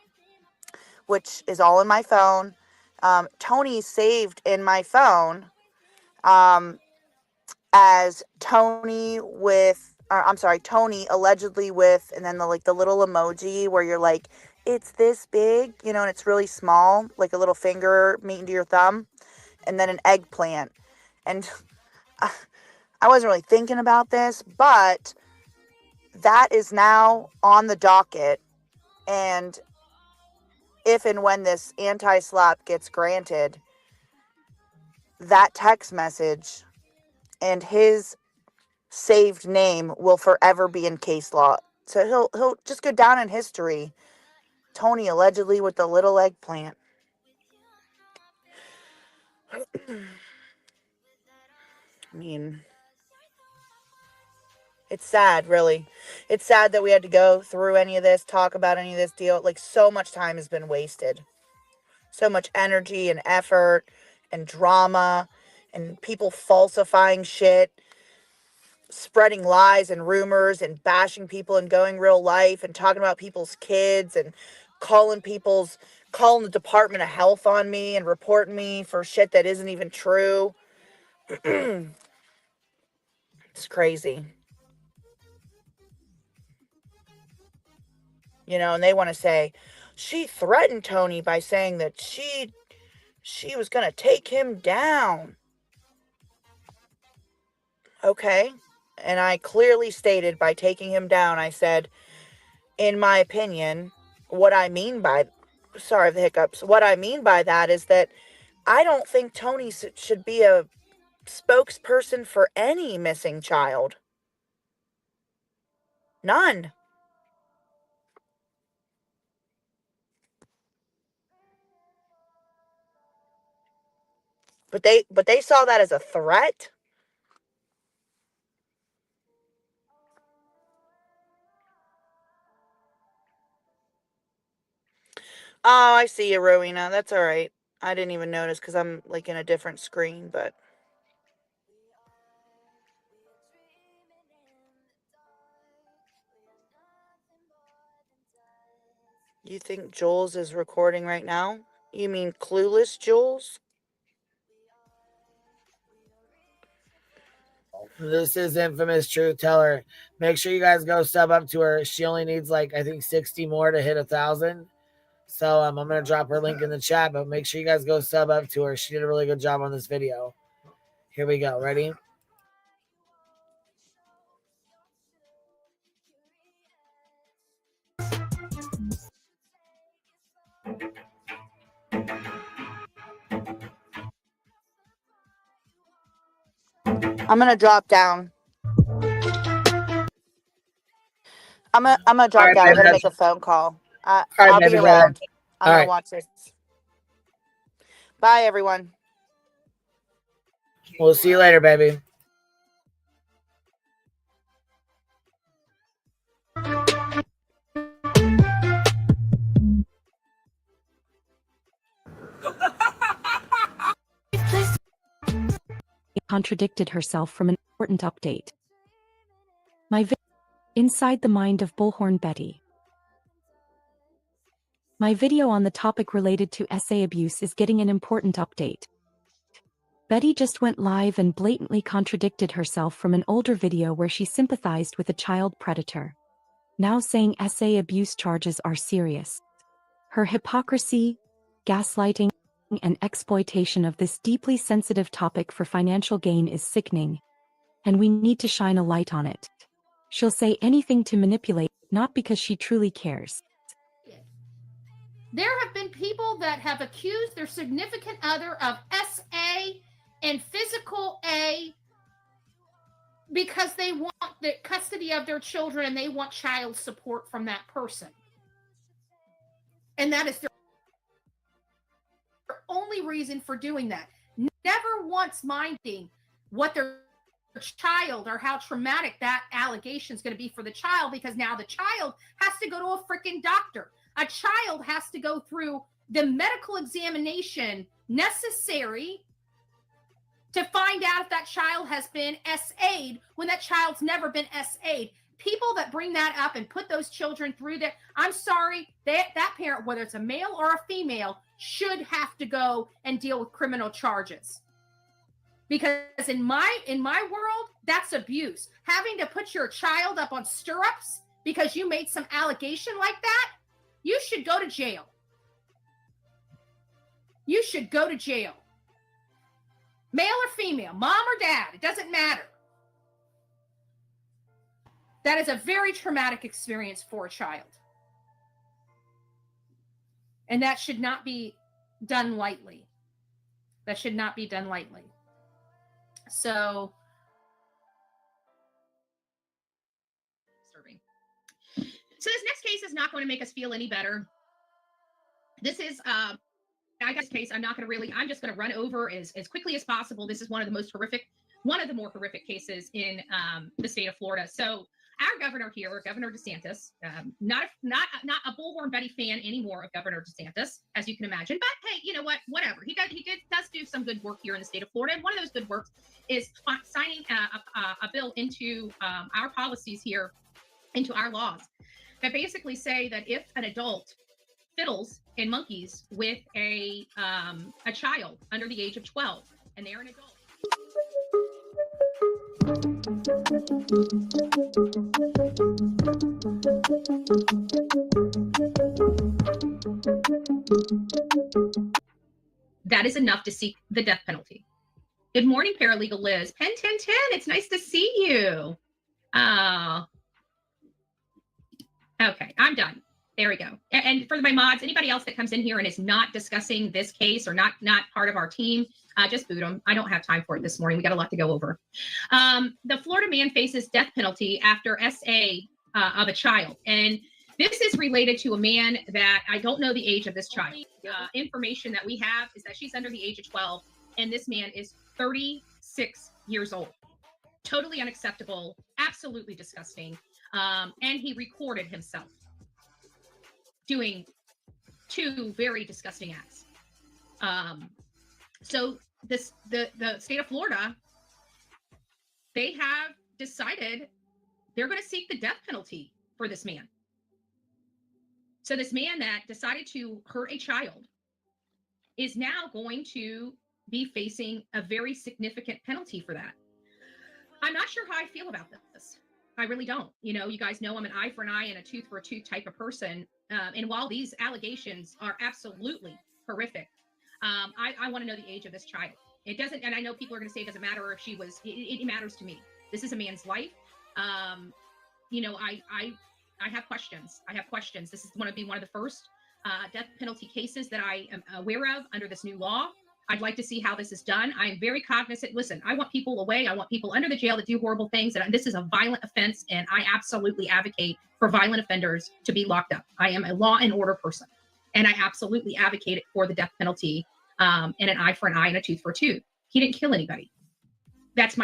which is all in my phone, Tony saved in my phone as Tony Tony allegedly with, and then the little emoji where you're like, it's this big, and it's really small, like a little finger meeting to your thumb, and then an eggplant. And I wasn't really thinking about this, but that is now on the docket. And if and when this anti-slap gets granted, that text message and his saved name will forever be in case law. So he'll just go down in history. Tony allegedly with the little eggplant. I mean, it's sad, really. It's sad that we had to go through any of this, talk about any of this deal. Like, so much time has been wasted. So much energy and effort and drama and people falsifying shit, spreading lies and rumors and bashing people and going real life and talking about people's kids and calling the Department of Health on me and reporting me for shit that isn't even true. It's crazy. And they want to say, she threatened Tony by saying that she was going to take him down. Okay. And I clearly stated, by taking him down, I said, in my opinion, what I mean by that is that I don't think Tony should be a spokesperson for any missing child. None. But they saw that as a threat. Oh, I see you, Rowena. That's all right. I didn't even notice because I'm in a different screen, but you think Jules is recording right now? You mean clueless Jules? This is infamous truth teller. Make sure you guys go sub up to her. She only needs I think 60 more to hit 1,000. So I'm gonna drop her link in the chat, but make sure you guys go sub up to her. She did a really good job on this video. Here we go. Ready? I'm gonna drop down. I'm gonna drop down. I'm gonna make a phone call. I'll be around. I'm gonna watch this. Bye, everyone. We'll see you later, baby. Contradicted herself from an important update. Inside the mind of Bullhorn Betty. My video on the topic related to SA abuse is getting an important update. Betty just went live and blatantly contradicted herself from an older video where she sympathized with a child predator. Now saying SA abuse charges are serious. Her hypocrisy, gaslighting, and exploitation of this deeply sensitive topic for financial gain is sickening, and we need to shine a light on it. She'll say anything to manipulate, not because she truly cares. There have been people that have accused their significant other of SA and physical A because they want the custody of their children and they want child support from that person. And that is their only reason for doing that. Never once minding what their child or how traumatic that allegation is going to be for the child, because now the child has to go to a freaking doctor. A child has to go through the medical examination necessary to find out if that child has been SA'd when that child's never been SA'd. People that bring that up and put those children through that, I'm sorry, that parent, whether it's a male or a female, should have to go and deal with criminal charges. Because in my world, that's abuse. Having to put your child up on stirrups because you made some allegation like that, you should go to jail. You should go to jail. Male or female, mom or dad, it doesn't matter. That is a very traumatic experience for a child. And that should not be done lightly. That should not be done lightly. So, this next case is not going to make us feel any better. This is, I got this case. I'm just going to run over as quickly as possible. This is one of the more horrific cases in the state of Florida. So, our governor here, Governor DeSantis, not a Bullhorn Betty fan anymore of Governor DeSantis, as you can imagine. But hey, you know what? Whatever. He does do some good work here in the state of Florida. And one of those good works is signing a bill into our policies here, into our laws, that basically say that if an adult fiddles and monkeys with a child under the age of 12, and they're an adult. That is enough to seek the death penalty. Good morning, Paralegal Liz. Pen 1010, it's nice to see you. Oh. Okay, I'm done. There we go. And for my mods, anybody else that comes in here and is not discussing this case or not part of our team, just boot them. I don't have time for it this morning. We got a lot to go over. The Florida man faces death penalty after SA of a child. And this is related to a man that I don't know the age of this child. Information that we have is that she's under the age of 12, and this man is 36 years old. Totally unacceptable, absolutely disgusting. And he recorded himself doing two very disgusting acts. So the state of Florida, they have decided they're going to seek the death penalty for this man. So this man that decided to hurt a child is now going to be facing a very significant penalty for that. I'm not sure how I feel about this. I really don't. You know, you guys know I'm an eye for an eye and a tooth for a tooth type of person. And while these allegations are absolutely horrific, I want to know the age of this child. It doesn't, and I know people are going to say it doesn't matter if she was, it matters to me. This is a man's life. You know, I have questions. I have questions. This is going to be one of the first death penalty cases that I am aware of under this new law. I'd like to see how this is done. I'm very cognizant. Listen, I want people away. I want people under the jail that do horrible things. And this is a violent offense. And I absolutely advocate for violent offenders to be locked up. I am a law and order person. And I absolutely advocate for the death penalty and an eye for an eye and a tooth for a tooth. He didn't kill anybody. That's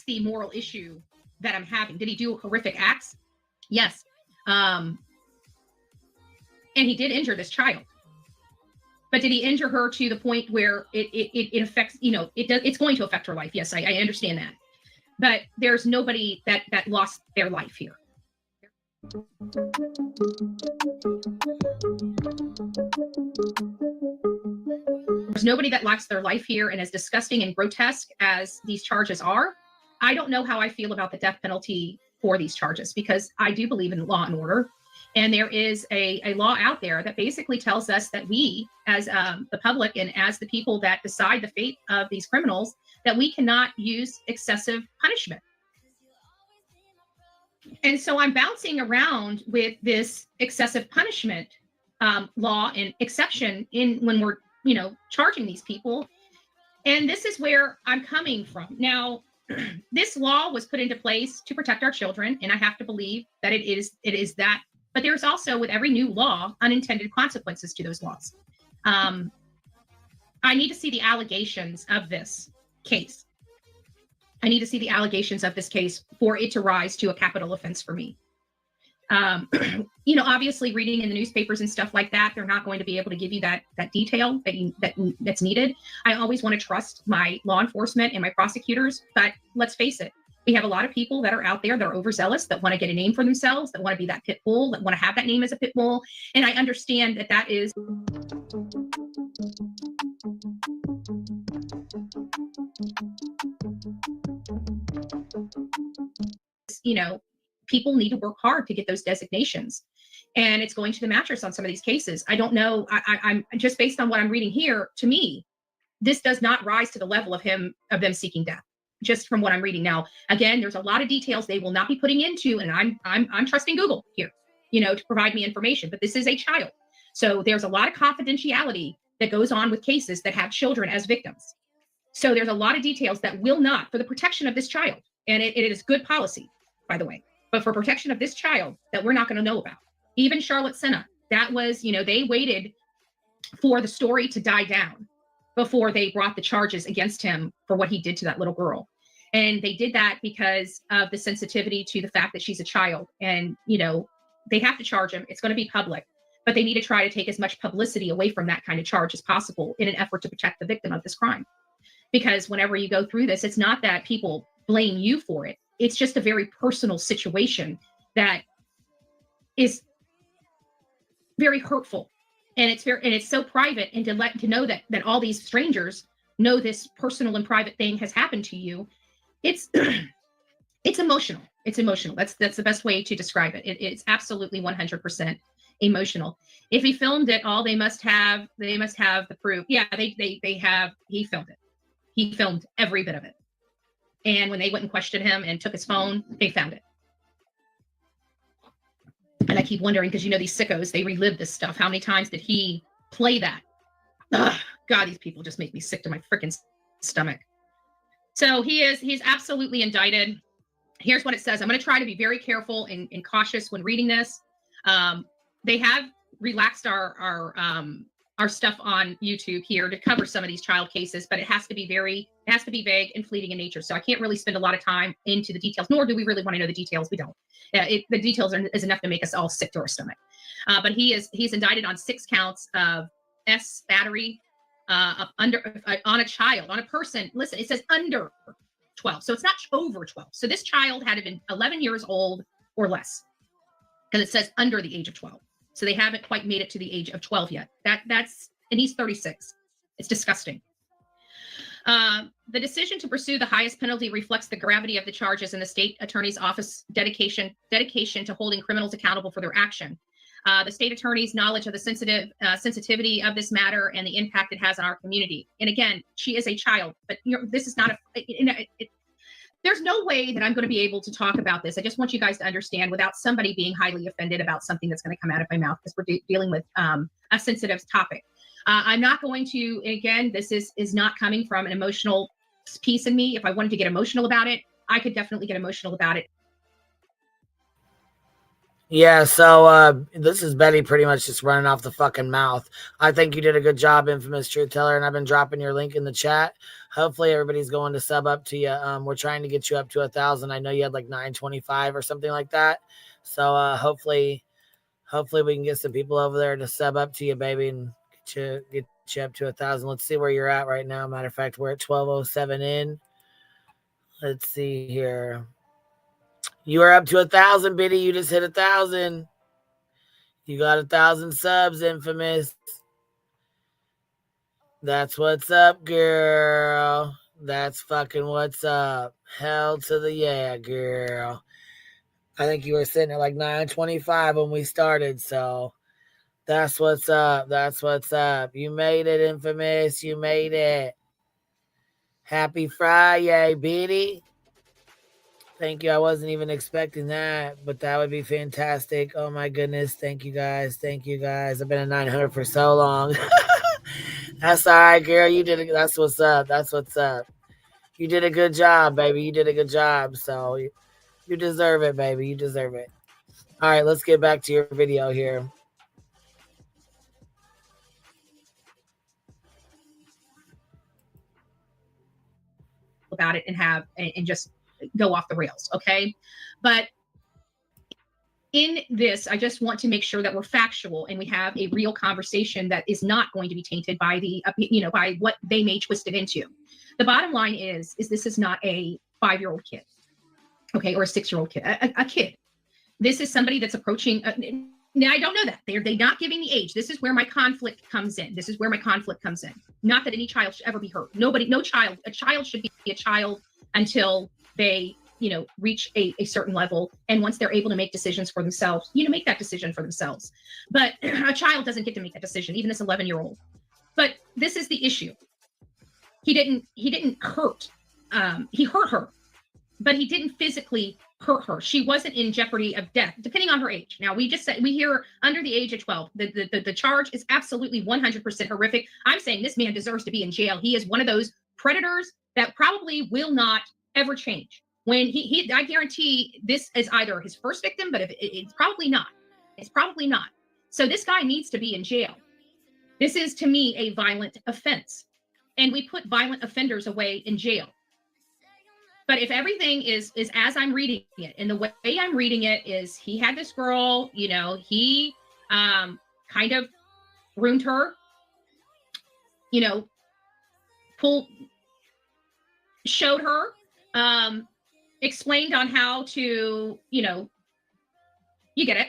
the moral issue that I'm having. Did he do horrific acts? Yes. And he did injure this child. But did he injure her to the point where it affects, you know, it's going to affect her life? Yes, I understand that. But there's nobody that lost their life here. There's nobody that lost their life here, and as disgusting and grotesque as these charges are, I don't know how I feel about the death penalty for these charges, because I do believe in law and order. And there is a law out there that basically tells us that we, as the public and as the people that decide the fate of these criminals, that we cannot use excessive punishment. And so I'm bouncing around with this excessive punishment law and exception in when we're, charging these people. And this is where I'm coming from. Now, this law was put into place to protect our children, and I have to believe that it is that. But there's also, with every new law, unintended consequences to those laws. I need to see the allegations of this case. I need to see the allegations of this case for it to rise to a capital offense for me. Obviously, reading in the newspapers and stuff like that, they're not going to be able to give you that detail that's needed. I always want to trust my law enforcement and my prosecutors, but let's face it, we have a lot of people that are out there that are overzealous, that want to get a name for themselves, that want to be that pit bull, that want to have that name as a pit bull. And I understand that is. People need to work hard to get those designations. And it's going to the mattress on some of these cases. I don't know. I'm just based on what I'm reading here, to me, this does not rise to the level of them seeking death. Just from what I'm reading now, again, there's a lot of details they will not be putting into, and I'm trusting Google here, to provide me information. But this is a child, so there's a lot of confidentiality that goes on with cases that have children as victims. So there's a lot of details that will not, for the protection of this child, and it is good policy, by the way, but for protection of this child, that we're not going to know about. Even Charlotte Senna, that was, they waited for the story to die down before they brought the charges against him for what he did to that little girl. And they did that because of the sensitivity to the fact that she's a child. And, they have to charge him. It's going to be public, but they need to try to take as much publicity away from that kind of charge as possible in an effort to protect the victim of this crime. Because whenever you go through this, it's not that people blame you for it. It's just a very personal situation that is very hurtful. And it's so private, and to know that all these strangers know this personal and private thing has happened to you, it's it's emotional. It's emotional. That's the best way to describe it. It's absolutely 100% emotional. If he filmed it all, they must have the proof. Yeah, they have. He filmed it. He filmed every bit of it. And when they went and questioned him and took his phone, they found it. And I keep wondering, because these sickos, they relive this stuff. How many times did he play that? Ugh, God, these people just make me sick to my freaking stomach. So he's absolutely indicted. Here's what it says. I'm going to try to be very careful and cautious when reading this. They have relaxed our stuff on YouTube here to cover some of these child cases, but it has to be vague and fleeting in nature. So I can't really spend a lot of time into the details, nor do we really want to know the details. We don't. The details is enough to make us all sick to our stomach. But he's indicted on 6 counts of battery on a child, on a person. Listen, it says under 12, so it's not over 12. So this child had to been 11 years old or less, because it says under the age of 12. So they haven't quite made it to the age of 12 yet. And he's 36. It's disgusting. The decision to pursue the highest penalty reflects the gravity of the charges and the state attorney's office dedication to holding criminals accountable for their action. The state attorney's knowledge of the sensitivity of this matter and the impact it has on our community. And again, she is a child, but this is not there's no way that I'm going to be able to talk about this. I just want you guys to understand without somebody being highly offended about something that's going to come out of my mouth, because we're dealing with a sensitive topic. I'm not going to, again, this is not coming from an emotional piece in me. If I wanted to get emotional about it, I could definitely get emotional about it. Yeah, so this is Betty pretty much just running off the fucking mouth. I think you did a good job, Infamous Truth Teller, and I've been dropping your link in the chat. Hopefully everybody's going to sub up to you. We're trying to get you up to 1,000. I know you had like 925 or something like that. So hopefully we can get some people over there to sub up to you, baby, and get you up to 1,000. Let's see where you're at right now. Matter of fact, we're at 12:07 in. Let's see here. You are up to 1,000, Biddy. You just hit 1,000. You got 1,000 subs, Infamous. That's what's up, girl. That's fucking what's up. Hell to the yeah, girl. I think you were sitting at like 9:25 when we started, so that's what's up. That's what's up. You made it, Infamous. You made it. Happy FRI-YAY, Biddy. Thank you. I wasn't even expecting that, but that would be fantastic. Oh my goodness. Thank you guys. Thank you guys. I've been at 900 for so long. That's all right, girl. You did it. That's what's up. That's what's up. You did a good job, baby. You did a good job. So you deserve it, baby. You deserve it. All right, let's get back to your video here. About it and just go off the rails. Okay. But in this, I just want to make sure that we're factual and we have a real conversation that is not going to be tainted by by what they may twist it into. The bottom line is this is not a 5-year-old kid, okay, or a 6-year-old kid, a kid. This is somebody that's approaching. Now I don't know that they're not giving the age. This is where my conflict comes in. This is where my conflict comes in. Not that any child should ever be hurt. No child. A child should be a child until they reach a certain level, and once they're able to make decisions for themselves, make that decision for themselves. But a child doesn't get to make that decision, even this 11-year-old. But this is the issue. He didn't hurt. He hurt her, but he didn't physically hurt her. She wasn't in jeopardy of death, depending on her age. Now, we hear under the age of 12. The charge is absolutely 100% horrific. I'm saying this man deserves to be in jail. He is one of those predators that probably will not ever change. When I guarantee this is either his first victim, but it's probably not. It's probably not. So this guy needs to be in jail. This is, to me, a violent offense. And we put violent offenders away in jail. But if everything is as I'm reading it, and the way I'm reading it is he had this girl, he kind of ruined her, showed her, explained on how to, you get it.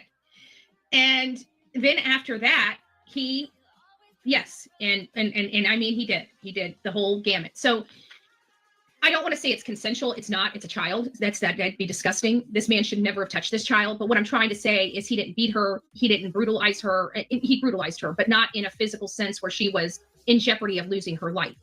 And then after that, yes. And I mean, he did the whole gamut. So I don't want to say it's consensual. It's not. It's a child. That'd be disgusting. This man should never have touched this child. But what I'm trying to say is he didn't beat her. He didn't brutalize her. He brutalized her, but not in a physical sense where she was in jeopardy of losing her life.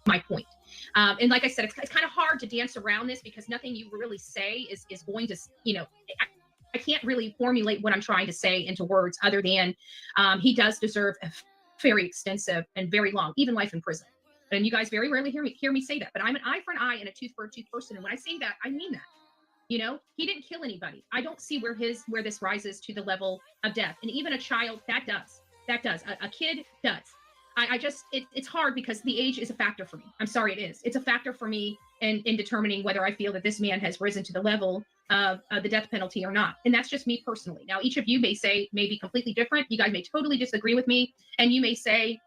My point. And like I said, it's kind of hard to dance around this because nothing you really say is going to, I can't really formulate what I'm trying to say into words other than he does deserve a very extensive and very long, even life in prison. And you guys very rarely hear me say that, but I'm an eye for an eye and a tooth for a tooth person. And when I say that, I mean that. He didn't kill anybody. I don't see where this rises to the level of death. And even a child, that does. A kid does. It's hard because the age is a factor for me. I'm sorry, it is. It's a factor for me in determining whether I feel that this man has risen to the level of the death penalty or not. And that's just me personally. Now, each of you may be completely different. You guys may totally disagree with me. And you may say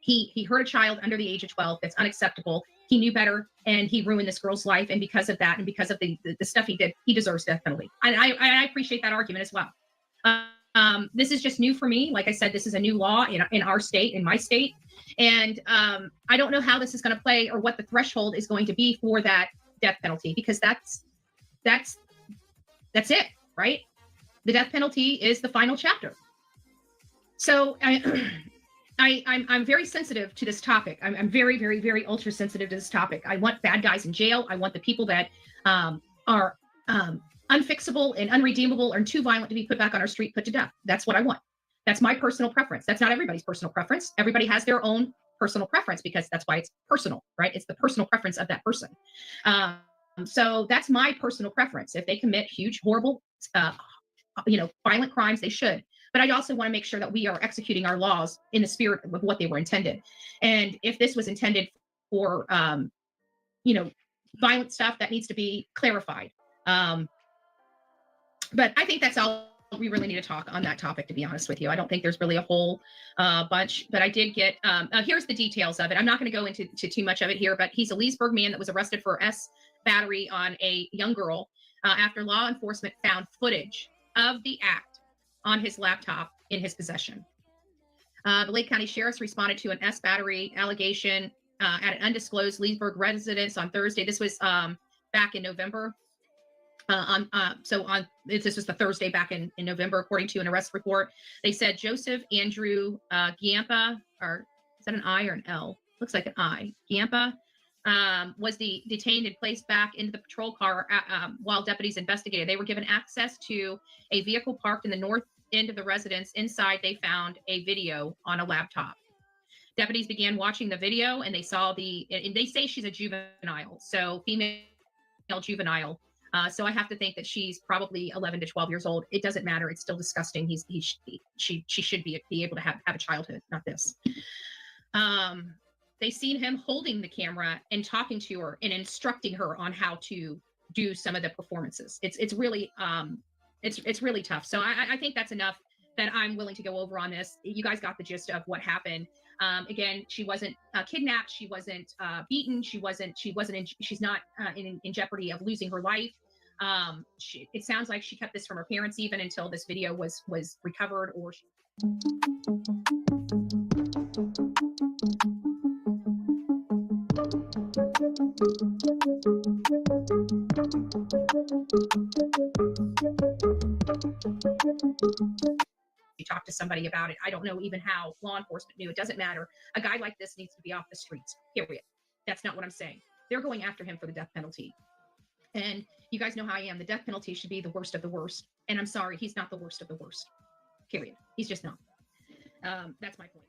he hurt a child under the age of 12. That's unacceptable. He knew better and he ruined this girl's life. And because of that and because of the stuff he did, he deserves death penalty. And I appreciate that argument as well. This is just new for me. Like I said, this is a new law in our state, in my state. And I don't know how this is going to play or what the threshold is going to be for that death penalty, because that's it, right? The death penalty is the final chapter. So I'm very sensitive to this topic. I'm very, very, very ultra sensitive to this topic. I want bad guys in jail. I want the people that are unfixable and unredeemable or too violent to be put back on our street, put to death. That's what I want. That's my personal preference. That's not everybody's personal preference. Everybody has their own personal preference because that's why it's personal, right? It's the personal preference of that person. So that's my personal preference. If they commit huge, horrible, violent crimes, they should. But I also want to make sure that we are executing our laws in the spirit of what they were intended. And if this was intended for, violent stuff, that needs to be clarified. But I think that's all we really need to talk on that topic, to be honest with you. I don't think there's really a whole bunch, but I did get, here's the details of it. I'm not going to go into too much of it here, but he's a Leesburg man that was arrested for battery on a young girl after law enforcement found footage of the act on his laptop in his possession. The Lake County Sheriff's responded to an S battery allegation at an undisclosed Leesburg residence on Thursday. This was back in November. This was the Thursday back in November, according to an arrest report. They said Joseph Andrew Giampa, or is that an I or an L? Looks like an I. Giampa was detained and placed back into the patrol car while deputies investigated. They were given access to a vehicle parked in the north end of the residence. Inside, they found a video on a laptop. Deputies began watching the video, and they saw and they say she's a juvenile, so female juvenile. So I have to think that she's probably 11 to 12 years old. It doesn't matter. It's still disgusting. She should be able to have a childhood, not this. They seen him holding the camera and talking to her and instructing her on how to do some of the performances. It's really tough. So I think that's enough that I'm willing to go over on this. You guys got the gist of what happened. Again, she wasn't kidnapped. She wasn't beaten. She's not in jeopardy of losing her life. It sounds like she kept this from her parents even until this video was recovered or. You talk to somebody about it. I don't know even how law enforcement knew. It doesn't matter. A guy like this needs to be off the streets, period. That's not what I'm saying. They're going after him for the death penalty. And you guys know how I am. The death penalty should be the worst of the worst. And I'm sorry, he's not the worst of the worst, period. He's just not. That's my point.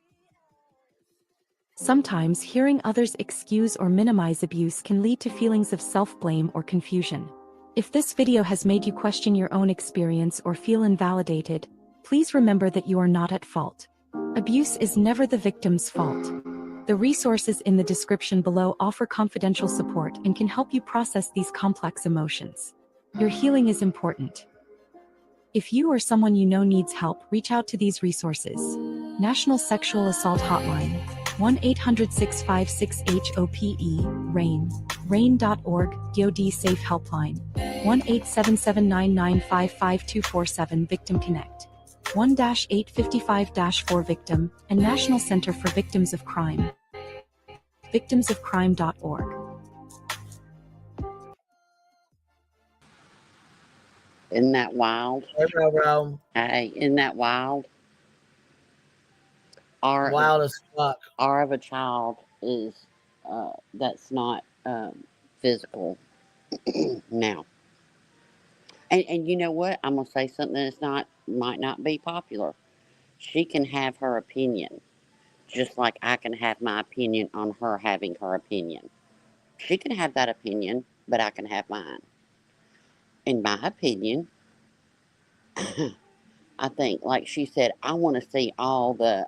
Sometimes hearing others excuse or minimize abuse can lead to feelings of self-blame or confusion. If this video has made you question your own experience or feel invalidated, please remember that you are not at fault. Abuse is never the victim's fault. The resources in the description below offer confidential support and can help you process these complex emotions. Your healing is important. If you or someone you know needs help, reach out to these resources. National Sexual Assault Hotline, 1-800-656-HOPE, RAIN, RAIN.org, DoD Safe Helpline, 1-877-995-5247, Victim Connect, 1-855-4 Victim, and National Center for Victims of Crime, victimsofcrime.org. Isn't that wild? Hey, isn't that wild? Wild as fuck. R of a child is that's not physical. Now, and you know what? I'm gonna say something that's might not be popular. She can have her opinion, just like I can have my opinion on her having her opinion. She can have that opinion, but I can have mine. In my opinion, I think, like she said, I want to see all the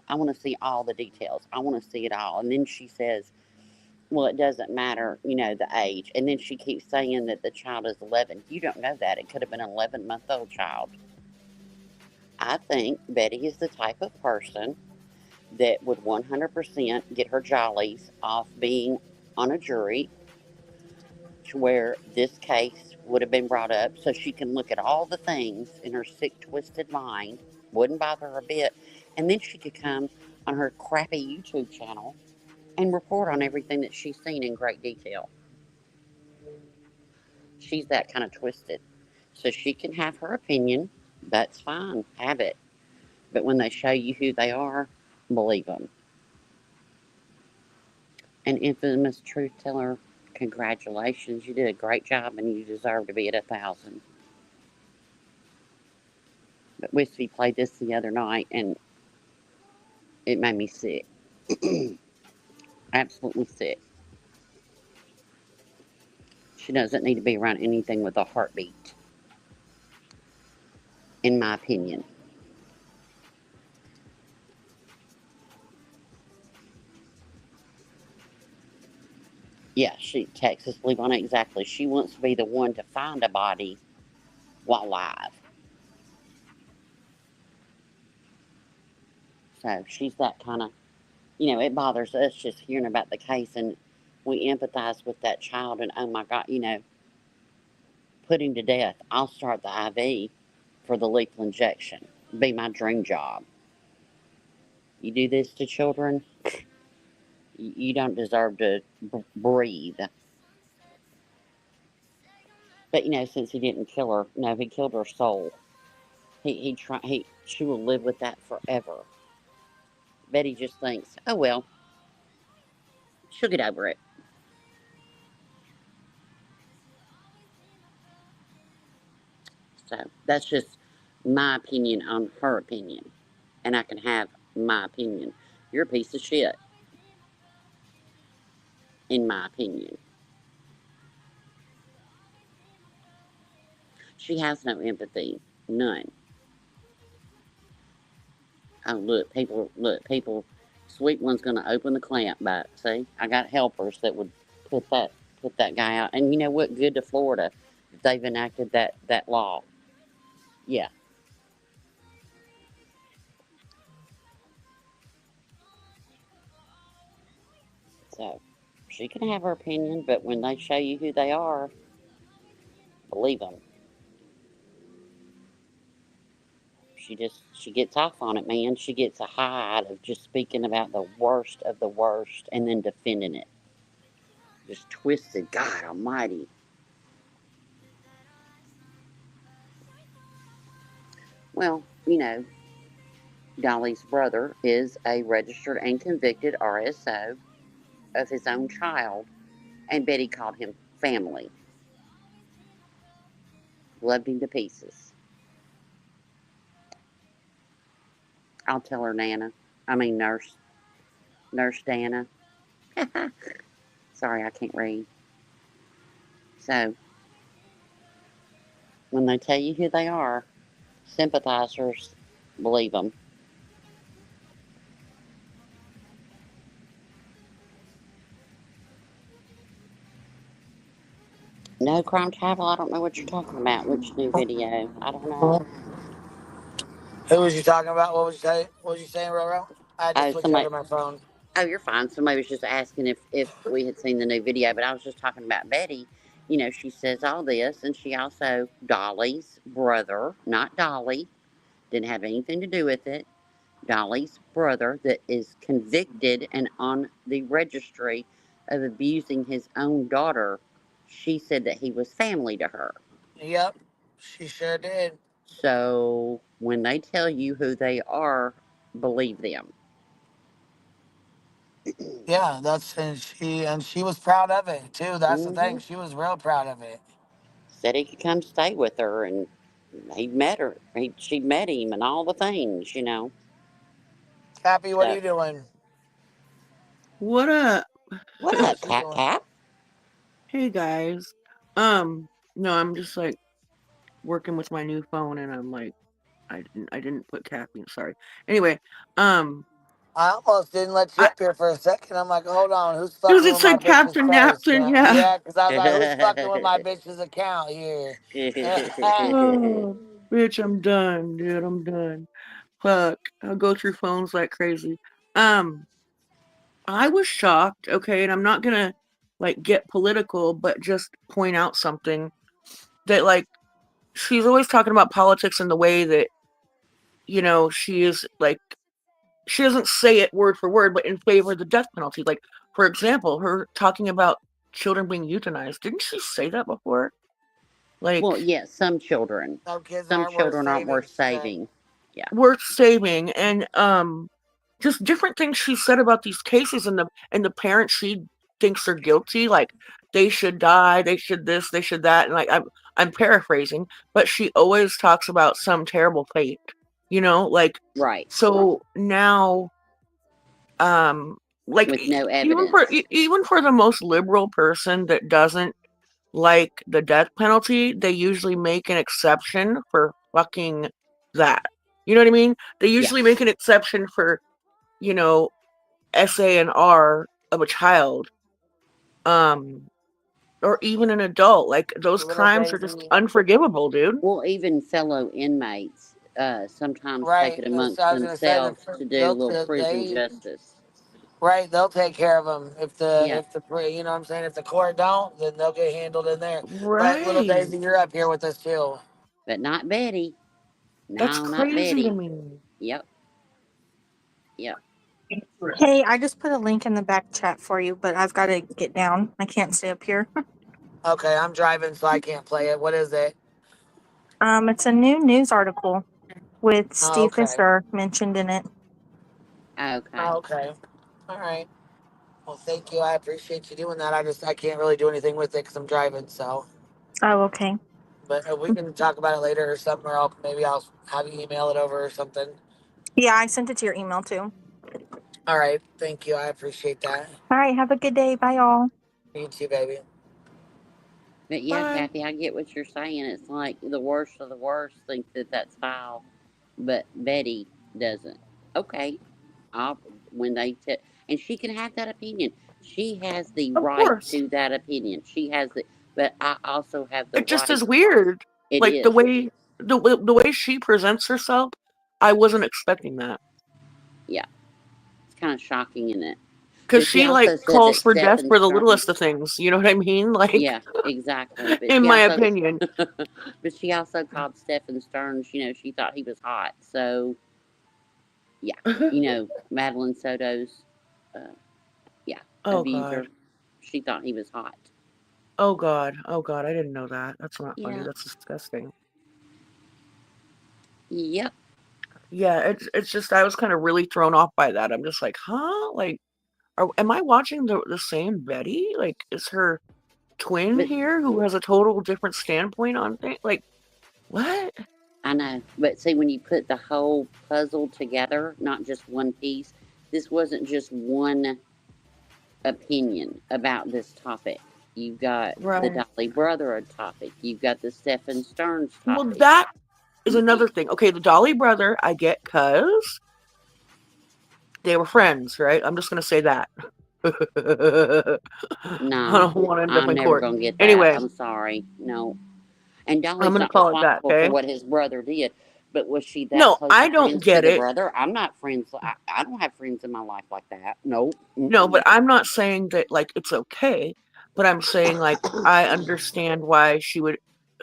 details. I want to see it all. And then she says, well, it doesn't matter, the age. And then she keeps saying that the child is 11. You don't know that. It could have been an 11-month-old child. I think Betty is the type of person that would 100% get her jollies off being on a jury to where this case would have been brought up so she can look at all the things in her sick, twisted mind, wouldn't bother her a bit, and then she could come on her crappy YouTube channel and report on everything that she's seen in great detail. She's that kind of twisted. So she can have her opinion. That's fine. Have it. But when they show you who they are, believe them. An infamous truth teller, congratulations. You did a great job and you deserve to be at 1,000. But Whiskey played this the other night and it made me sick. Absolutely sick. She doesn't need to be around anything with a heartbeat, in my opinion. Yeah, Texas, believe on it, exactly. She wants to be the one to find a body while alive. So she's that kind of, it bothers us just hearing about the case, and we empathize with that child, and oh my God, put him to death. I'll start the IV for the lethal injection. Be my dream job. You do this to children, you don't deserve to breathe. But you know, since he didn't kill her, no, he killed her soul. She will live with that forever. Betty just thinks, oh well, she'll get over it. So that's just my opinion on her opinion. And I can have my opinion. You're a piece of shit, in my opinion. She has no empathy. None. Oh, look, people. Sweet one's going to open the clamp back. See, I got helpers that would put that guy out. And you know what? Good to Florida. They've enacted that law. Yeah. So, she can have her opinion, but when they show you who they are, believe them. She gets off on it, man. She gets a high out of just speaking about the worst of the worst and then defending it. Just twisted. God almighty. Well, you know, Dolly's brother is a registered and convicted RSO of his own child, and Betty called him family. Loved him to pieces. I'll tell her Nurse Dana. Sorry, I can't read. So, when they tell you who they are, sympathizers, believe them. No crime travel? I don't know what you're talking about. Which new video? I don't know. Who was you talking about? What was you saying, Roro? I just switched over to my phone. Oh, you're fine. Somebody was just asking if we had seen the new video, but I was just talking about Betty. You know, she says all this, and she also, Dolly's brother, not Dolly, didn't have anything to do with it. Dolly's brother that is convicted and on the registry of abusing his own daughter, she said that he was family to her. Yep, she sure did. So when they tell you who they are, believe them. Yeah, and she was proud of it too. That's the thing. She was real proud of it. Said he could come stay with her, and he met her. She met him, and all the things, you know. Cappy, what are you doing? What up? What up, Cap? Hey guys. No, I'm just like working with my new phone, and I'm like, I didn't put caffeine. Sorry. Anyway, I almost didn't let you up here for a second. I'm like, hold on, who's fucking because it with my said bitch's Captain first? Napton, yeah. Yeah, because I was like, who's fucking with my bitch's account here? Oh, bitch, I'm done, dude. I'm done. Fuck. I'll go through phones like crazy. I was shocked, okay, and I'm not gonna like get political, but just point out something that like she's always talking about politics in the way that, you know, she is like, she doesn't say it word for word, but in favor of the death penalty. Like, for example, her talking about children being euthanized. Didn't she say that before? Like, well, yeah, some children. Some children aren't worth saving. Yeah. Worth saving. And just different things she said about these cases, and the parents she thinks are guilty, like they should die, they should this, they should that. And like I'm paraphrasing, but she always talks about some terrible fate, you know, like right. So now like with no evidence. even for the most liberal person that doesn't like the death penalty, they usually make an exception for fucking that. You know what I mean? They usually make an exception for, you know, SANR of a child, or even an adult. Like those crimes are just unforgivable, dude. Well, even fellow inmates sometimes take it amongst I was gonna say themselves to do a little prison justice. Right, they'll take care of them if the you know what I'm saying, if the court don't, then they'll get handled in there. Right. But little Daisy, you're up here with us too. But not Betty. No, That's not crazy Betty. to me. Yep. Hey, I just put a link in the back chat for you, but I've got to get down. I can't stay up here. Okay, I'm driving, so I can't play it. What is it? It's a new news article with Oh, Steve okay. Fisher mentioned in it. Okay. Okay. All right. Well, thank you. I appreciate you doing that. I can't really do anything with it because I'm driving. So, Oh, okay. but we can talk about it later or something, or maybe I'll have you email it over or something. Yeah, I sent it to your email too. All right. Thank you. I appreciate that. All right, have a good day. Bye, all. You too, baby. But yeah, Bye. Kathy, I get what you're saying. It's like the worst of the worst think that that's foul, but Betty doesn't. Okay, when they and she can have that opinion. She has the Of right course. to that opinion. She has the, but I also have the It just right. is weird. It Like the is. way the way she presents herself, I wasn't expecting that. Yeah, it's kind of shocking, isn't it? Because But she she like also said calls that for death Stephen for the Star. littlest of things. You know what I mean? Like, Yeah, exactly. But in she my also, opinion. but she also called Stephen Stearns. You know, she thought he was hot. So yeah, you know, Madeline Soto's, uh, yeah, Oh abuser. God. She thought he was hot. Oh God. Oh God. I didn't know that. That's not funny. Yeah. That's disgusting. Yep. Yeah. It's just I was kind of really thrown off by that. I'm just like, huh? Like, am I watching the same Betty? Like, is her twin But here who has a total different standpoint on things? Like, what? I know. But see, when you put the whole puzzle together, not just one piece, this wasn't just one opinion about this topic. You've got the Right. Dolly brother topic. You've got the Stephen Stearns Well, topic. that is another thing. Okay, the Dolly brother, I get because they were friends, right? I'm just gonna say that. I No, don't want to end up I'm in never court. gonna get that. Anyway, I'm sorry. No. And I'm Dolly's gonna not call it that. responsible for Okay. what his brother did. But was she that No, close I of don't friends to get the it. brother? I'm not friends. I don't have friends in my life like that. Nope. No, but I'm not saying that like it's okay. But I'm saying like I understand why she would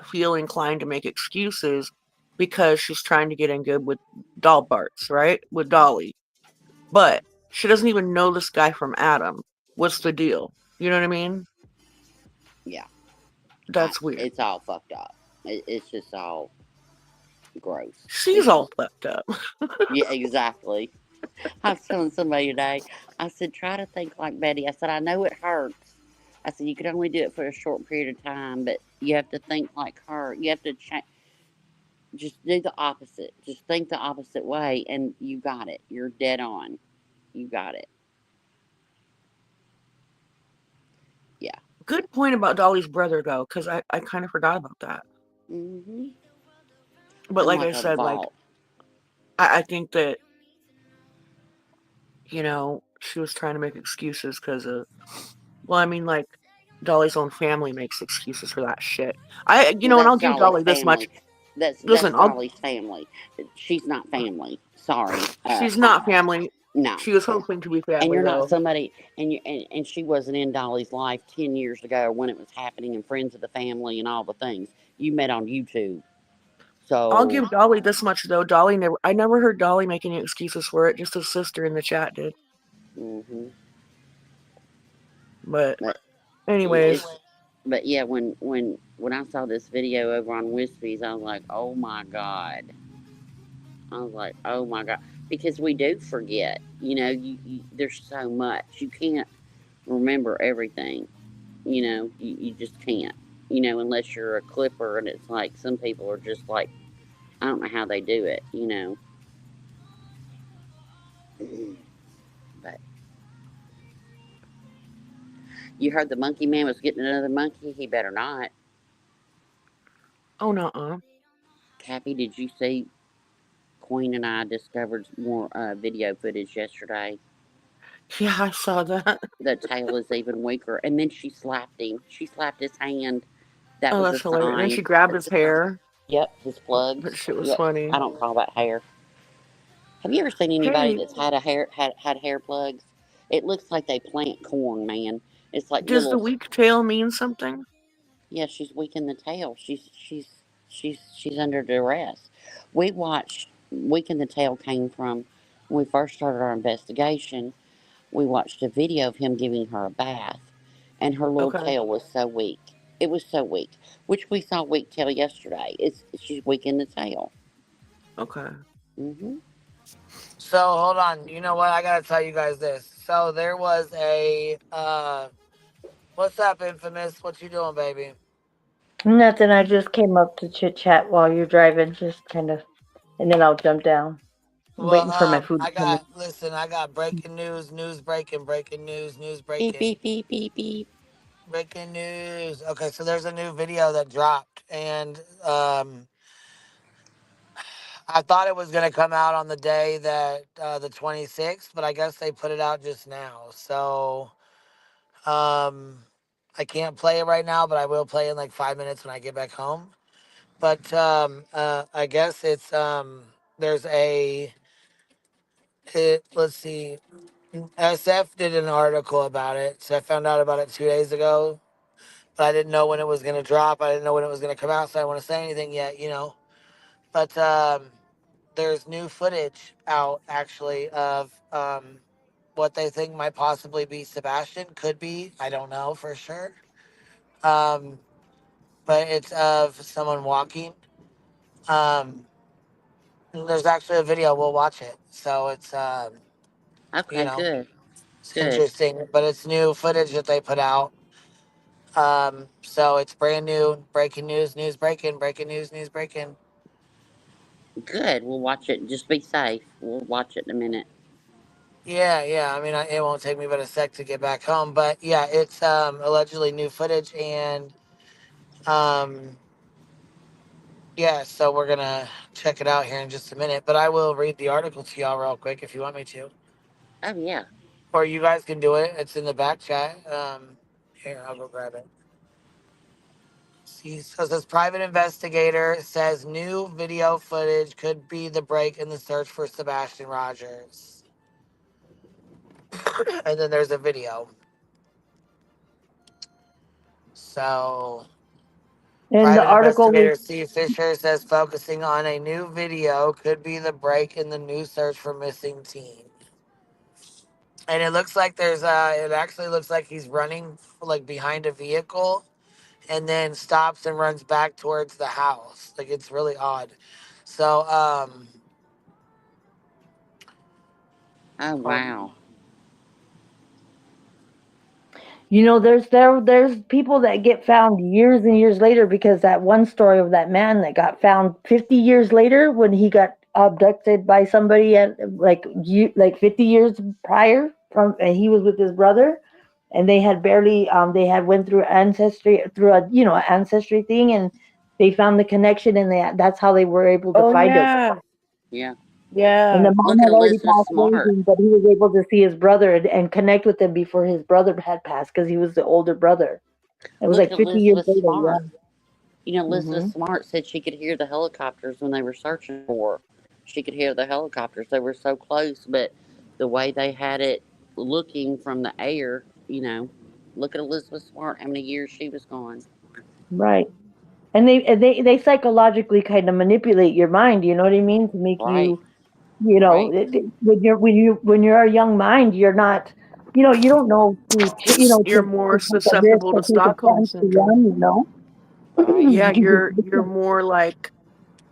feel inclined to make excuses because she's trying to get in good with doll parts, right? With Dolly. But she doesn't even know this guy from Adam. What's the deal? You know what I mean? Yeah. That's weird. It's all fucked up. It's just all gross. She's all fucked up. Yeah, exactly. I was telling somebody today, I said, try to think like Betty. I said, I know it hurts. I said, you can only do it for a short period of time, but you have to think like her. You have to just do the opposite. Just think the opposite way, and you got it. You're dead on. You got it. Yeah. Good point about Dolly's brother, though, because I kind of forgot about that. Mm-hmm. But I'm like like I a said, like vault. I think that she was trying to make excuses because of, well, I mean, like Dolly's own family makes excuses for that shit. And Well, I'll that's give Dolly's Dolly this much. family. That's Listen, Dolly's family. She's not family. Sorry. She's not family. No. She was hoping to be And family, you're not though. somebody, and she wasn't in Dolly's life 10 years ago when it was happening and friends of the family and all the things. You met on YouTube. I'll So, give Dolly this much, though. I never heard Dolly make any excuses for it. Just his sister in the chat did. mm-hmm. But But anyways, but yeah, when I saw this video over on Wispy's, I was like, oh my God. I was like, oh my God. Because we do forget. There's so much. You can't remember everything. You just can't. Unless you're a clipper, and it's like some people are just like, I don't know how they do it. But you heard the monkey man was getting another monkey. He better not. oh no. Cappy, did you see? Queen and I discovered more video footage yesterday. Yeah, I saw that. The tail is even weaker. And then she slapped him. She slapped his hand. That Oh, was a that's hilarious. And then sign. she grabbed his hair. Yep, his plugs. That shit was Yep. funny. I don't call that hair. Have you ever seen anybody Hey, that's had hair plugs? It looks like they plant corn, man. It's like does the little. weak tail mean something? Yeah, she's weak in the tail. She's under duress. We watched. Weak in the tail came from when we first started our investigation, we watched a video of him giving her a bath, and her little Okay. tail was so weak. It was so weak, which we saw weak tail yesterday. She's weak in the tail. Okay. Mm-hmm. So hold on. You know what? I gotta tell you guys this. So there was a what's up, Infamous? What you doing, baby? Nothing. I just came up to chit chat while you're driving, just kind of, and then I'll jump down. I'm Well, waiting for my food to come in. I got breaking news, breaking news, Beep, breaking. beep, beep, beep, beep. Breaking news. Okay, so there's a new video that dropped, and I thought it was gonna come out on the day that the 26th, but I guess they put it out just now. So I can't play it right now, but I will play in like 5 minutes when I get back home. But I guess it's there's let's see. SF did an article about it, so I found out about it 2 days ago. But I didn't know when it was gonna drop. I didn't know when it was gonna come out, so I don't want to say anything yet, you know. But there's new footage out actually of what they think might possibly be Sebastian. Could be. I don't know for sure. Um, but it's of someone walking. There's actually a video. We'll watch it. So it's you Okay, know, good. it's Good. interesting. But it's new footage that they put out. So it's brand new, breaking news, news breaking, breaking news, news breaking. Good. We'll watch it. Just be safe. We'll watch it in a minute. Yeah. I mean, it won't take me but a sec to get back home, but yeah, it's allegedly new footage, and um, yeah. So we're gonna check it out here in just a minute. But I will read the article to y'all real quick if you want me to, Oh, yeah. or you guys can do it. It's in the back chat. Here, I'll go grab it. So this private investigator says new video footage could be the break in the search for Sebastian Rogers. And then there's a video. So In the private article, investigator Steve Fisher says focusing on a new video could be the break in the new search for missing teen. And it looks like it actually looks like he's running like behind a vehicle and then stops and runs back towards the house. Like it's really odd. So Oh, wow. there's people that get found years and years later, because that one story of that man that got found 50 years later when he got abducted by somebody at like 50 years prior from, and he was with his brother, and they had barely they had went through ancestry thing, and they found the connection, and that's how they were able to find him. Yeah. And the Yeah. mom Look at had already Elizabeth passed away, Smart. but he was able to see his brother and connect with him before his brother had passed, because he was the older brother. It was Look like at 50 years Elizabeth later, Smart. yeah. You know, Elizabeth hmm Smart said she could hear the helicopters when they were searching for her. She could hear the helicopters. They were so close, but the way they had it looking from the air, look at Elizabeth Smart, how many years she was gone. Right. And they psychologically kind of manipulate your mind, you know what I mean? To make Right, you, right. when you're a young mind, you're not, you don't know You're to more take a risk susceptible or to take a Stockholm chance to run, syndrome. Right. Yeah, You just you're more like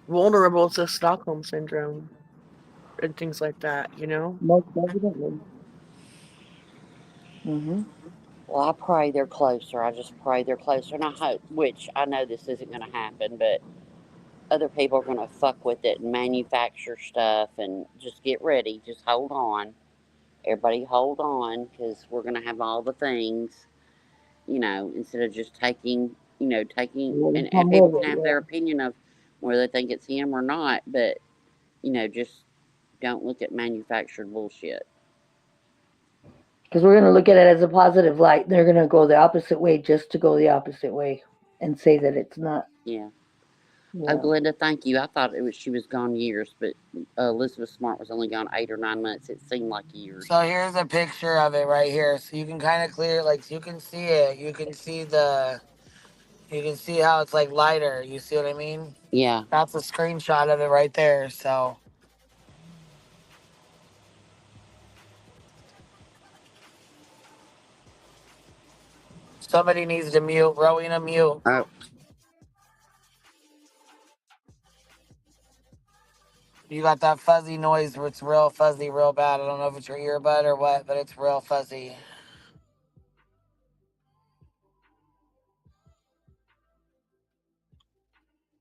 vulnerable to Stockholm syndrome and things like that. most definitely. hmm Well, I pray they're closer. I just pray they're closer. And I hope, which I know this isn't going to happen, but other people are going to fuck with it and manufacture stuff and just get ready. Just hold on. Everybody hold on, because we're going to have all the things, instead of just taking, and Come people with can it, have yeah. their opinion of whether they think it's him or not, but, just don't look at manufactured bullshit. Because we're going to look at it as a positive light. They're going to go the opposite way just to go the opposite way and say that it's not. Yeah. Oh, Yeah. Glenda, thank you. I thought she was gone years, but Elizabeth Smart was only gone 8 or 9 months. It seemed like years. So here's a picture of it right here. So you can kind of clear, like you can see it. You can see how it's like lighter. You see what I mean? Yeah. That's a screenshot of it right there. So Somebody needs to mute. Rowena, mute. Oh. You got that fuzzy noise where it's real fuzzy, real bad. I don't know if it's your earbud or what, but it's real fuzzy.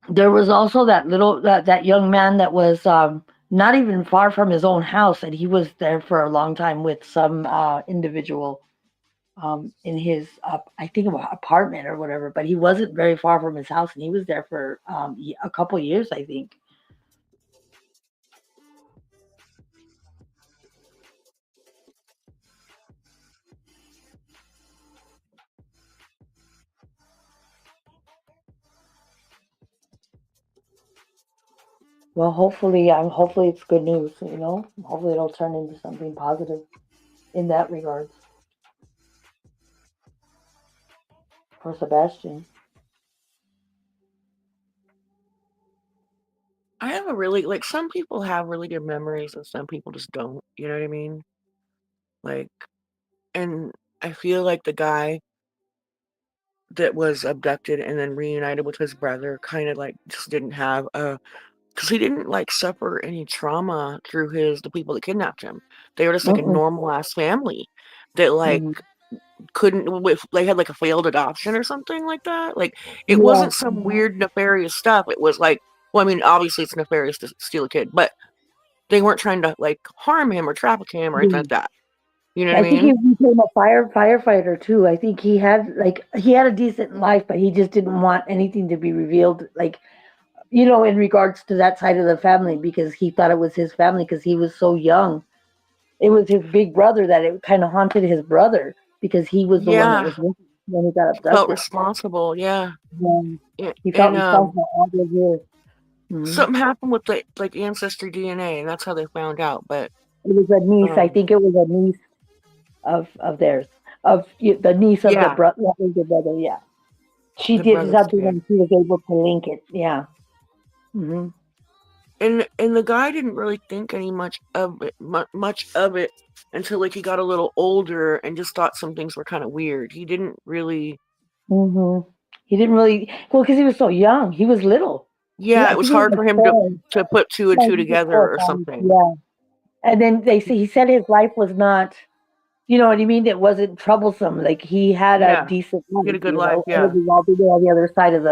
There was also that young man that was not even far from his own house, and he was there for a long time with some individual in his I think apartment or whatever. But he wasn't very far from his house, and he was there for a couple years, I think. Well, hopefully it's good news. You know, hopefully it'll turn into something positive in that regards for Sebastian. I have a really like some people have really good memories and some people just don't. You know what I mean? Like, and I feel like the guy that was abducted and then reunited with his brother kind of like just didn't have a because he didn't like suffer any trauma through the people that kidnapped him. They were just like a normal ass family that like couldn't with they had like a failed adoption or something like that. Like it wasn't some weird nefarious stuff. It was like, well, I mean, obviously it's nefarious to steal a kid, but they weren't trying to like harm him or traffic him or anything like that. You know what I think he mean? became a firefighter too. I think he had a decent life, but he just didn't want anything to be revealed, like, you know, in regards to that side of the family, because he thought it was his family because he was so young. It was his big brother that it kind of haunted his brother because he was the one that was with him when he got abducted. Felt responsible, yeah. He felt responsible all those years. Something happened with the like ancestry DNA, and that's how they found out. But it was a niece. I think it was a niece of theirs, the niece of the brother. Yeah, she did something and she was able to link it. Yeah. And the guy didn't really think much of it until like he got a little older and just thought some things were kind of weird. He didn't really. He didn't really because he was so young. He was little. Yeah, it was hard for him to put two and two together or something. Yeah, and then he said his life was not. You know what I mean? It wasn't troublesome. Like he had a decent life. He had a good life. Yeah. All on the other side of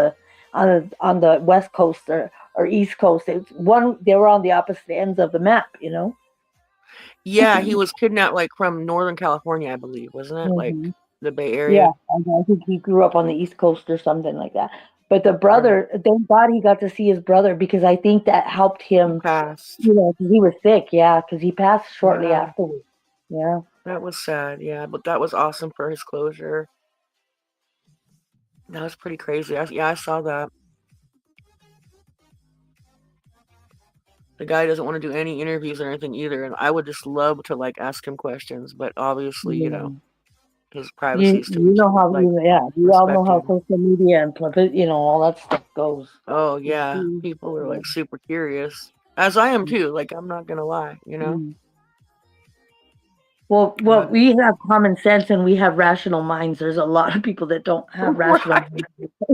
on the West Coast or East Coast. They were on the opposite ends of the map. You know. Yeah, he was kidnapped like from Northern California, I believe, wasn't it? Like the Bay Area. Yeah, I think he grew up on the East Coast or something like that. But the brother, thank God he got to see his brother because I think that helped him. You know, he was sick. Yeah, because he passed shortly afterwards. Yeah. That was sad, yeah, but that was awesome for his closure. That was pretty crazy. I saw that. The guy doesn't want to do any interviews or anything either, and I would just love to like ask him questions, but obviously, you know, his privacy is too. You know how you all know how social media and you know all that stuff goes. Oh yeah, people are like super curious, as I am too. Like I'm not gonna lie, you know. Well, we have common sense and we have rational minds. There's a lot of people that don't have rational minds.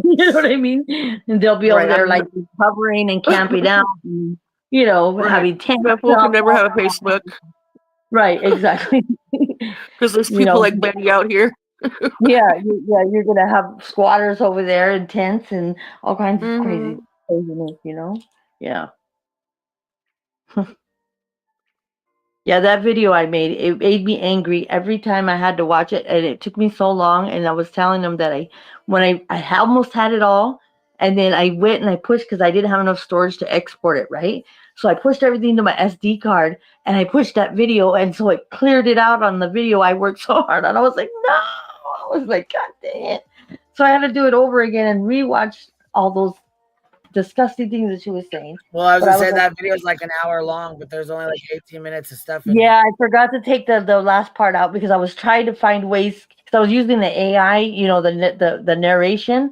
You know what I mean? And they'll be over there like hovering and camping out, and, you know, having tents. People can never have a Facebook. Right, exactly. Because there's people like Betty out here. You're gonna have squatters over there in tents and all kinds of craziness, you know? Yeah. Yeah, that video I made, it made me angry every time I had to watch it, and it took me so long. And I was telling them that I almost had it all, and then I went and I pushed because I didn't have enough storage to export it, right? So I pushed everything to my SD card, and I pushed that video, and so it cleared it out on the video I worked so hard on. I was like, no! I was like, God dang it! So I had to do it over again and rewatch all those disgusting things that she was saying. Well, I was gonna say that video is like an hour long, but there's only like 18 minutes of stuff in it. I forgot to take the last part out because I was trying to find ways because I was using the AI, you know, the narration,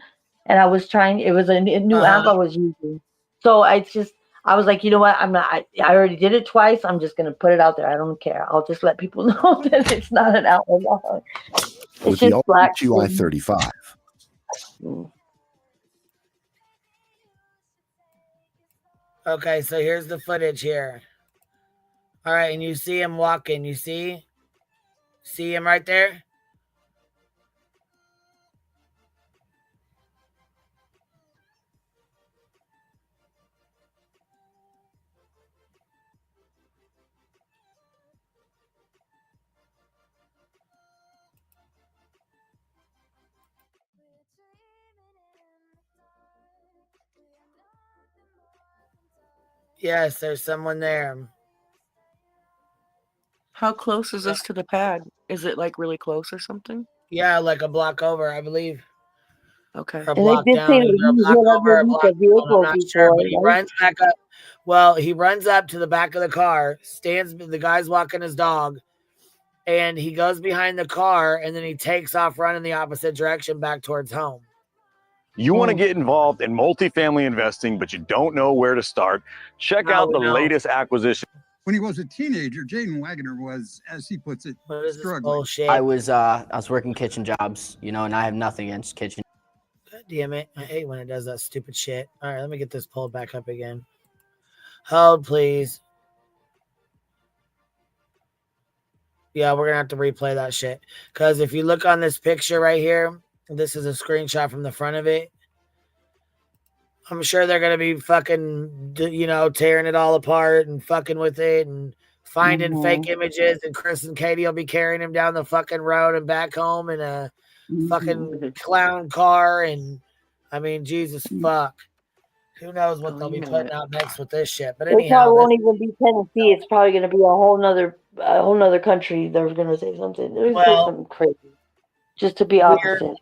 and I was trying. It was a new app I was using, so I was like, you know what? I already did it twice. I'm just gonna put it out there. I don't care. I'll just let people know that it's not an hour long. With the just black all-2 skin. I-35. Okay, so here's the footage here. All right, and you see him walking. You see him right there? Yes, there's someone there. How close is this to the pad? Is it like really close or something? Yeah, like a block over, I believe. Okay. Or a And they block did say down. that Either a he's block hit over or a underneath block a down. I'm vehicle not sure, before, but he right? runs back up. Well, he runs up to the back of the car, stands, the guy's walking his dog, and he goes behind the car, and then he takes off running the opposite direction back towards home. You want to get involved in multifamily investing, but you don't know where to start? Check out the latest acquisition. When he was a teenager, Jaden Wagner was, as he puts it, struggling. Bullshit. I was working kitchen jobs, you know, and I have nothing against kitchen. God damn it. I hate when it does that stupid shit. All right, let me get this pulled back up again. Hold, please. Yeah, we're going to have to replay that shit. Because if you look on this picture right here, this is a screenshot from the front of it. I'm sure they're going to be fucking, you know, tearing it all apart and fucking with it and finding fake images. And Chris and Katie will be carrying him down the fucking road and back home in a fucking clown car. And I mean, Jesus fuck. Who knows what they'll be putting out next with this shit. But It anyhow, probably won't even be Tennessee. It's probably going to be a whole nother country. They're going to say something. They're going to say something crazy, just to be opposite.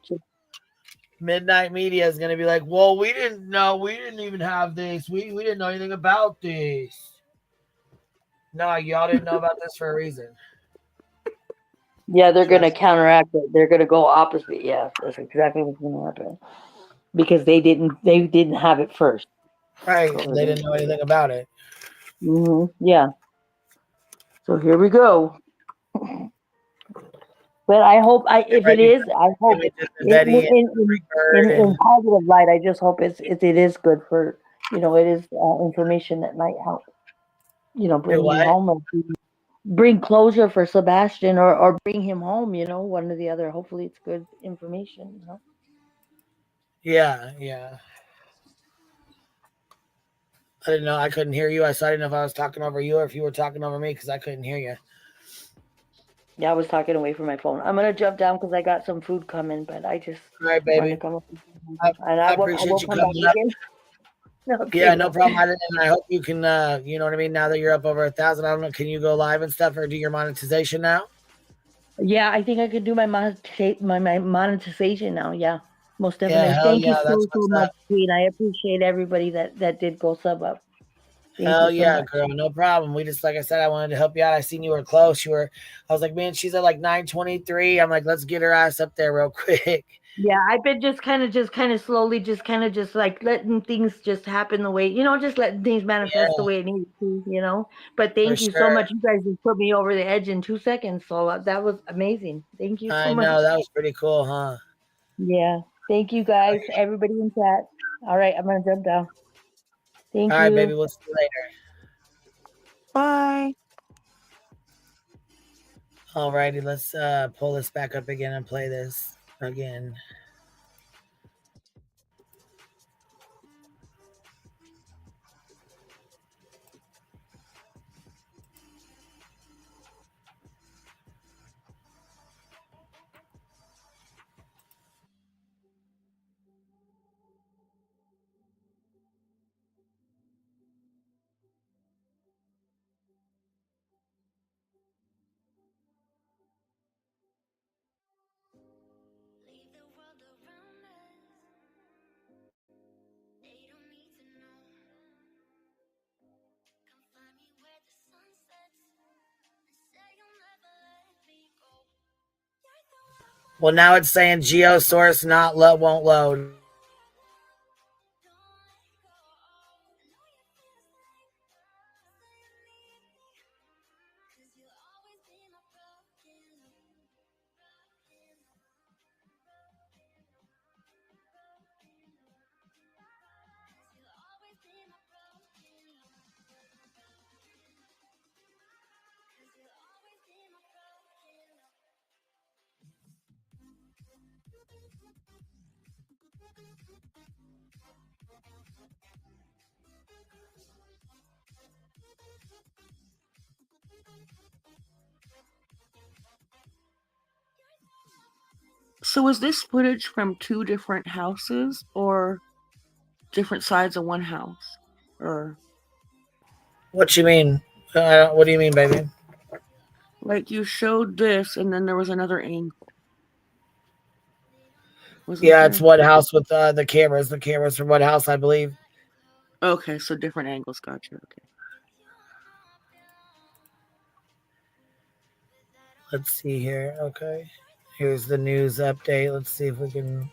Midnight Media is going to be like, well, we didn't know. We didn't even have this. We didn't know anything about this. No, y'all didn't know about this for a reason. Yeah, they're going to counteract it. They're going to go opposite. Yeah, that's exactly what's going to happen. Because they didn't have it first. Right, and they didn't know anything about it. Yeah. So here we go. But I hope, if it is, I hope in positive light. I just hope it is good for, you know, it is information that might help, you know, bring him home or bring closure for Sebastian or bring him home. You know, one or the other. Hopefully, it's good information. You know. Yeah. I didn't know. I couldn't hear you. I didn't know if I was talking over you or if you were talking over me because I couldn't hear you. Yeah, I was talking away from my phone. I'm gonna jump down because I got some food coming, but I just all right, baby. Come up I appreciate you coming up. Okay, yeah, no problem. I hope you can. You know what I mean. Now that you're up over 1,000, I don't know. Can you go live and stuff or do your monetization now? Yeah, I think I could do my monetization now. Yeah, most definitely. Yeah, Thank you so much, Queen. I appreciate everybody that did go sub up. Hell yeah, girl, no problem. We just, like I said, I wanted to help you out. I seen you were close. I was like, man, she's at like 923. I'm like, let's get her ass up there real quick. Yeah, I've been just kind of slowly, just like letting things just happen the way, you know, just letting things manifest the way it needs to, you know. But thank you so much. You guys just put me over the edge in 2 seconds. So that was amazing. Thank you so much. I know, that was pretty cool, huh? Yeah. Thank you guys, everybody in chat. All right, I'm going to jump down. Thank you. All right, baby. We'll see you later. Bye. All righty, let's pull this back up again and play this again. Well, now it's saying GeoSource won't load. So is this footage from two different houses or different sides of one house? Or what you mean? What do you mean, baby? like you showed this and then there was another angle. Yeah, it's what house with the cameras. The cameras from what house, I believe. Okay, so different angles. Gotcha. Okay. Let's see here. Okay. Here's the news update. Let's see if we can.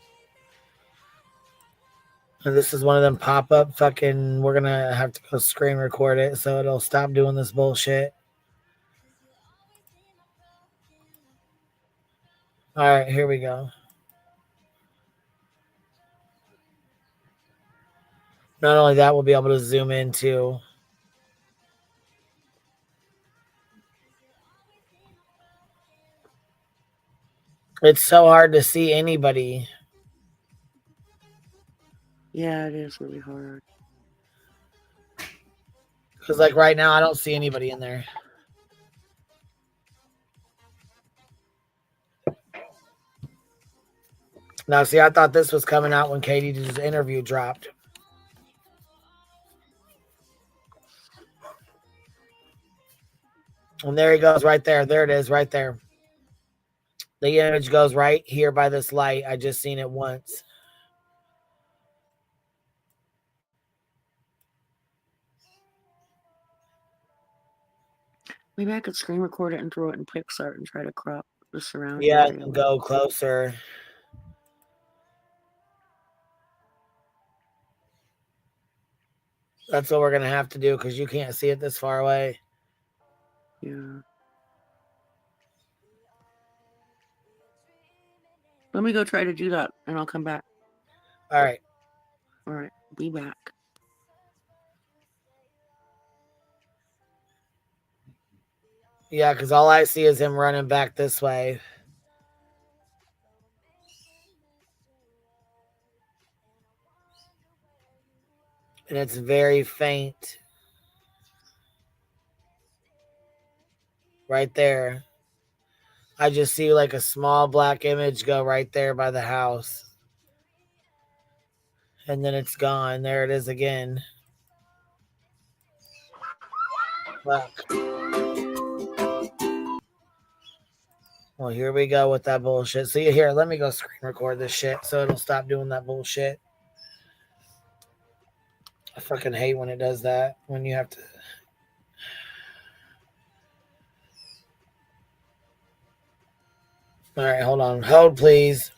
And this is one of them pop-up fucking. We're gonna have to go screen record it so it'll stop doing this bullshit. All right, here we go. Not only that, we'll be able to zoom in too. It's so hard to see anybody. Yeah, it is really hard. Because like right now, I don't see anybody in there. Now, see, I thought this was coming out when Katie's interview dropped. And there he goes right there. There it is right there. The image goes right here by this light. I just seen it once. Maybe I could screen record it and throw it in PixArt and try to crop the surrounding Yeah, area. and go closer. That's what we're going to have to do because you can't see it this far away. Yeah. Let me go try to do that and I'll come back. All right. All right. Be back. Yeah, because all I see is him running back this way. And it's very faint. Right there. I just see like a small black image go right there by the house. And then it's gone. There it is again. Look. Well, here we go with that bullshit. See, here, let me go screen record this shit so it'll stop doing that bullshit. I fucking hate when it does that. When you have to... All right, hold on. Hold, please.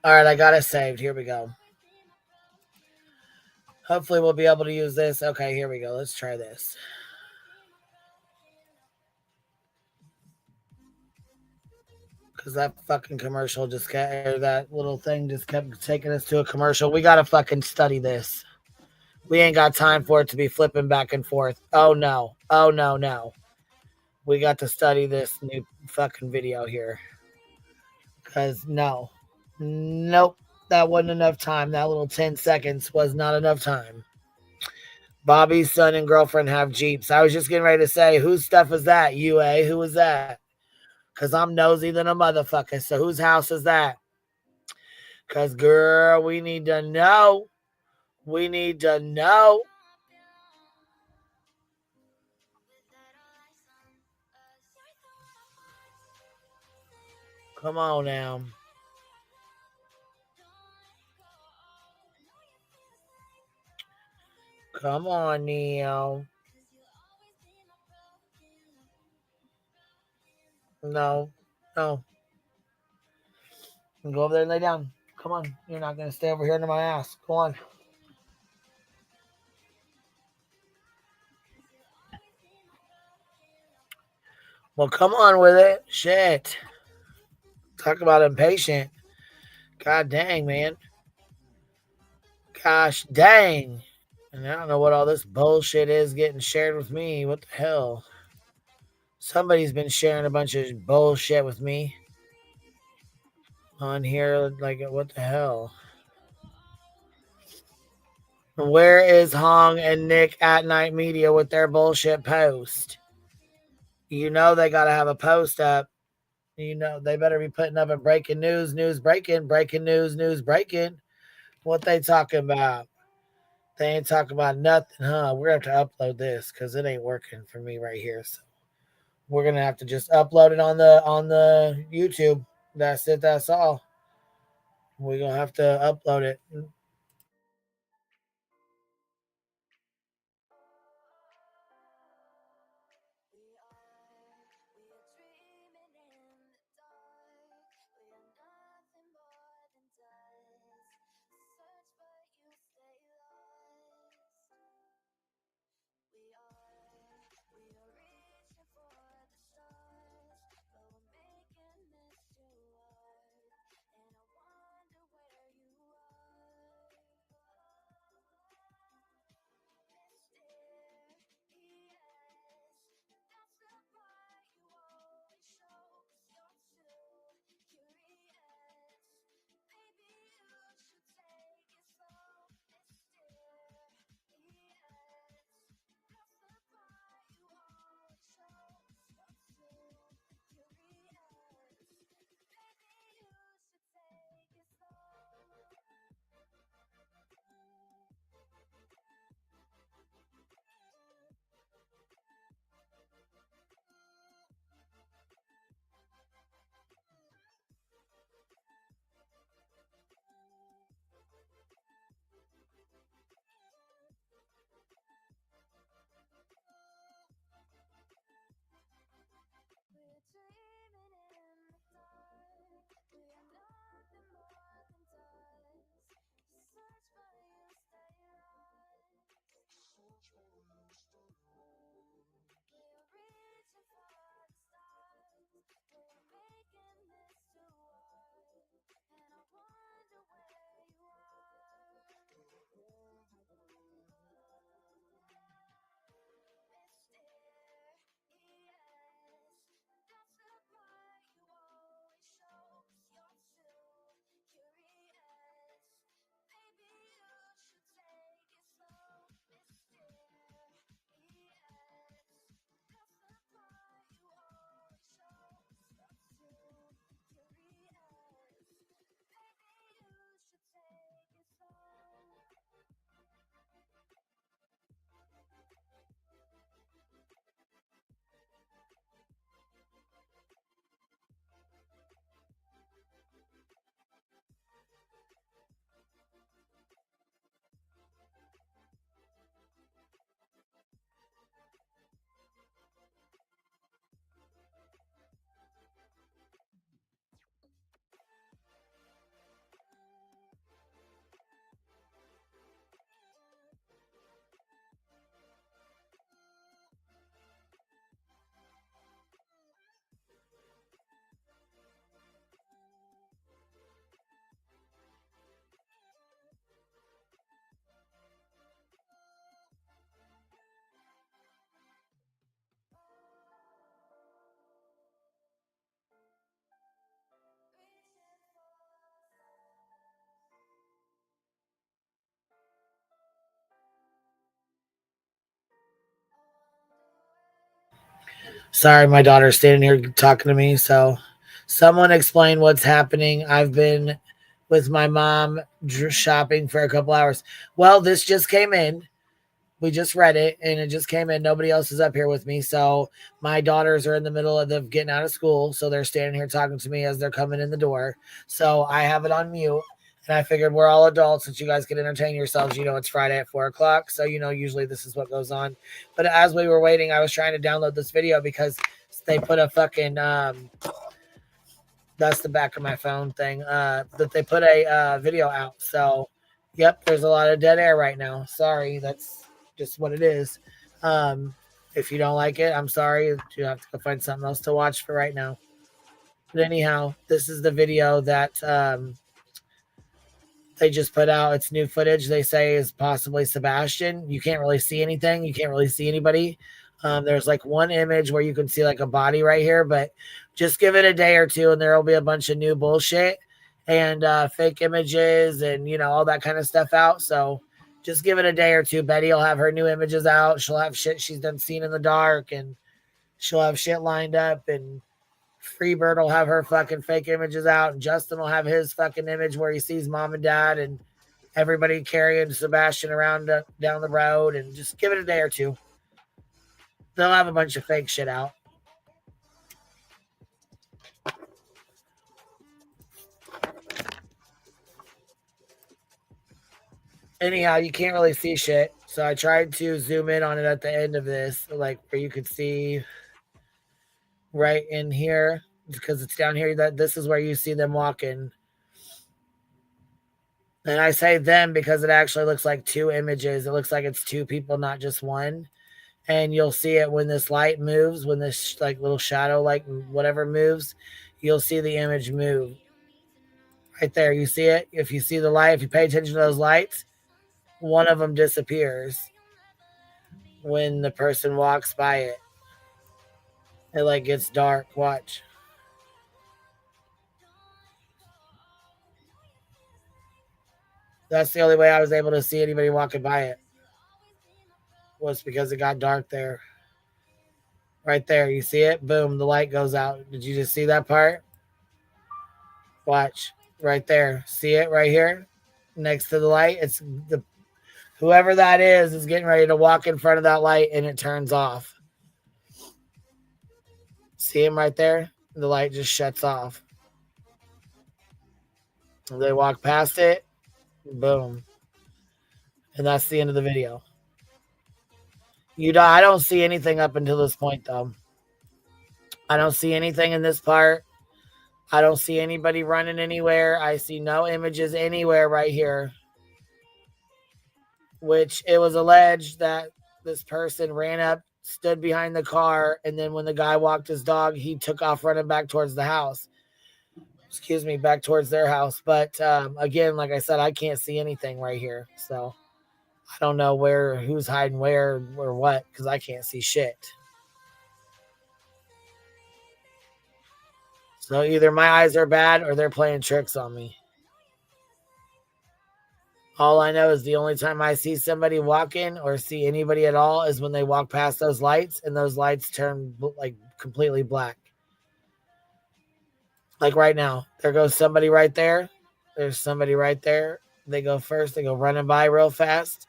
All right, I got it saved. Here we go. Hopefully we'll be able to use this. Okay, here we go. Let's try this. Because that fucking commercial just kept, that little thing just kept taking us to a commercial. We got to fucking study this. We ain't got time for it to be flipping back and forth. Oh, no. Oh, no, no. We got to study this new fucking video here. Because, no. Nope. That wasn't enough time. That little 10 seconds was not enough time. Bobby's son and girlfriend have Jeeps. I was just getting ready to say, whose stuff is that, UA? Who was that? Because I'm nosy than a motherfucker. So whose house is that? Because, girl, we need to know. We need to know. Come on now. Come on, Neo. No. No. Go over there and lay down. Come on. You're not going to stay over here under my ass. Go on. Well, come on with it. Shit. Talk about impatient. God dang, man. Gosh dang. And I don't know what all this bullshit is getting shared with me. What the hell? Somebody's been sharing a bunch of bullshit with me on here. Like, what the hell? Where is Hong and Nick at Night Media with their bullshit post? You know they got to have a post up. You know they better be putting up a breaking news, news breaking, breaking news, news breaking. What they talking about? They ain't talking about nothing, huh? We're going to have to upload this because it ain't working for me right here. So we're going to have to just upload it on the YouTube. That's it. That's all. We're going to have to upload it. Sorry, my daughter's standing here talking to me. So someone explain what's happening. I've been with my mom shopping for a couple hours. Well, this just came in. We just read it and it just came in. Nobody else is up here with me. So my daughters are in the middle of them getting out of school. So they're standing here talking to me as they're coming in the door. So I have it on mute. And I figured we're all adults, since you guys can entertain yourselves. You know, it's Friday at 4 o'clock. So, you know, usually this is what goes on. But as we were waiting, I was trying to download this video because they put a fucking, that's the back of my phone thing, that they put a video out. So, yep, there's a lot of dead air right now. Sorry, that's just what it is. If you don't like it, I'm sorry. You have to go find something else to watch for right now. But anyhow, this is the video that they just put out. It's new footage. They say is possibly Sebastian. You can't really see anything. You can't really see anybody. There's like one image where you can see like a body right here, but just give it a day or two and there will be a bunch of new bullshit and fake images and, you know, all that kind of stuff out. So just give it a day or two. Betty will have her new images out. She'll have shit she's done seen in the dark, and she'll have shit lined up, and Freebird will have her fucking fake images out, and Justin will have his fucking image where he sees mom and dad and everybody carrying Sebastian around down the road. And just give it a day or two. They'll have a bunch of fake shit out. Anyhow, you can't really see shit. So I tried to zoom in on it at the end of this, like where you could see right in here, because it's down here. That this is where you see them walking. And I say them because it actually looks like two images. It looks like it's two people, not just one. And you'll see it when this light moves, when this like little shadow, like whatever moves, you'll see the image move. Right there, you see it? If you see the light, if you pay attention to those lights, one of them disappears when the person walks by it. It like gets dark. Watch. That's the only way I was able to see anybody walking by it, was because it got dark there. Right there, you see it? Boom, the light goes out. Did you just see that part? Watch. Right there. See it right here? Next to the light? It's the whoever that is getting ready to walk in front of that light, and it turns off. See him right there? The light just shuts off. And they walk past it. Boom. And that's the end of the video. I don't see anything up until this point, though. I don't see anything in this part. I don't see anybody running anywhere. I see no images anywhere right here. Which it was alleged that this person ran up, stood behind the car, and then when the guy walked his dog, he took off running back towards the house. Excuse me, back towards their house. But again, like I said, I can't see anything right here. So I don't know who's hiding where or what, because I can't see shit. So either my eyes are bad or they're playing tricks on me. All I know is the only time I see somebody walking or see anybody at all is when they walk past those lights, and those lights turn like completely black. Like right now, there goes somebody right there. There's somebody right there. They go first. They go running by real fast.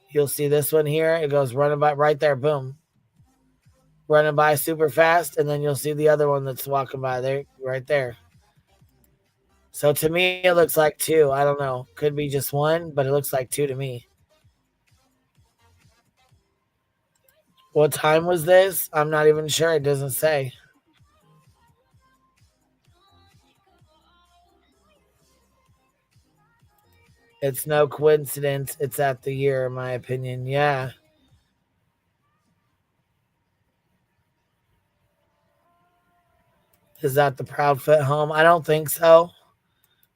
You'll see this one here. It goes running by right there. Boom. Running by super fast. And then you'll see the other one that's walking by there, right there. So to me, it looks like two. I don't know. Could be just one, but it looks like two to me. What time was this? I'm not even sure. It doesn't say. It's no coincidence. It's at the year, in my opinion. Yeah. Is that the Proudfoot home? I don't think so.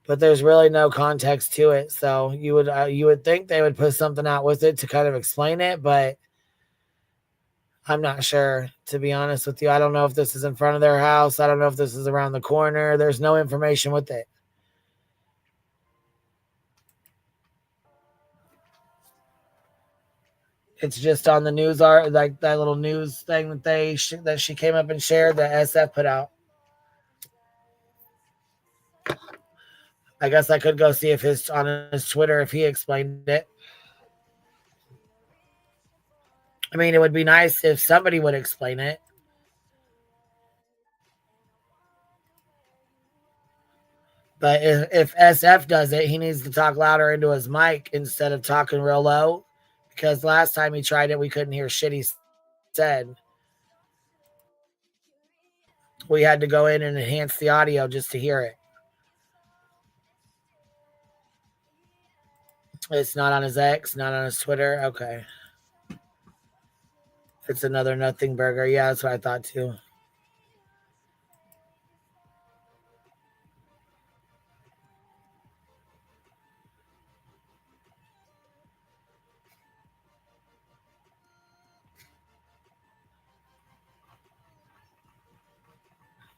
But there's really no context to it. So you would think they would put something out with it to kind of explain it, but I'm not sure, to be honest with you. I don't know if this is in front of their house. I don't know if this is around the corner. There's no information with it. It's just on the news art, like that little news thing that that she came up and shared that SF put out. I guess I could go see if on his Twitter if he explained it. I mean, it would be nice if somebody would explain it. But if SF does it, he needs to talk louder into his mic instead of talking real low. Because last time he tried it, we couldn't hear shit he said. We had to go in and enhance the audio just to hear it. It's not on his X, not on his Twitter. Okay. It's another nothing burger. Yeah, that's what I thought too.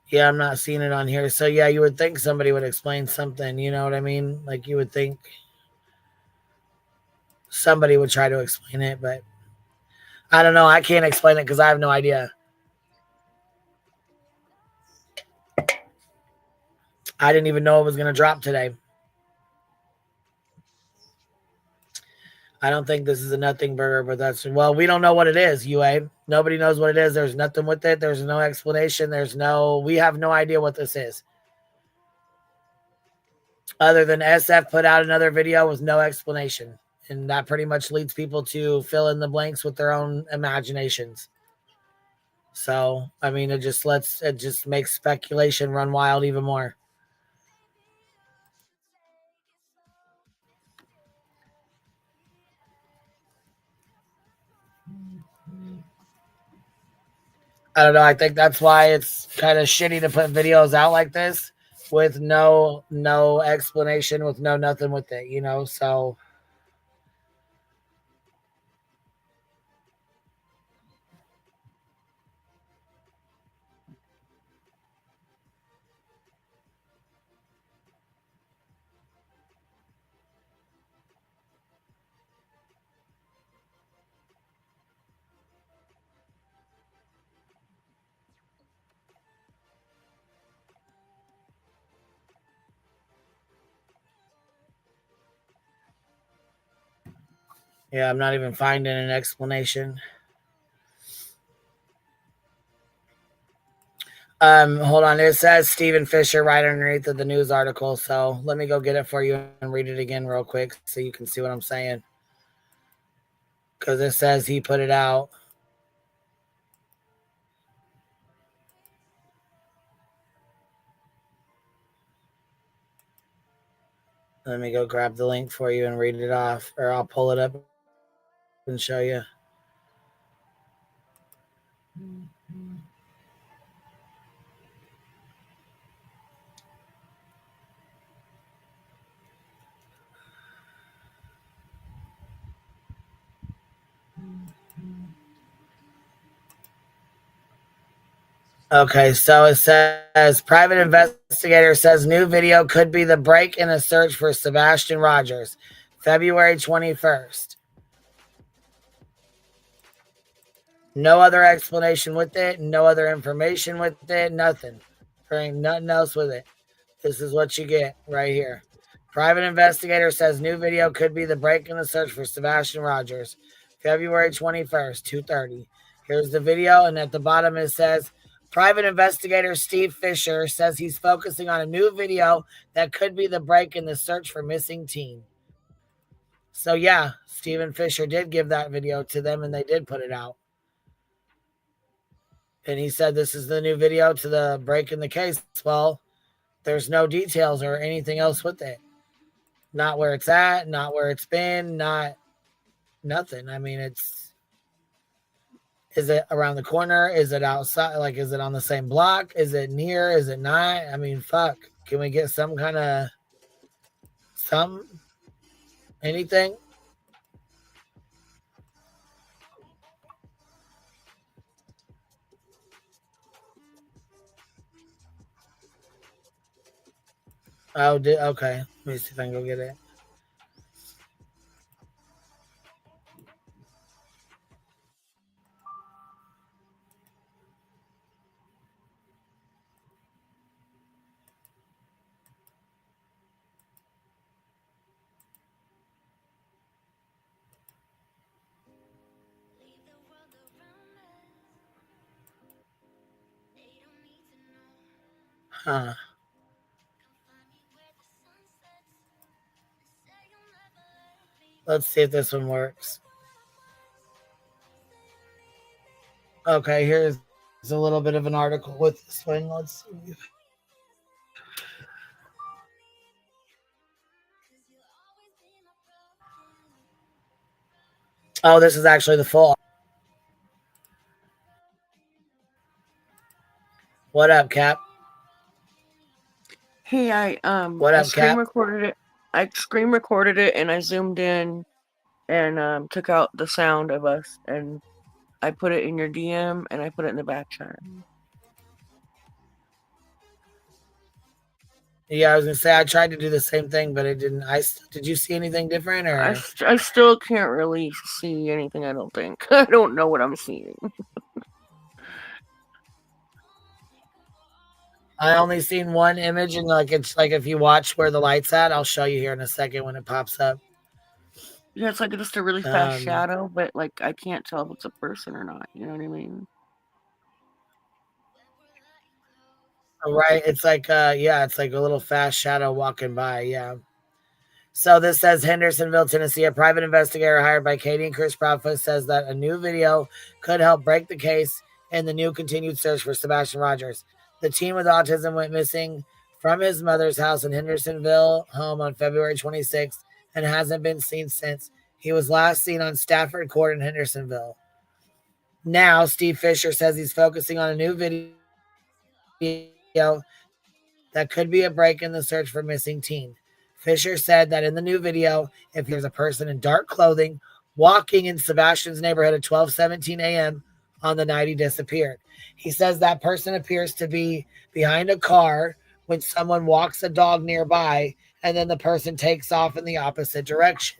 Yeah, I'm not seeing it on here. So yeah, you would think somebody would explain something. You know what I mean? Like you would think somebody would try to explain it, but I don't know. I can't explain it because I have no idea. I didn't even know it was going to drop today. I don't think this is a nothing burger, but well, we don't know what it is, UA. Nobody knows what it is. There's nothing with it. There's no explanation. We have no idea what this is. Other than SF put out another video with no explanation. And that pretty much leads people to fill in the blanks with their own imaginations. So, I mean, it just makes speculation run wild even more. I don't know. I think that's why it's kind of shitty to put videos out like this with no explanation, with no nothing with it, you know? So yeah, I'm not even finding an explanation. Hold on. It says Stephen Fisher right underneath of the news article. So let me go get it for you and read it again real quick so you can see what I'm saying. Because it says he put it out. Let me go grab the link for you and read it off, or I'll pull it up and show you. Okay, so it says private investigator says new video could be the break in a search for Sebastian Rogers, February 21st. No other explanation with it, no other information with it, nothing. There ain't nothing else with it. This is what you get right here. Private investigator says new video could be the break in the search for Sebastian Rogers, February 21st, 2:30. Here's the video, and at the bottom it says, private investigator Steve Fisher says he's focusing on a new video that could be the break in the search for missing teen. So yeah, Stephen Fisher did give that video to them, and they did put it out. And he said this is the new video to the break in the case. Well, there's no details or anything else with it. Not where it's at, not where it's been, nothing. I mean, is it around the corner? Is it outside? Like, is it on the same block? Is it near? Is it not? I mean, fuck. Can we get some kind of anything? Oh, okay. Let me see if I can go get it. Huh. Let's see if this one works. Okay, here's a little bit of an article with this one. Let's see. Oh, this is actually the full. What up, Cap? Hey, What I up, screen Cap? recorded it. I screen recorded it and I zoomed in and took out the sound of us and I put it in your DM and I put it in the back chat. Yeah, I was gonna say I tried to do the same thing, but it didn't. Did you see anything different, or I still can't really see anything. I don't think. I don't know what I'm seeing. I only seen one image, and like it's like if you watch where the light's at, I'll show you here in a second when it pops up. Yeah, it's like just a really fast shadow, but like I can't tell if it's a person or not. You know what I mean? Right, it's like yeah, it's like a little fast shadow walking by. Yeah. So this says Hendersonville, Tennessee. A private investigator hired by Katie and Chris Proudfoot says that a new video could help break the case in the new continued search for Sebastian Rogers. The teen with autism went missing from his mother's house in Hendersonville home on February 26th and hasn't been seen since. He was last seen on Stafford Court in Hendersonville. Now, Steve Fisher says he's focusing on a new video that could be a break in the search for missing teen. Fisher said that in the new video, if there's a person in dark clothing walking in Sebastian's neighborhood at 12:17 a.m. on the night he disappeared. He says that person appears to be behind a car when someone walks a dog nearby, and then the person takes off in the opposite direction.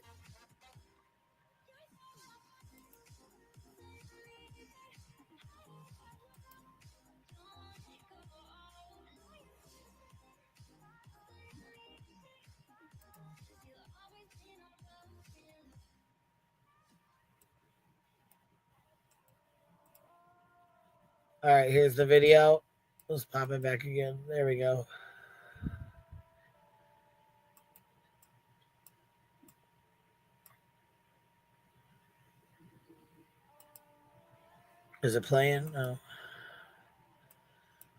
All right, here's the video. Let's pop it back again. There we go. Is it playing? No.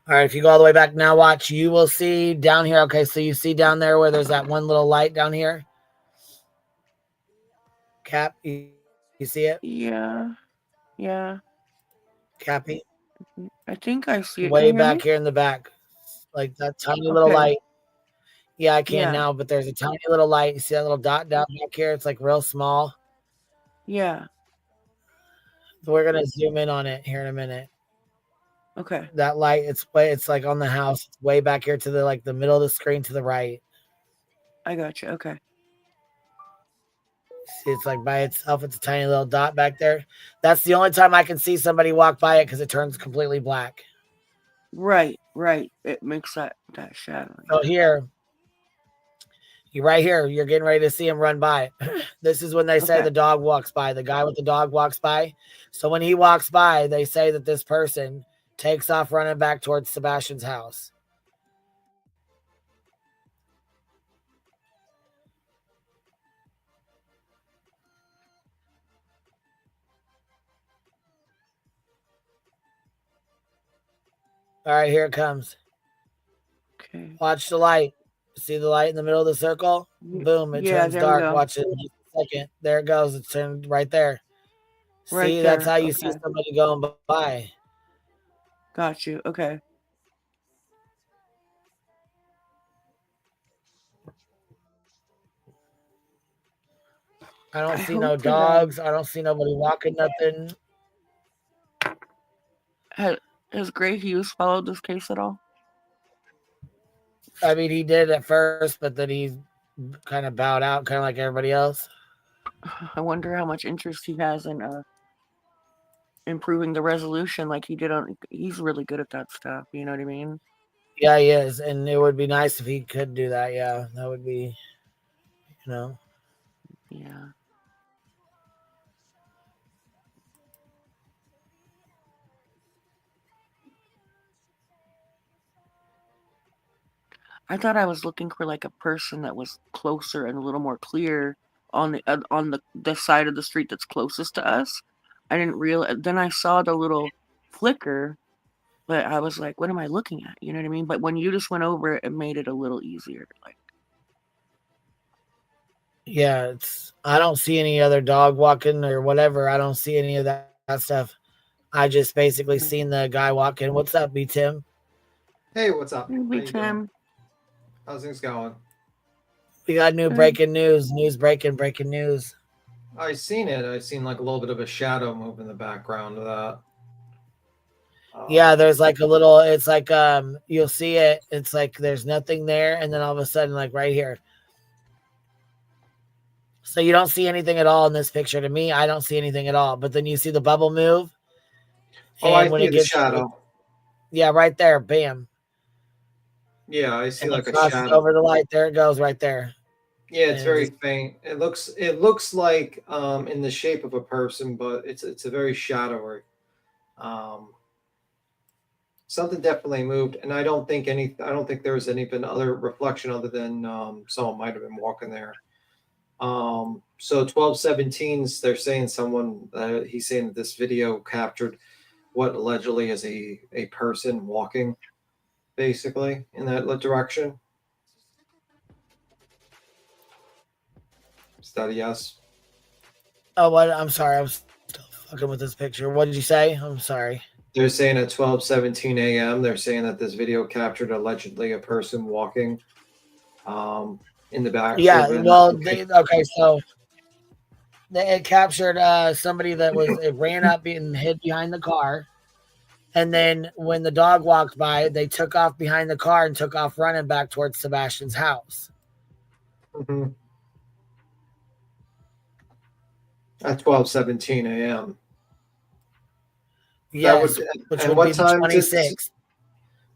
All right, if you go all the way back now, watch, you will see down here. Okay, so you see down there where there's that one little light down here? Cap, you see it? Yeah. Yeah. Cappy? I think I see it. Can Way you hear back me? here in the back. Like that tiny little Okay. light. Yeah, I can Yeah. now, but there's a tiny little light. You see that little dot down back here? It's like real small. Yeah. So we're gonna zoom in on it here in a minute. Okay. That light, it's like on the house. It's way back here to the middle of the screen to the right. I got you. Okay. See, it's like by itself. It's a tiny little dot back there. That's the only time I can see somebody walk by it because it turns completely black. Right. Right. It makes that shadow. So here, you're right here. You're getting ready to see him run by. This is when they say Okay. the dog walks by. The guy with the dog walks by. So when he walks by, they say that this person takes off running back towards Sebastian's house. All right, here it comes. Okay. Watch the light. See the light in the middle of the circle? Boom, it Yeah, turns there we dark. go. Watch it in just a second. There it goes. It turned right there. Right See, that's there. how you Okay. see somebody going by. Got you. Okay. I don't I see no hope that dogs. I don't see nobody walking nothing. has Gray Hughes followed this case at all? I mean, he did at first, but then he kind of bowed out, kind of like everybody else. I wonder how much interest he has in improving the resolution like he did on. He's really good at that stuff. You know what I mean? Yeah, he is, and it would be nice if he could do that. Yeah, that would be, you know. Yeah. I thought I was looking for like a person that was closer and a little more clear on the side of the street that's closest to us. I didn't realize. Then I saw the little flicker, but I was like, "What am I looking at?" You know what I mean? But when you just went over it, it made it a little easier. Like, yeah, I don't see any other dog walking or whatever. I don't see any of that stuff. I just basically seen the guy walking. What's up, B Tim? Hey, what's up? How "Hey, you doing? Tim, How's things going? We got new breaking news. Breaking news. I seen it. I seen like a little bit of a shadow move in the background of that. Yeah, there's like a little, it's like you'll see it, it's like there's nothing there, and then all of a sudden, like right here. So you don't see anything at all in this picture. To me, I don't see anything at all. But then you see the bubble move. Oh, I see the shadow. Yeah, right there. Bam. Yeah, I see And like it a crosses shadow. over the light. There it goes, right there. Yeah, it's And very just- faint. It looks like in the shape of a person, but it's a very shadowy. Something definitely moved, and I don't think there was any been other reflection other than someone might have been walking there. So 1217s, they're saying someone he's saying that this video captured what allegedly is a person walking basically in that direction. Is that a yes? Oh, what? I'm sorry. I'm still fucking with this picture. What did you say? I'm sorry. They're saying at 12:17 a.m. They're saying that this video captured allegedly a person walking in the back. Yeah, well, okay, so it captured somebody that it ran up and hid behind the car. And then when the dog walked by, they took off behind the car and took off running back towards Sebastian's house. Mm-hmm. At 12:17 a.m. Yes, which would be the 26th.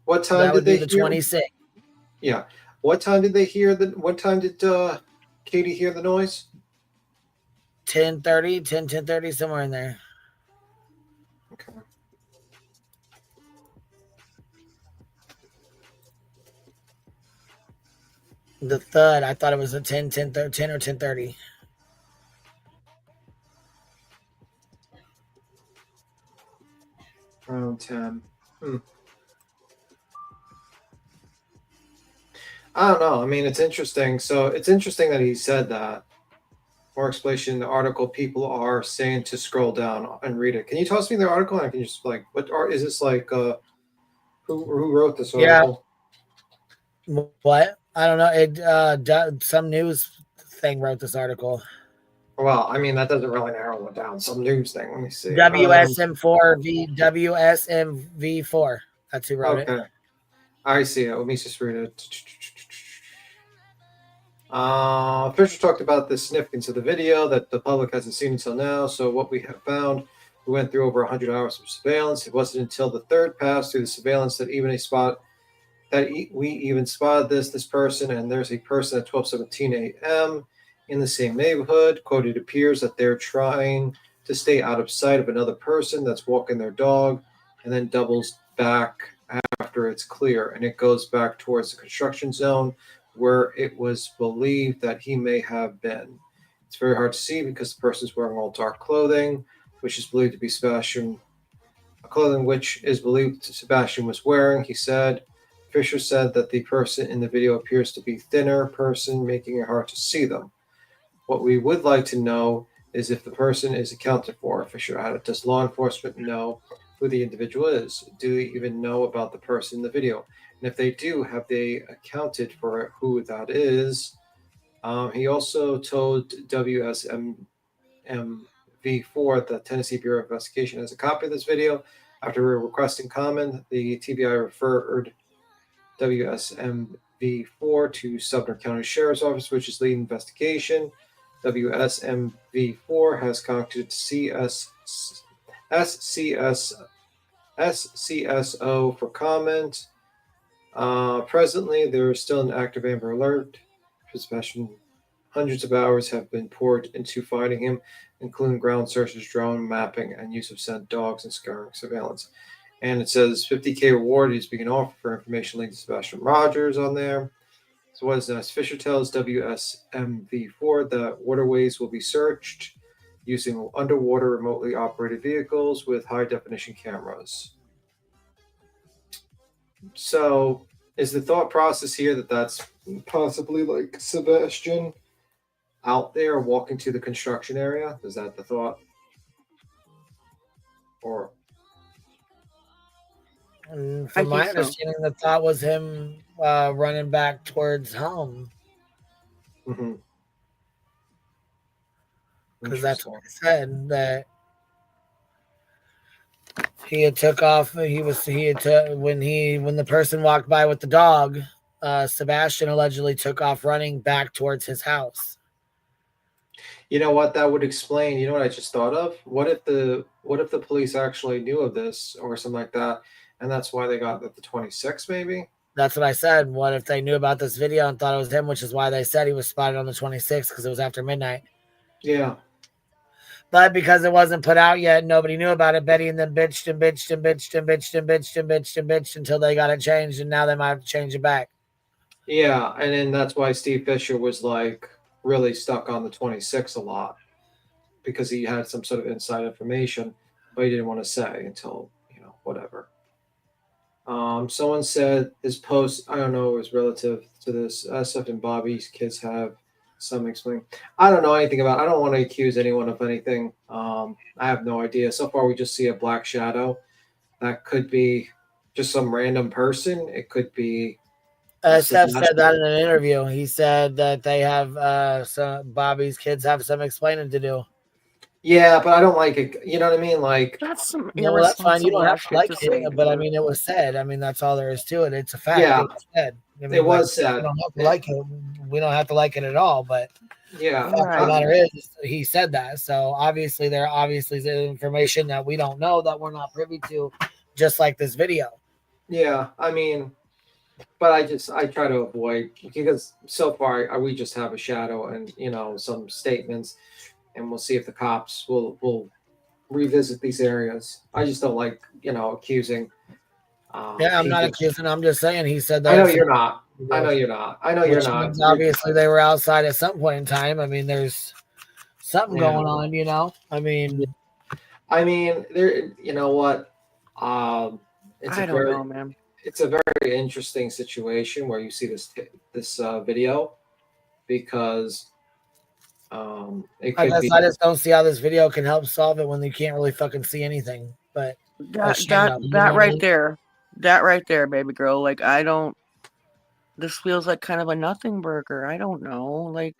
What time That would did be they the hear? 26th. Yeah. What time did they hear what time did Katie hear the noise? 10:30, 10:30, somewhere in there. Okay. The thud, I thought it was a 10 or 10:30. Around 10. I don't know. I mean, it's interesting. So it's interesting that he said that. More explanation in the article. People are saying to scroll down and read it. Can you toss me the article? And I can just like, what art is this like? Who wrote this article? Yeah. What? I don't know. Some news thing wrote this article. Well, I mean, that doesn't really narrow it down. Some news thing. Let me see. WSM4V4. That's who wrote it. Okay. I see it. Let me just read it. Fisher talked about the significance of the video that the public hasn't seen until now. So what we have found, we went through over 100 hours of surveillance. It wasn't until the third pass through the surveillance that we even spotted this person, and there's a person at 12:17 a.m. in the same neighborhood. Quote, it appears that they're trying to stay out of sight of another person that's walking their dog, and then doubles back after it's clear, and it goes back towards the construction zone where it was believed that he may have been. It's very hard to see because the person's wearing all dark clothing, which is believed to be Sebastian, clothing which is believed Sebastian was wearing, he said. Fisher said that the person in the video appears to be a thinner person, making it hard to see them. What we would like to know is if the person is accounted for, Fisher added. Does law enforcement know who the individual is? Do they even know about the person in the video? And if they do, have they accounted for who that is? He also told WSMV4, the Tennessee Bureau of Investigation, has a copy of this video. After requesting comment, the TBI referred WSMV4 to Sumner County Sheriff's Office, which is leading investigation. WSMV4 has contacted SCSO for comment. Presently, there is still an active Amber Alert. Hundreds of hours have been poured into finding him, including ground searches, drone mapping, and use of scent dogs and scouring surveillance. And it says $50K reward is being offered for information linked to Sebastian Rogers on there. So what is this? Fisher tells WSMV4 that waterways will be searched using underwater remotely operated vehicles with high definition cameras. So is the thought process here that that's possibly like Sebastian out there walking to the construction area? Is that the thought? Or from my understanding, the thought was him running back towards home. Mm-hmm. Because that's what he said, that he had took off. When the person walked by with the dog, Sebastian allegedly took off running back towards his house. You know what that would explain? You know what I just thought of? What if the police actually knew of this or something like that, and that's why they got the 26th, maybe? That's what I said. What if they knew about this video and thought it was him, which is why they said he was spotted on the 26th, because it was after midnight. Yeah. But because it wasn't put out yet, nobody knew about it. Betty and them bitched and bitched and bitched and bitched and bitched and bitched and bitched until they got it changed, and now they might have to change it back. Yeah, and then that's why Steve Fisher was like really stuck on the 26th a lot, because he had some sort of inside information, but he didn't want to say until, whatever. Someone said his post, I don't know, was relative to this. SF and Bobby's kids have some explain. I don't know anything about it. I don't want to accuse anyone of anything. I have no idea. So far, we just see a black shadow. That could be just some random person. It could be. SF said that in an interview. He said that they have Bobby's kids have some explaining to do. Yeah, but I don't like it. You know what I mean? Like, that's some no, that's fine. You don't have to like say, it, but I mean, it was said. I mean, that's all there is to it. It's a fact. Yeah, it was said. I mean, it was said. We don't have to like it. We don't have to like it at all. But yeah, the fact of the matter is, he said that. So obviously, there obviously is information that we don't know, that we're not privy to, just like this video. Yeah, I mean, but I try to avoid, because so far we just have a shadow and some statements, and we'll see if the cops will revisit these areas. I just don't like accusing. Yeah, I'm not accusing. I'm just saying he said that. I know you're not. I know you're not. I know you're not. Obviously, they were outside at some point in time. I mean, there's something going on. I mean, there. You know what? It's I don't know, man. It's a very interesting situation where you see this video, because it could I just don't see how this video can help solve it when you can't really fucking see anything. But that right there, baby girl. Like, this feels like kind of a nothing burger. I don't know. Like,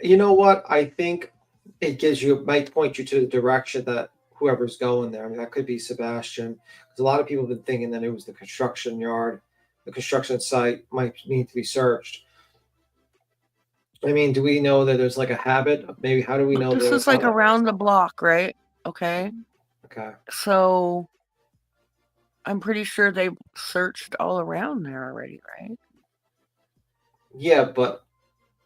you know what? I think it might point you to the direction that whoever's going there. I mean, that could be Sebastian, because a lot of people have been thinking that it was the construction yard, the construction site might need to be searched. I mean, do we know that there's like a habit? Maybe how do we know this is like around the block, right? Okay. Okay. So I'm pretty sure they searched all around there already, right? Yeah, but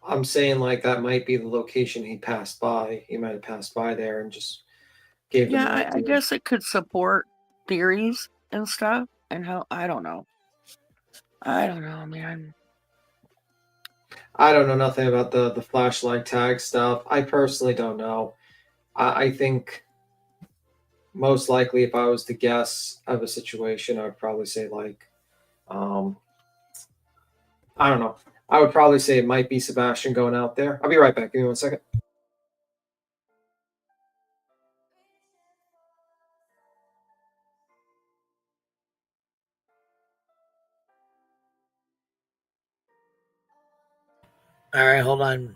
I'm saying like that might be the location he passed by. He might have passed by there and just gave them. Yeah, I guess it could support theories and stuff, and how I don't know, man. I don't know nothing about the flashlight tag stuff. I personally don't know. I think most likely, if I was to guess of a situation, I would probably say like, I don't know. I would probably say it might be Sebastian going out there. I'll be right back. Give me 1 second. All right, hold on.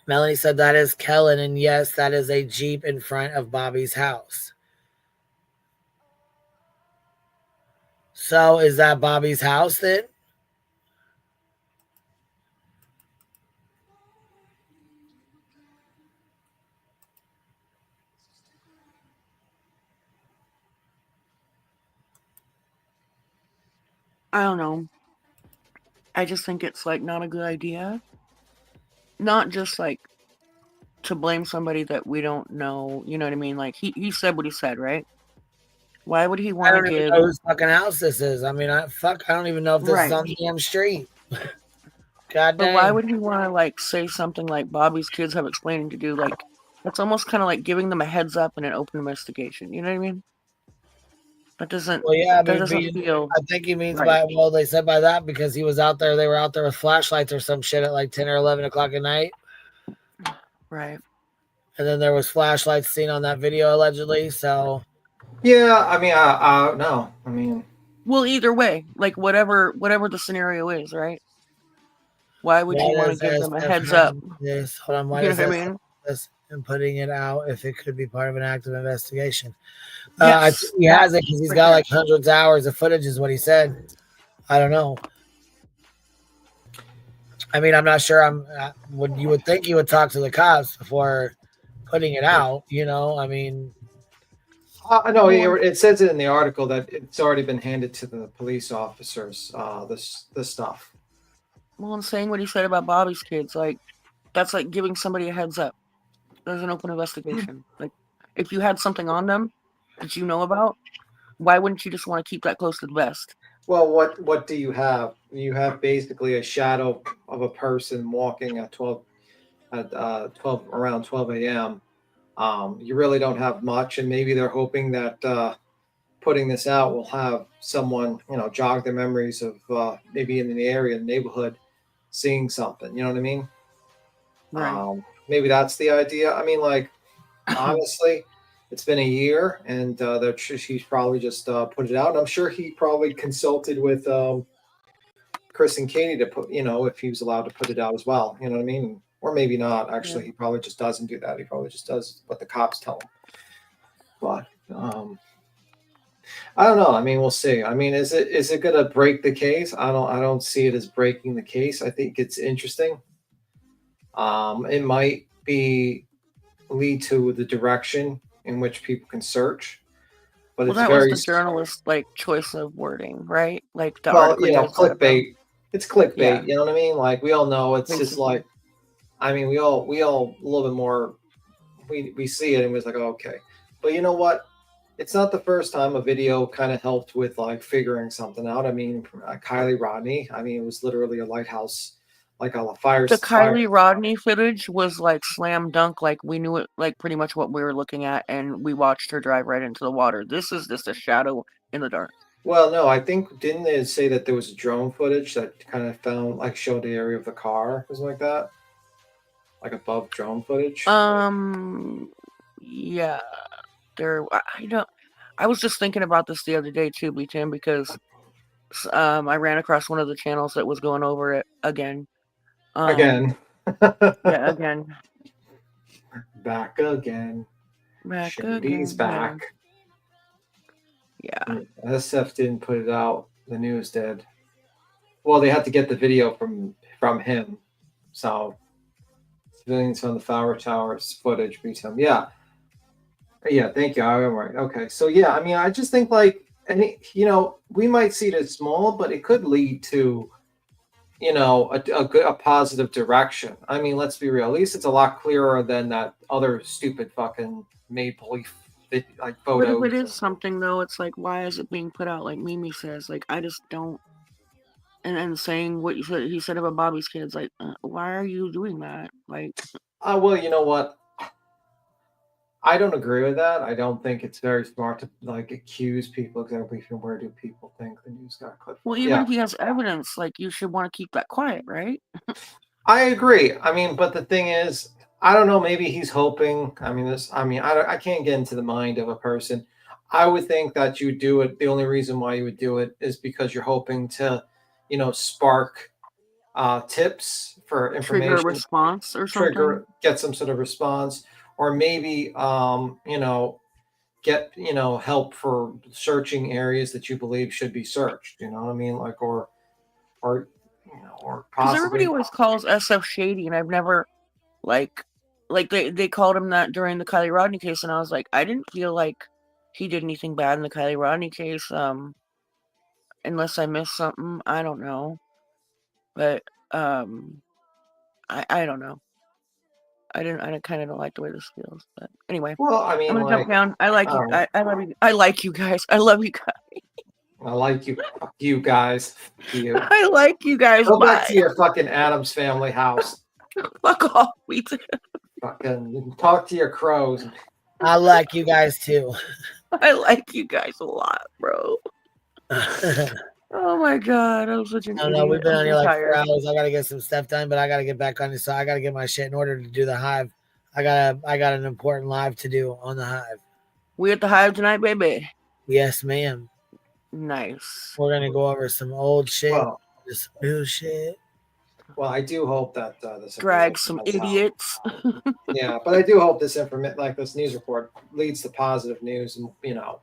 Melanie said that is Kellen, and yes, that is a Jeep in front of Bobby's house. So is that Bobby's house then? I don't know. I just think it's like not a good idea. Not just like to blame somebody that we don't know. You know what I mean? Like he said what he said, right? Why would he want to give? Know whose fucking house this is. I mean, I don't even know if this is on the damn street. God But why dang. would he want to like say something like Bobby's kids have explaining to do? Like that's almost kind of like giving them a heads up in an open investigation. You know what I mean? That doesn't. Well, yeah, That doesn't feel. I think he means right. well, they said by that because he was out there, they were out there with flashlights or some shit at like 10 or 11 o'clock at night. Right. And then there was flashlights seen on that video allegedly. So yeah, I mean, no, I mean, well, either way, like whatever the scenario is, right? Why would you want to give them a heads up? This, hold on, why You know does what I that mean? this and putting it out if it could be part of an active investigation? Yes, he has it because he's got like hundreds of hours of footage, is what he said. I don't know. I mean, I'm not sure. You would think you would talk to the cops before putting it out. You know, I mean, I know it says it in the article that it's already been handed to the police officers. This stuff. Well, I'm saying what he said about Bobby's kids, like that's like giving somebody a heads up. There's an open investigation. Like if you had something on them that you know about, why wouldn't you just want to keep that close to the vest? Well, what do you have? You have basically a shadow of a person walking at 12 around 12 a.m. You really don't have much, and maybe they're hoping that putting this out will have someone, jog their memories of maybe in the area, neighborhood, seeing something. You know what I mean? Right. Maybe that's the idea. I mean, like, honestly, it's been a year, and he's probably just put it out. And I'm sure he probably consulted with Chris and Katie to put, if he was allowed to put it out as well. You know what I mean? Or maybe not. Actually, He probably just doesn't do that. He probably just does what the cops tell him. But I don't know. I mean, we'll see. I mean, is it going to break the case? I don't see it as breaking the case. I think it's interesting. It might lead to the direction in which people can search. But well, it's that very was the journalist's like choice of wording, right? Like the article. clickbait. It's clickbait. Yeah. You know what I mean? Like we all know it's Basically. just like, I mean, we all a little bit more. We see it and it's like, oh, okay. But you know what? It's not the first time a video kind of helped with like figuring something out. I mean, Kylie Rodney. I mean, it was literally a lighthouse. Like a fire. The Kylie Rodney footage was like slam dunk. Like we knew it, like pretty much what we were looking at, and we watched her drive right into the water. This is just a shadow in the dark. Well, no, I think didn't they say that there was drone footage that kind of showed the area of the car, something like that, like above drone footage. Yeah, there. I was just thinking about this the other day too, Tim, because I ran across one of the channels that was going over it again. Again. Yeah, again. Back again. Shandy's back. Yeah. SF didn't put it out. The news did. Well, they had to get the video from him. So civilians on the Tower Towers footage beats him. Yeah. Yeah, thank you. I'm right. Okay. So yeah, I mean, I just think we might see it as small, but it could lead to a positive direction. I mean, let's be real. At least it's a lot clearer than that other stupid fucking made belief photo. But if it is something though, it's like, why is it being put out? Like Mimi says, like I just don't. And saying what he said about Bobby's kids, like, why are you doing that? Like, well, you know what? I don't agree with that. I don't think it's very smart to accuse people exactly from where do people think the news got clipped. Well, even if he has evidence, like you should want to keep that quiet, right? I agree. I mean, but the thing is, I don't know. Maybe he's hoping. I mean, I can't get into the mind of a person. I would think that you do it. The only reason why you would do it is because you're hoping to, spark tips for information, trigger a response or something. Get some sort of response. Or maybe, get, help for searching areas that you believe should be searched. You know what I mean? Like, or possibly. Because everybody always calls SF shady, and I've never, like they called him that during the Kylie Rodney case, and I was like, I didn't feel like he did anything bad in the Kylie Rodney case, unless I missed something. I don't know, but I don't know. I kind of don't like the way this feels, but anyway. Well, I mean, I'm gonna jump down. I like you. I love you. I like you guys. I love you guys. I like you. Fuck you guys. Fuck you. I like you guys. Go back Bye. to your fucking Adams family house. Fuck off. We Fucking talk to your crows. I like you guys too. I like you guys a lot, bro. Oh my god, I'm such an I don't idiot. know. We've been I'm on so here like tired. 4 hours. I gotta get some stuff done, but I gotta get back on this. So I gotta get my shit in order to do the hive. I got an important live to do on the hive. We at the hive tonight, baby. Yes, ma'am. Nice. We're gonna go over some old shit, Well, some new shit. Well, I do hope that this Drag some information has idiots. yeah, but I do hope this information, like this news report, leads to positive news. And you know,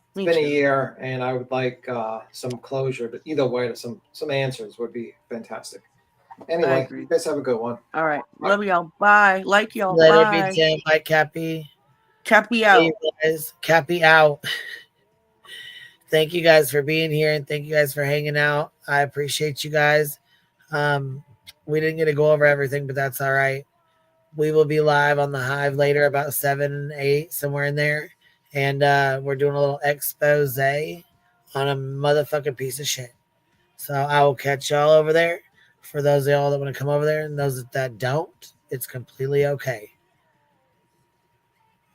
it's Me been too. a year, and I would like some closure. But either way, to some answers would be fantastic. Anyway, agree. you guys have a good one. All right. Love y'all. Bye. Like y'all. Let Bye. it be 10. Bye, Cappy. Cappy out. Hey, guys. Cappy out. Thank you guys for being here, and thank you guys for hanging out. I appreciate you guys. We didn't get to go over everything, but that's all right. We will be live on the hive later, about 7, 8, somewhere in there. And we're doing a little expose on a motherfucking piece of shit. So I will catch y'all over there. For those of y'all that want to come over there, and those that don't, it's completely okay.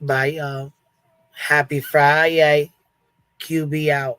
Bye, y'all. Happy FRI-YAY. QB out.